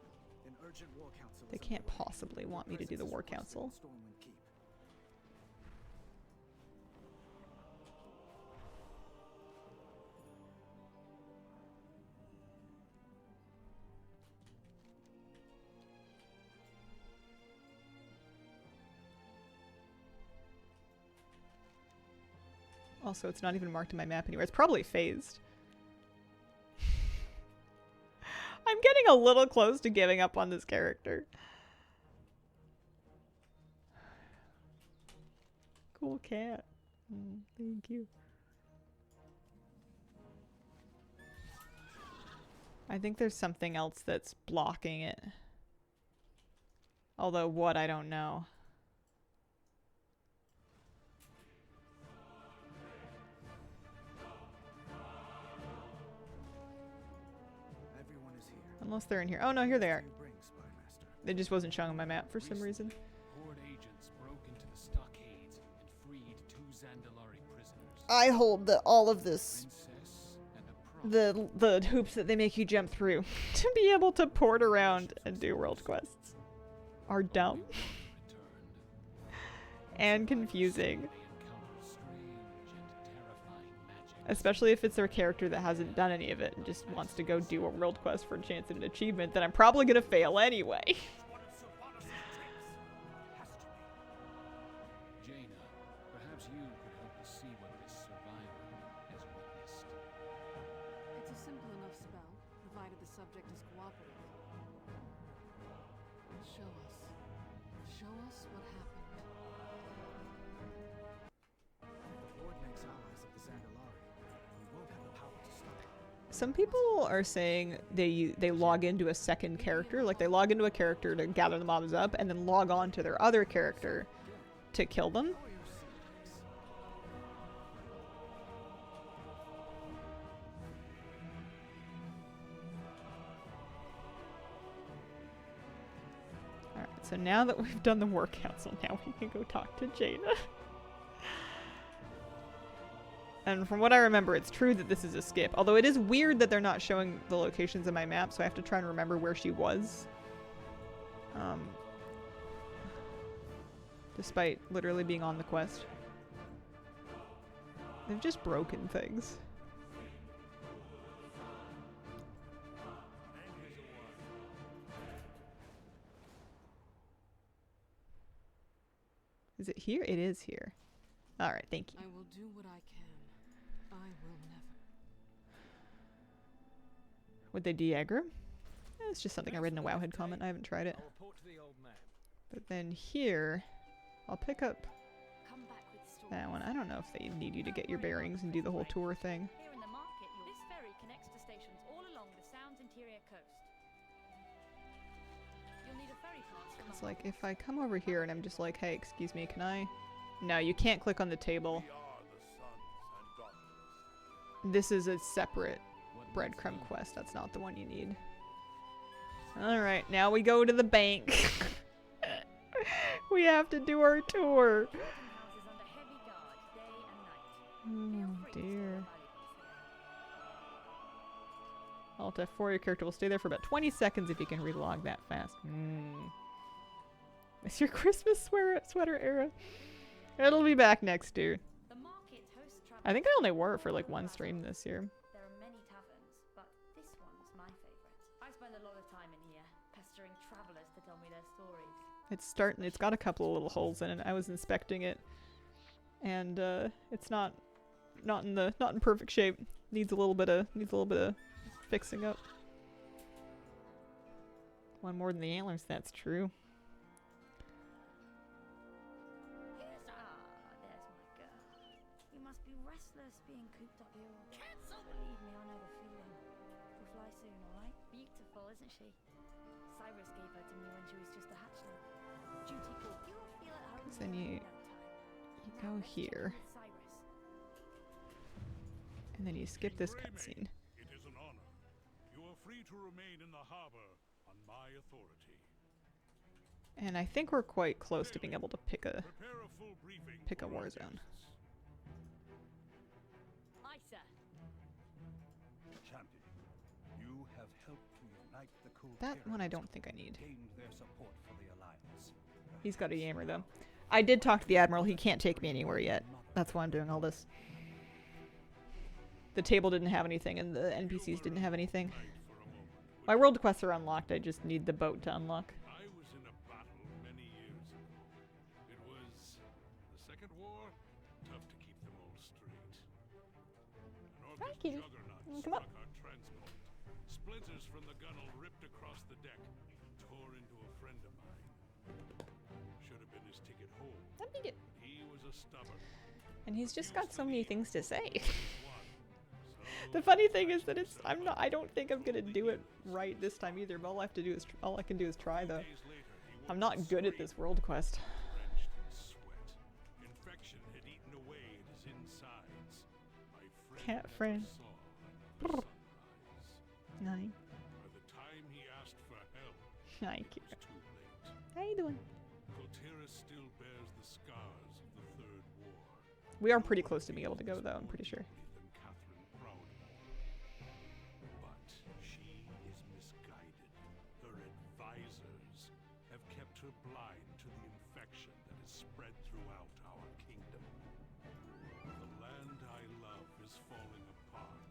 an urgent war council. They can't possibly want me to do the war council. Stormwind Keep. Also, it's not even marked in my map anywhere. It's probably phased. I'm getting a little close to giving up on this character. Cool cat. Thank you. I think there's something else that's blocking it. Although what, I don't know. Everyone is here. Unless they're in here. Oh no, here they are. You bring, Spymaster. It just wasn't showing on my map for some reason. Horde agents broke into the stockades and freed 2 Zandalari prisoners. I hold all of this, Princess and a prophet. the hoops that they make you jump through to be able to port around and do world quests are dumb and confusing. They encounter strange and terrifying magic. Especially if it's a character that hasn't done any of it and just wants to go do a world quest for a chance at an achievement that I'm probably gonna fail anyway. Jaina, perhaps you could help us see what this survivor has witnessed. It's a simple enough spell, provided the subject is cooperative. Show us. Show us what happened. The Horde makes allies of the Zandalari. We won't have the power to stop it. Some people are saying they log into a second character, like they log into a character to gather the mobs up and then log on to their other character to kill them. So now that we've done the war council, now we can go talk to Jaina. And from what I remember, it's true that this is a skip. Although it is weird that they're not showing the locations in my map, so I have to try and remember where she was. Despite literally being on the quest. They've just broken things. Is it here? It is here. Alright, thank you. I will do what I can. I will never. Would they de-aggro? It's just something I read in a Wowhead comment. I haven't tried it. But then here, I'll pick up that one. I don't know if they need you to get your bearings and do the whole tour thing. Here in the market, this ferry connects to stations all along the Sound's interior coast. You'll need a ferry pass from It's like, if I come over here and I'm just like, hey, excuse me, can I? No, you can't click on the table. This is a separate breadcrumb quest. That's not the one you need. Alright, now we go to the bank. We have to do our tour. Oh dear. Alt F4, your character will stay there for about 20 seconds if you can relog that fast. It's your Christmas sweater era. It'll be back next year. I think I only wore it for like one stream this year. There are many taverns, but this one's my favorite. I spend a lot of time in here, pestering travelers to tell me their stories. It's got a couple of little holes in it. I was inspecting it, and it's not in perfect shape. Needs a little bit of fixing up. One more than the antlers, that's true. There's my girl. You must be restless being cooped up here. Cancel! Believe me, I know the feeling. We'll fly soon, alright? Beautiful, isn't she? Cyrus gave her to me when she was just a hatchling. Duty call. You'll feel at home. Then you go here. And then you skip this cutscene. It is an honor. You are free to remain in the harbor on my authority. And I think we're quite close to being able to pick a war zone. Aye, sir. Champion, you have helped to unite the That one I don't think I need. gained their support for the Alliance. He's got a yammer though. I did talk to the Admiral. He can't take me anywhere yet. That's why I'm doing all this. The table didn't have anything and the NPCs didn't have anything. My world quests are unlocked. I just need the boat to unlock. I was in a battle many years ago. It was the Second War. Tough to keep them all straight. An Orcish juggernaut Come up. struck our transport. Splinters from the gunwale ripped across the deck, tore into a friend of mine. Should have been his ticket home. He was a stubborn. And he's just got so many things to say. The funny thing is that I don't think I'm gonna do it right this time either, but all I can do is try though. I'm not good at this world quest. Infection had eaten away at his insides. My Cat friend. saw at the Nine. By the time he asked for help, Hi, it Kira. was too late. How you doing? Kotira still bears the scars of the Third War. We are pretty close to being able to go though, I'm pretty sure. Than Catherine Crowder. But she is misguided. Her advisors have kept her blind to the infection that has spread throughout our kingdom. The land I love is falling apart,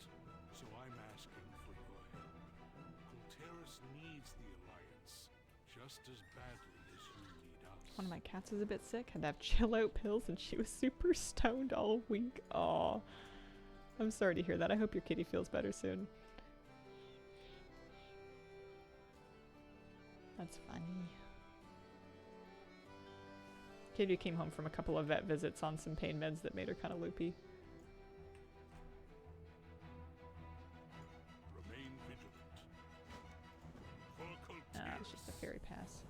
so I'm asking for your help. Kulteris needs the Alliance just as badly as you need us. One of my cats was a bit sick, had to have chill out pills, and she was super stoned all week. Aw. I'm sorry to hear that. I hope your kitty feels better soon. That's funny. Kitty came home from a couple of vet visits on some pain meds that made her kind of loopy. Remain vigilant. For Ah, it's just a fairy pass.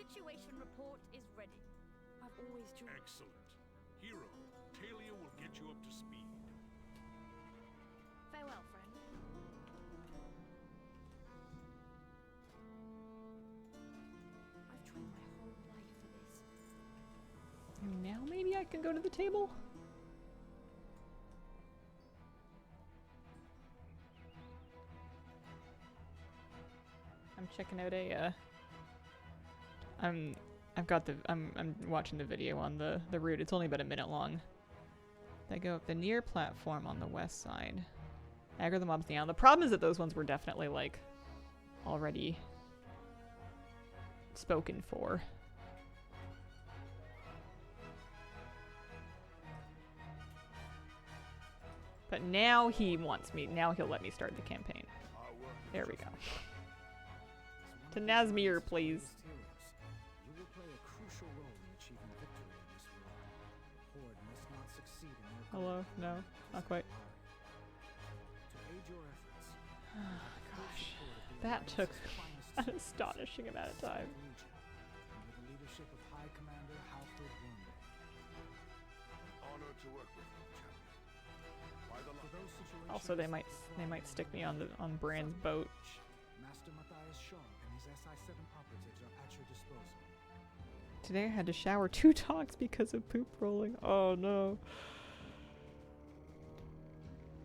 situation report is ready. I've always dreamed. Excellent. Hero, Talia will get you up to speed. Farewell, friend. I've trained my whole life for this. And now maybe I can go to the table? I'm checking out a I'm watching the video on the route. It's only about a minute long. They go up the near platform on the west side. Aggro the mobs down. The problem is that those ones were definitely like already spoken for. But now he wants me. Now he'll let me start the campaign. There we go. To Nazmir, please. You will play a crucial role in achieving victory in this war. Horde must not succeed in their Hello? No, not quite. To aid your efforts, Gosh, that took an astonishing amount of time. under the leadership of High Commander Halford Wormday. Honor to work with you, champion. By the For those situations Also, they might stick me on Bran's boat. Master Matthias Shaw and his SI-7 operatives are at your disposal. Today I had to shower 2 dogs because of poop rolling. Oh no.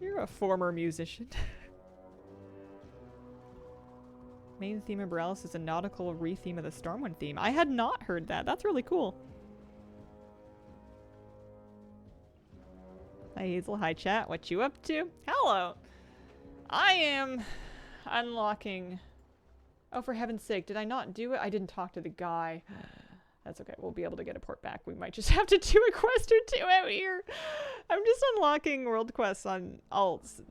You're a former musician. Main theme of Borealis is a nautical re-theme of the Stormwind theme. I had not heard that. That's really cool. Hi Hazel, hi chat. What you up to? Hello. I am unlocking... Oh, for heaven's sake, did I not do it? I didn't talk to the guy. That's okay. We'll be able to get a port back. We might just have to do a quest or 2 out here. I'm just unlocking world quests on alts.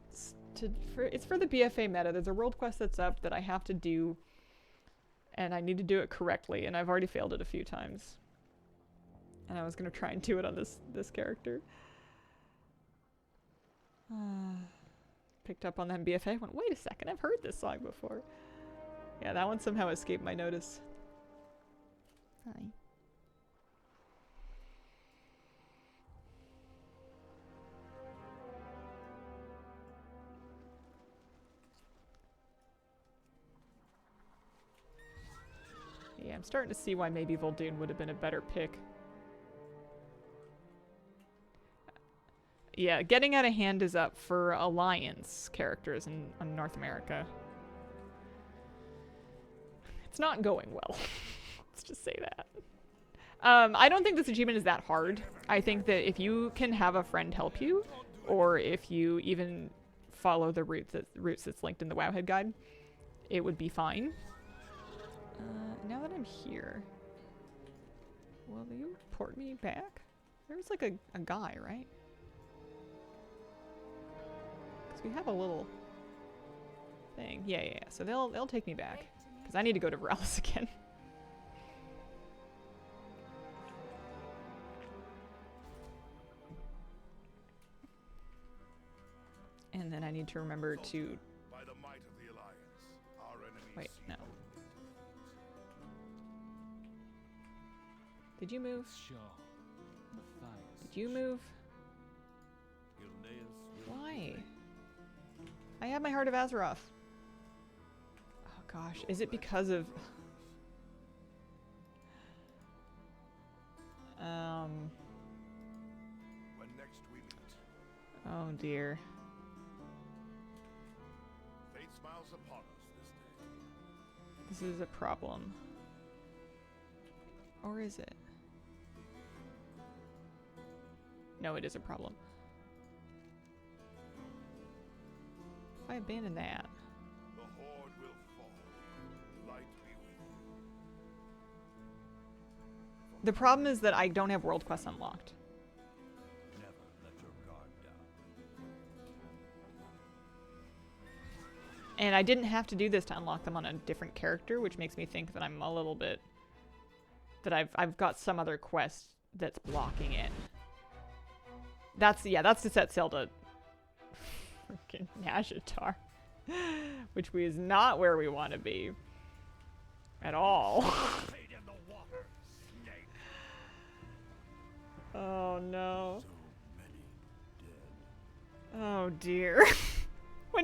It's for the BFA meta. There's a world quest that's up that I have to do, and I need to do it correctly, and I've already failed it a few times. And I was going to try and do it on this character. Picked up on that BFA. Went, wait a second, I've heard this song before. Yeah, that one somehow escaped my notice. Hi. Yeah, I'm starting to see why maybe Vol'dun would have been a better pick. Yeah, getting out of hand is up for Alliance characters in North America. It's not going well. Let's just say that. I don't think this achievement is that hard. I think that if you can have a friend help you, or if you even follow the routes that's linked in the Wowhead guide, it would be fine. Now that I'm here, will you port me back? There's like a guy, right? Because we have a little thing. Yeah. So they'll take me back. Because I need to go to Borealis again. And then I need to remember to... By the might of the Alliance, our enemies. Wait, no. Did you move? Did you move? Why? I have my Heart of Azeroth. Oh gosh, is it because of... When next we meet, Oh dear. fate smiles upon us this day. This is a problem. Or is it? No, it is a problem. If I abandon that... The Horde will fall. Light be with you. The problem is that I don't have world quests unlocked. Never let your guard down. And I didn't have to do this to unlock them on a different character, which makes me think that I'm a little bit... that I've got some other quest that's blocking it. That's to set sail to freaking Nazjatar. Which is not where we want to be. At all.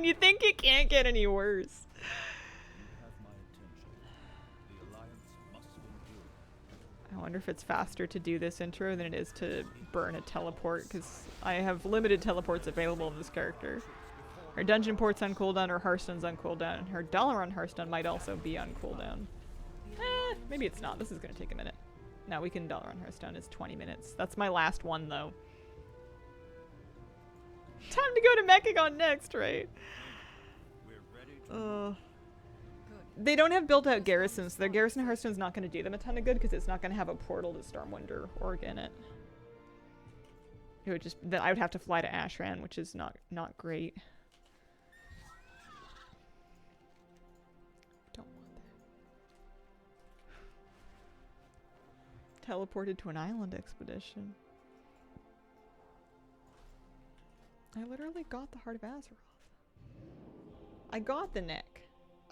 You think it can't get any worse. I wonder if it's faster to do this intro than it is to burn a teleport, because I have limited teleports available in this character. Her dungeon port's on cooldown, her Hearthstone's on cooldown, her Dalaran Hearthstone might also be on cooldown. Maybe it's not. This is going to take a minute. No, we can Dalaran Hearthstone. It's 20 minutes. That's my last one, though. Time to go to Mechagon next, right? They don't have built-out garrisons, so their garrison Hearthstone's not going to do them a ton of good because it's not going to have a portal to Stormwind Org in it. It would just... Then I would have to fly to Ashran, which is not great. Don't want that. Teleported to an island expedition. I literally got the Heart of Azeroth. I got the neck.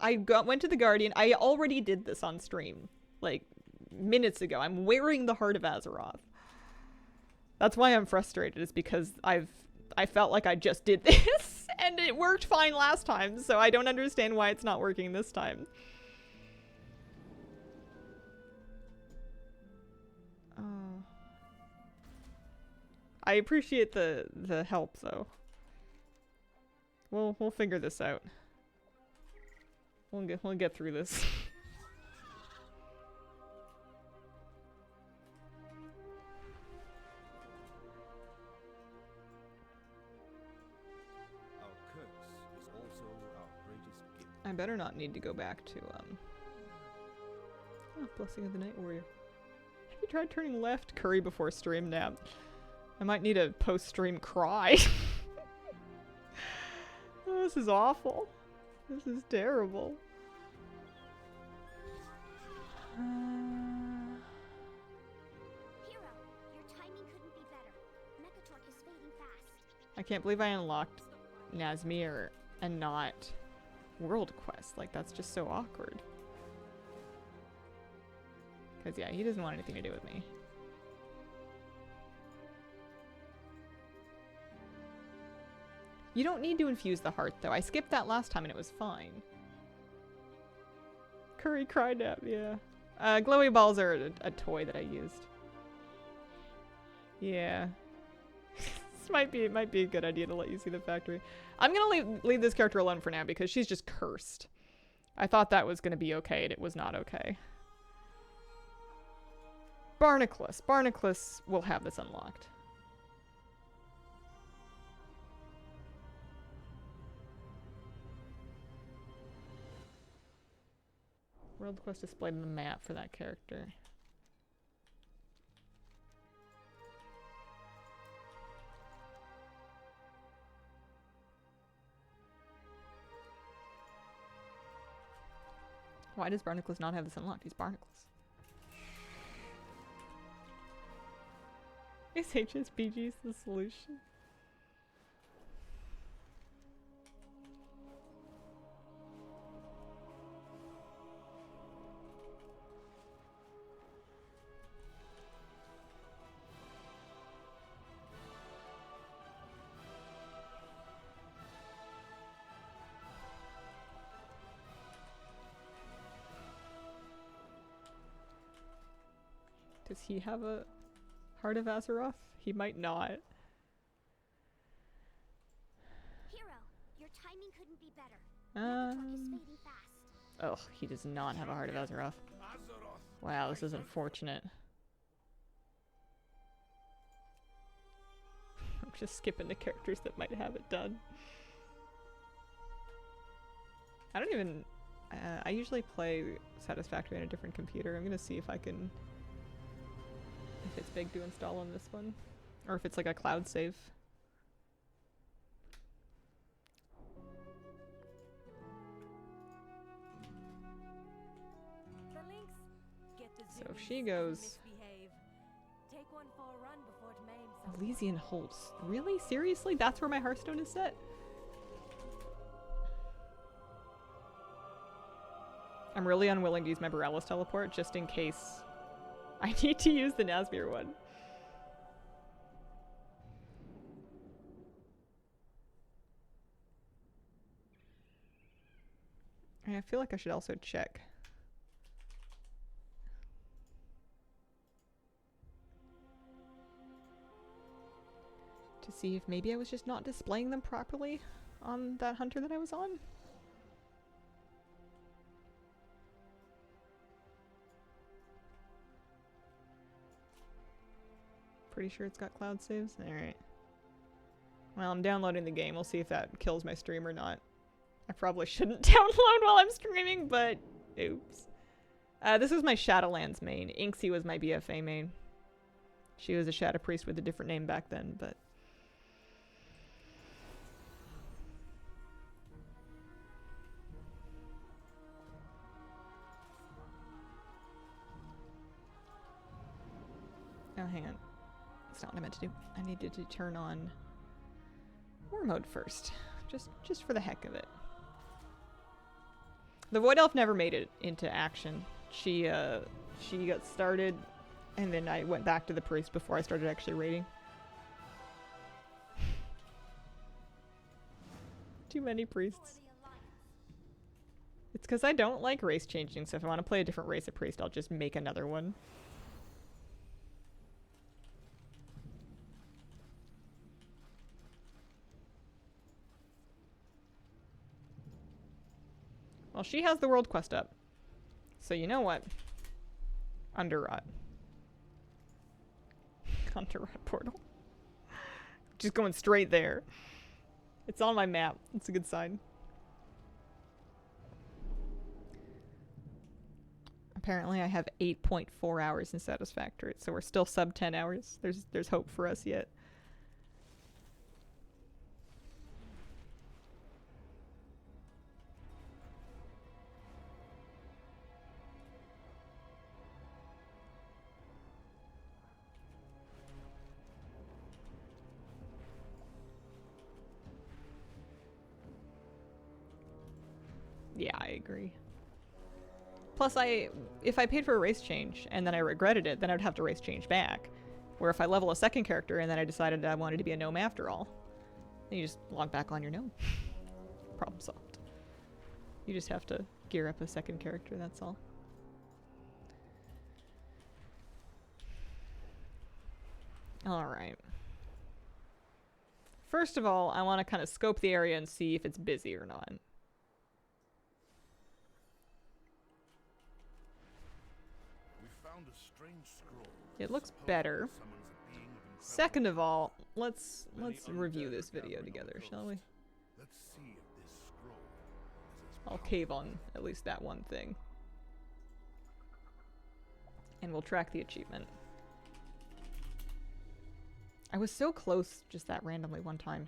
Went to the Guardian. I already did this on stream, like, minutes ago. I'm wearing the Heart of Azeroth. That's why I'm frustrated, is because I felt like I just did this, and it worked fine last time, so I don't understand why it's not working this time. I appreciate the help, though. We'll figure this out. We'll get through this. Our curse is also our greatest gift. I better not need to go back to Blessing of the Night Warrior. Have you tried turning left? Curry before stream nap. I might need a post-stream cry. Oh, this is awful. This is terrible. Hero, your timing couldn't be better. Mechatork is fading fast. I can't believe I unlocked Nazmir and not World Quest. Like, that's just so awkward. Because, yeah, he doesn't want anything to do with me. You don't need to infuse the heart, though. I skipped that last time and it was fine. Curry cry nap, yeah. Glowy balls are a toy that I used. Yeah. It might be a good idea to let you see the factory. I'm gonna leave this character alone for now because she's just cursed. I thought that was gonna be okay, and it was not okay. Barnacles. Barnacles will have this unlocked. World Quest displayed on the map for that character. Why does Barnacles not have this unlocked? He's Barnacles. Is HSBG's the solution? Does he have a Heart of Azeroth? He might not. Hero, your timing couldn't be better. Mechatork is fading fast. Oh, he does not have a Heart of Azeroth. Wow, this is unfortunate. I'm just skipping the characters that might have it done. I don't even... I usually play Satisfactory on a different computer. I'm gonna see if I can... if it's big to install on this one. Or if it's like a cloud save. So if she goes... Elysian Holds. Really? Seriously? That's where my Hearthstone is set? I'm really unwilling to use my Borellis teleport just in case I need to use the Nazmir one. I feel like I should also check. To see if maybe I was just not displaying them properly on that hunter that I was on. Pretty sure it's got cloud saves. Alright. Well, I'm downloading the game. We'll see if that kills my stream or not. I probably shouldn't download while I'm streaming, but oops. This is my Shadowlands main. Inksy was my BFA main. She was a Shadow Priest with a different name back then, but... Oh, hang on. That's not what I meant to do. I needed to turn on war mode first. Just for the heck of it. The Void Elf never made it into action. She got started, and then I went back to the priest before I started actually raiding. Too many priests. It's because I don't like race changing, so if I want to play a different race of priest, I'll just make another one. Well, she has the world quest up. So you know what? Underrot. Underrot portal. Just going straight there. It's on my map. It's a good sign. Apparently I have 8.4 hours in Satisfactory, so we're still sub 10 hours. There's hope for us yet. Yeah, I agree. Plus, if I paid for a race change and then I regretted it, then I'd have to race change back. Where if I level a second character and then I decided I wanted to be a gnome after all, then you just log back on your gnome. Problem solved. You just have to gear up a second character, that's all. Alright. First of all, I want to kind of scope the area and see if it's busy or not. It looks better. Second of all, let's review this video together, shall we? I'll cave on at least that one thing. And we'll track the achievement. I was so close just that randomly one time.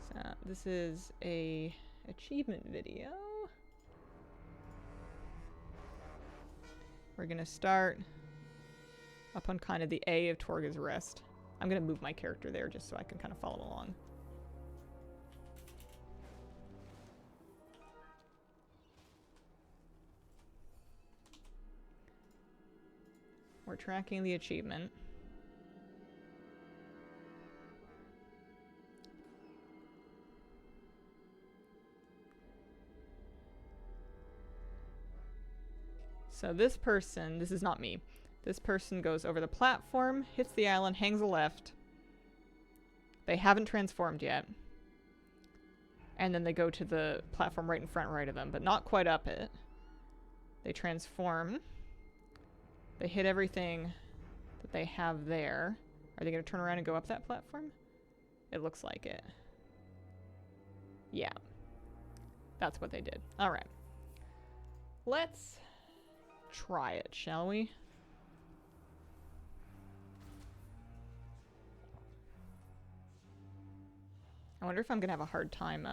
So this is a achievement video. We're gonna start up on kind of the A of Torga's Rest. I'm gonna move my character there just so I can kind of follow along. We're tracking the achievement. So this person, this is not me. This person goes over the platform, hits the island, hangs a left. They haven't transformed yet. And then they go to the platform right in front right of them, but not quite up it. They transform. They hit everything that they have there. Are they going to turn around and go up that platform? It looks like it. Yeah. That's what they did. Alright. Let's try it, shall we? I wonder if I'm gonna have a hard time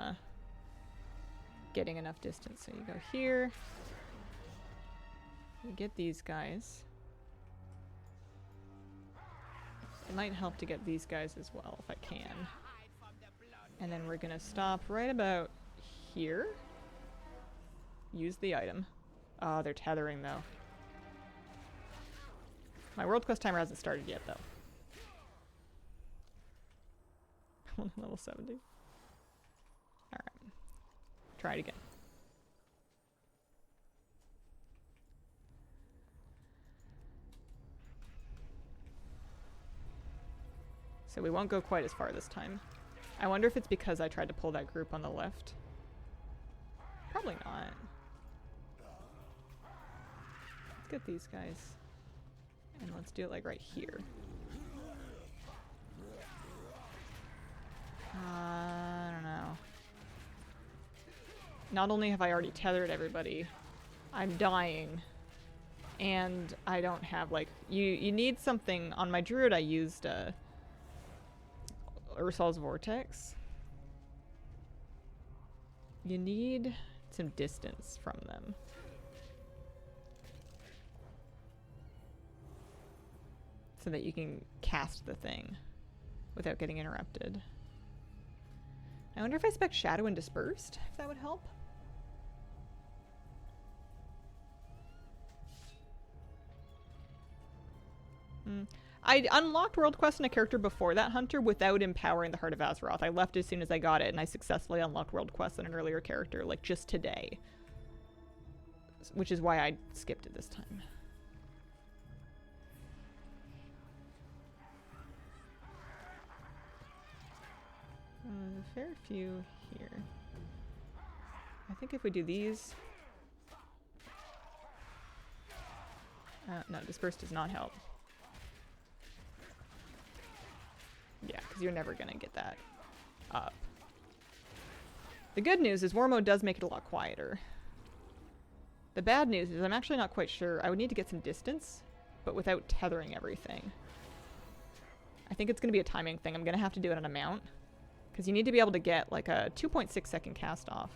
getting enough distance. So you go here. You get these guys. It might help to get these guys as well if I can. And then we're gonna stop right about here. Use the item. Oh, they're tethering though. My world quest timer hasn't started yet though. Level 70. Alright. Try it again. So we won't go quite as far this time. I wonder if it's because I tried to pull that group on the left. Probably not. Let's get these guys. And let's do it like right here. I don't know. Not only have I already tethered everybody, I'm dying. And I don't have like you need something. On my druid I used Ursol's Vortex. You need some distance from them. So that you can cast the thing without getting interrupted. I wonder if I spec Shadow and Dispersed, if that would help. I unlocked World Quest in a character before that hunter without empowering the Heart of Azeroth. I left as soon as I got it, and I successfully unlocked World Quest in an earlier character, like just today. Which is why I skipped it this time. A fair few here. I think if we do these... no, Disperse does not help. Yeah, because you're never going to get that up. The good news is War Mode does make it a lot quieter. The bad news is I'm actually not quite sure. I would need to get some distance, but without tethering everything. I think it's going to be a timing thing. I'm going to have to do it on a mount. Because you need to be able to get like a 2.6 second cast off.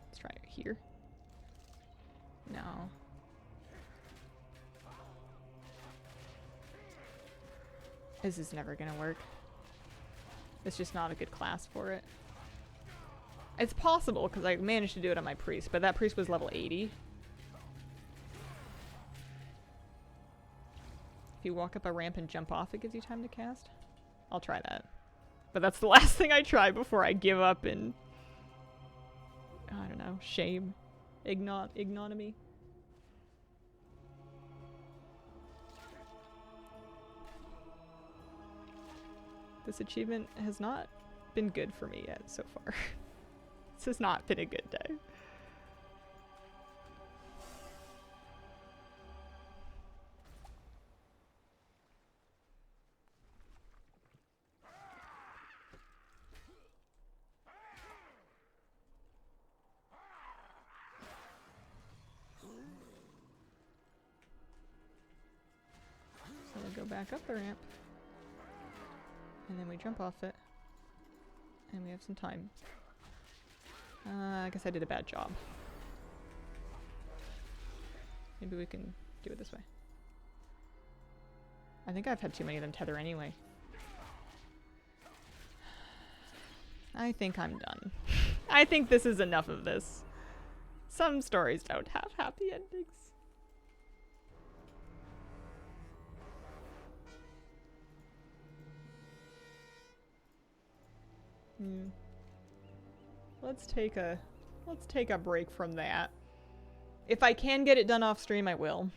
Let's try it here. No. This is never gonna work. It's just not a good class for it. It's possible because I managed to do it on my priest, but that priest was level 80. If you walk up a ramp and jump off, it gives you time to cast. I'll try that. But that's the last thing I try before I give up in, I don't know, shame, ignominy. This achievement has not been good for me yet so far. This has not been a good day. So we'll go back up the ramp. And then we jump off it. And we have some time. I guess I did a bad job. Maybe we can do it this way. I think I've had too many of them tether anyway. I think I'm done. I think this is enough of this. Some stories don't have happy endings. Let's take a break from that. If I can get it done off stream, I will.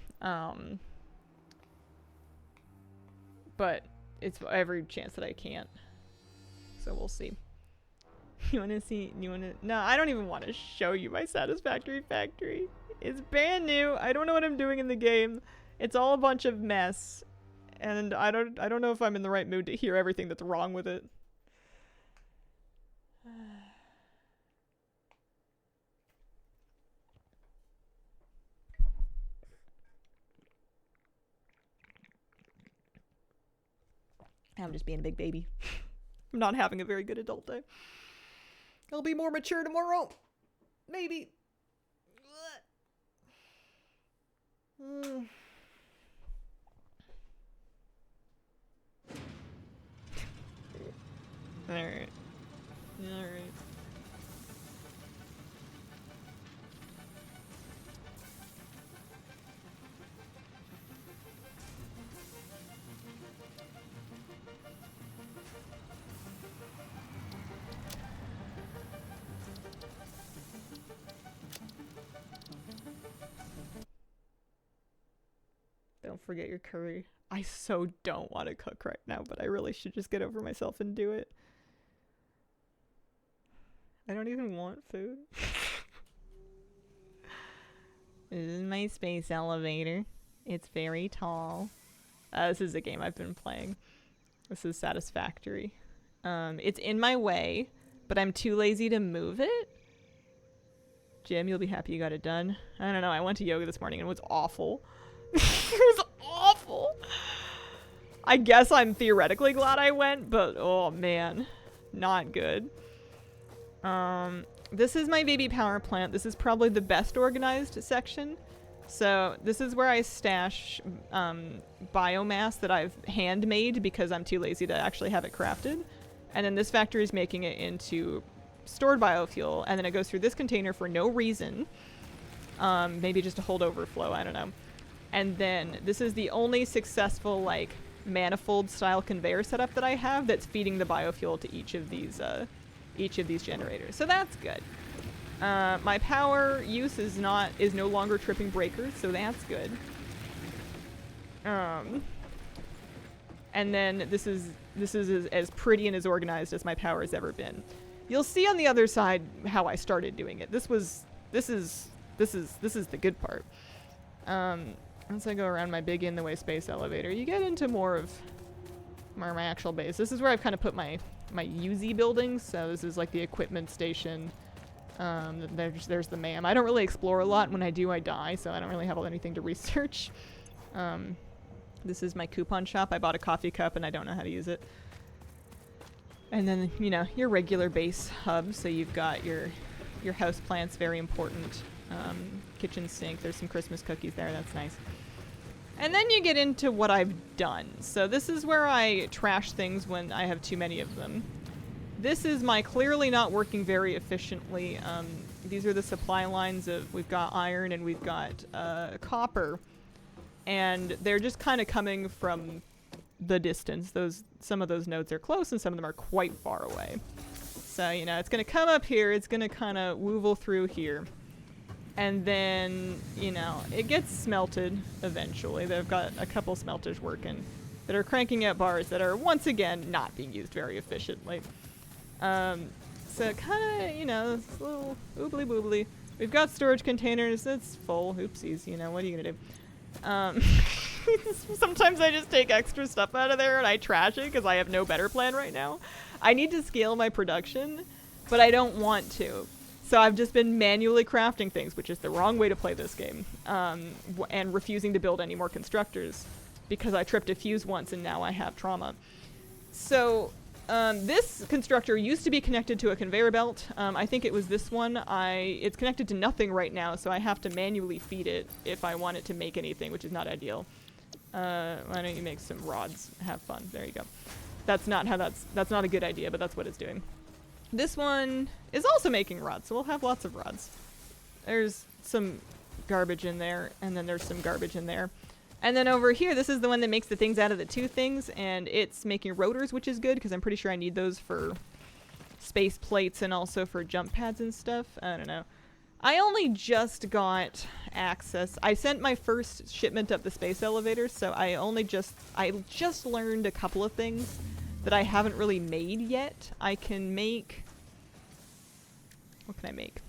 But it's every chance that I can't. So we'll see. You wanna see? No, I don't even want to show you my Satisfactory Factory. It's brand new. I don't know what I'm doing in the game. It's all a bunch of mess. And I don't know if I'm in the right mood to hear everything that's wrong with it. I'm just being a big baby. I'm not having a very good adult day. I'll be more mature tomorrow. Maybe. Alright. Alright. Don't forget your curry. I so don't want to cook right now, but I really should just get over myself and do it. I don't even want food. This is my space elevator. It's very tall. This is a game I've been playing. This is Satisfactory. It's in my way, but I'm too lazy to move it. Jim, you'll be happy you got it done. I don't know. I went to yoga this morning and it was awful. It was awful. I guess I'm theoretically glad I went, but oh man, not good. This is my baby power plant. This is probably the best organized section. So this is where I stash biomass that I've handmade because I'm too lazy to actually have it crafted. And then this factory is making it into stored biofuel, and then it goes through this container for no reason. Maybe just to hold overflow, I don't know. And then this is the only successful like manifold style conveyor setup that I have that's feeding the biofuel to each of these generators. So that's good. My power use is no longer tripping breakers, so that's good. And then this is as pretty and as organized as my power has ever been. You'll see on the other side how I started doing it. This is the good part. Once I go around my big in the way space elevator, you get into more of my actual base. This is where I've kind of put my UZ buildings. So this is like the equipment station. There's the MAM. I don't really explore a lot. When I do, I die, so I don't really have anything to research. This is my coupon shop. I bought a coffee cup and I don't know how to use it. And then, you know, your regular base hub. So you've got your house plants, very important. Kitchen sink. There's some Christmas cookies there. That's nice. And then you get into what I've done. So this is where I trash things when I have too many of them. This is my clearly not working very efficiently. These are the supply lines of, we've got iron and we've got copper. And they're just kind of coming from the distance. Some of those nodes are close and some of them are quite far away. So, you know, it's going to come up here. It's going to kind of woovel through here. And then, you know, it gets smelted eventually. They've got a couple smelters working that are cranking out bars that are, once again, not being used very efficiently. So kind of, you know, it's a little oobly boobly. We've got storage containers. It's full. Oopsies, you know, what are you going to do? Sometimes I just take extra stuff out of there and I trash it because I have no better plan right now. I need to scale my production, but I don't want to. So I've just been manually crafting things, which is the wrong way to play this game, and refusing to build any more constructors because I tripped a fuse once and now I have trauma. So this constructor used to be connected to a conveyor belt. I think it was this one. It's connected to nothing right now, so I have to manually feed it if I want it to make anything, which is not ideal. Why don't you make some rods? Have fun. There you go. That's not a good idea, but that's what it's doing. This one is also making rods, so we'll have lots of rods. There's some garbage in there, and then there's some garbage in there. And then over here, this is the one that makes the things out of the two things, and it's making rotors, which is good, because I'm pretty sure I need those for space plates and also for jump pads and stuff. I don't know. I only just got access. I sent my first shipment of the space elevator, so I just learned a couple of things that I haven't really made yet. I can make... What can I make?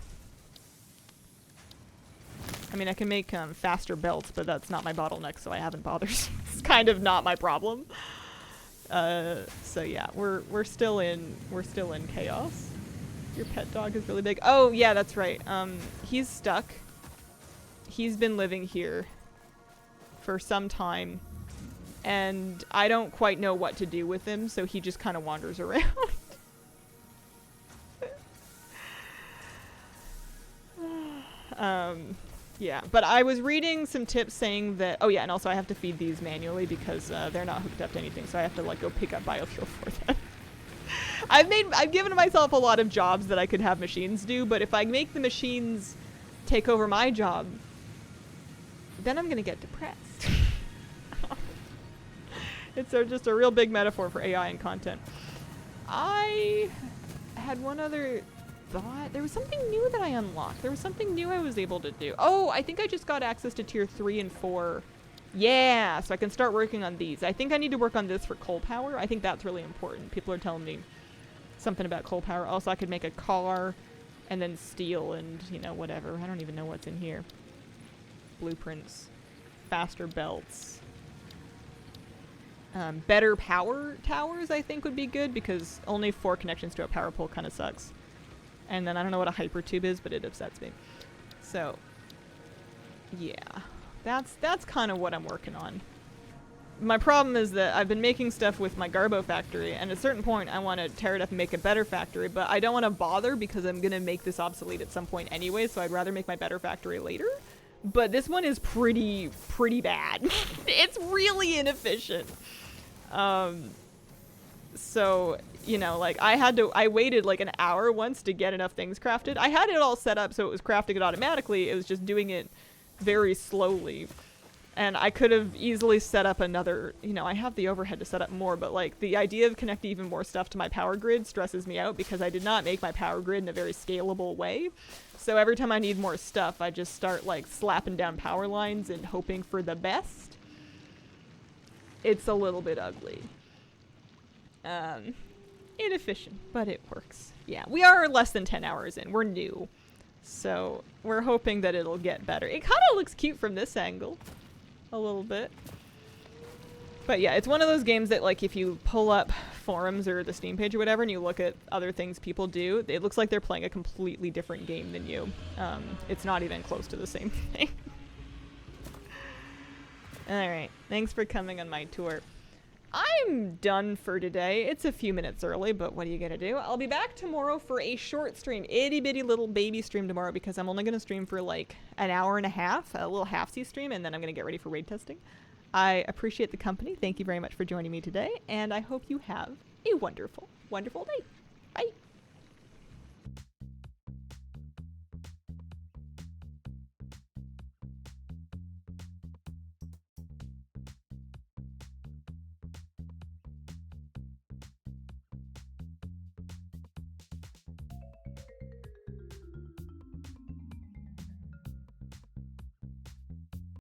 I mean, I can make faster belts, but that's not my bottleneck, so I haven't bothered. It's kind of not my problem. So yeah, we're still in chaos. Your pet dog is really big. Oh yeah, that's right. He's stuck. He's been living here for some time, and I don't quite know what to do with him, so he just kind of wanders around. Yeah, but I was reading some tips saying that, oh yeah, and also I have to feed these manually because they're not hooked up to anything, so I have to like go pick up biofuel for them. I've given myself a lot of jobs that I could have machines do, but if I make the machines take over my job, then I'm gonna get depressed. It's just a real big metaphor for AI and content. I had one other thought. There was something new that I unlocked. There was something new I was able to do. Oh, I think I just got access to tier 3 and 4. Yeah, so I can start working on these. I think I need to work on this for coal power. I think that's really important. People are telling me something about coal power. Also, I could make a car and then steel and, you know, whatever. I don't even know what's in here. Blueprints. Faster belts. Better power towers, I think, would be good because only 4 connections to a power pole kind of sucks. And then I don't know what a hypertube is, but it upsets me. So, yeah. That's kind of what I'm working on. My problem is that I've been making stuff with my Garbo factory, and at a certain point I want to tear it up and make a better factory, but I don't want to bother because I'm going to make this obsolete at some point anyway, so I'd rather make my better factory later. But this one is pretty bad. It's really inefficient. So, you know, like I waited like an hour once to get enough things crafted. I had it all set up so it was crafting it automatically. It was just doing it very slowly. And I could have easily set up another, you know, I have the overhead to set up more, but like the idea of connecting even more stuff to my power grid stresses me out because I did not make my power grid in a very scalable way. So every time I need more stuff, I just start like slapping down power lines and hoping for the best. It's a little bit ugly. Inefficient, but it works. Yeah, we are less than 10 hours in. We're new. So we're hoping that it'll get better. It kind of looks cute from this angle. A little bit. But yeah, it's one of those games that like if you pull up forums or the Steam page or whatever and you look at other things people do, it looks like they're playing a completely different game than you. It's not even close to the same thing. Alright, thanks for coming on my tour. I'm done for today. It's a few minutes early, but what are you gonna do? I'll be back tomorrow for a short stream, itty bitty little baby stream tomorrow because I'm only gonna stream for like an hour and a half, a little half-sea stream, and then I'm gonna get ready for raid testing. I appreciate the company. Thank you very much for joining me today, and I hope you have a wonderful, wonderful day. Bye.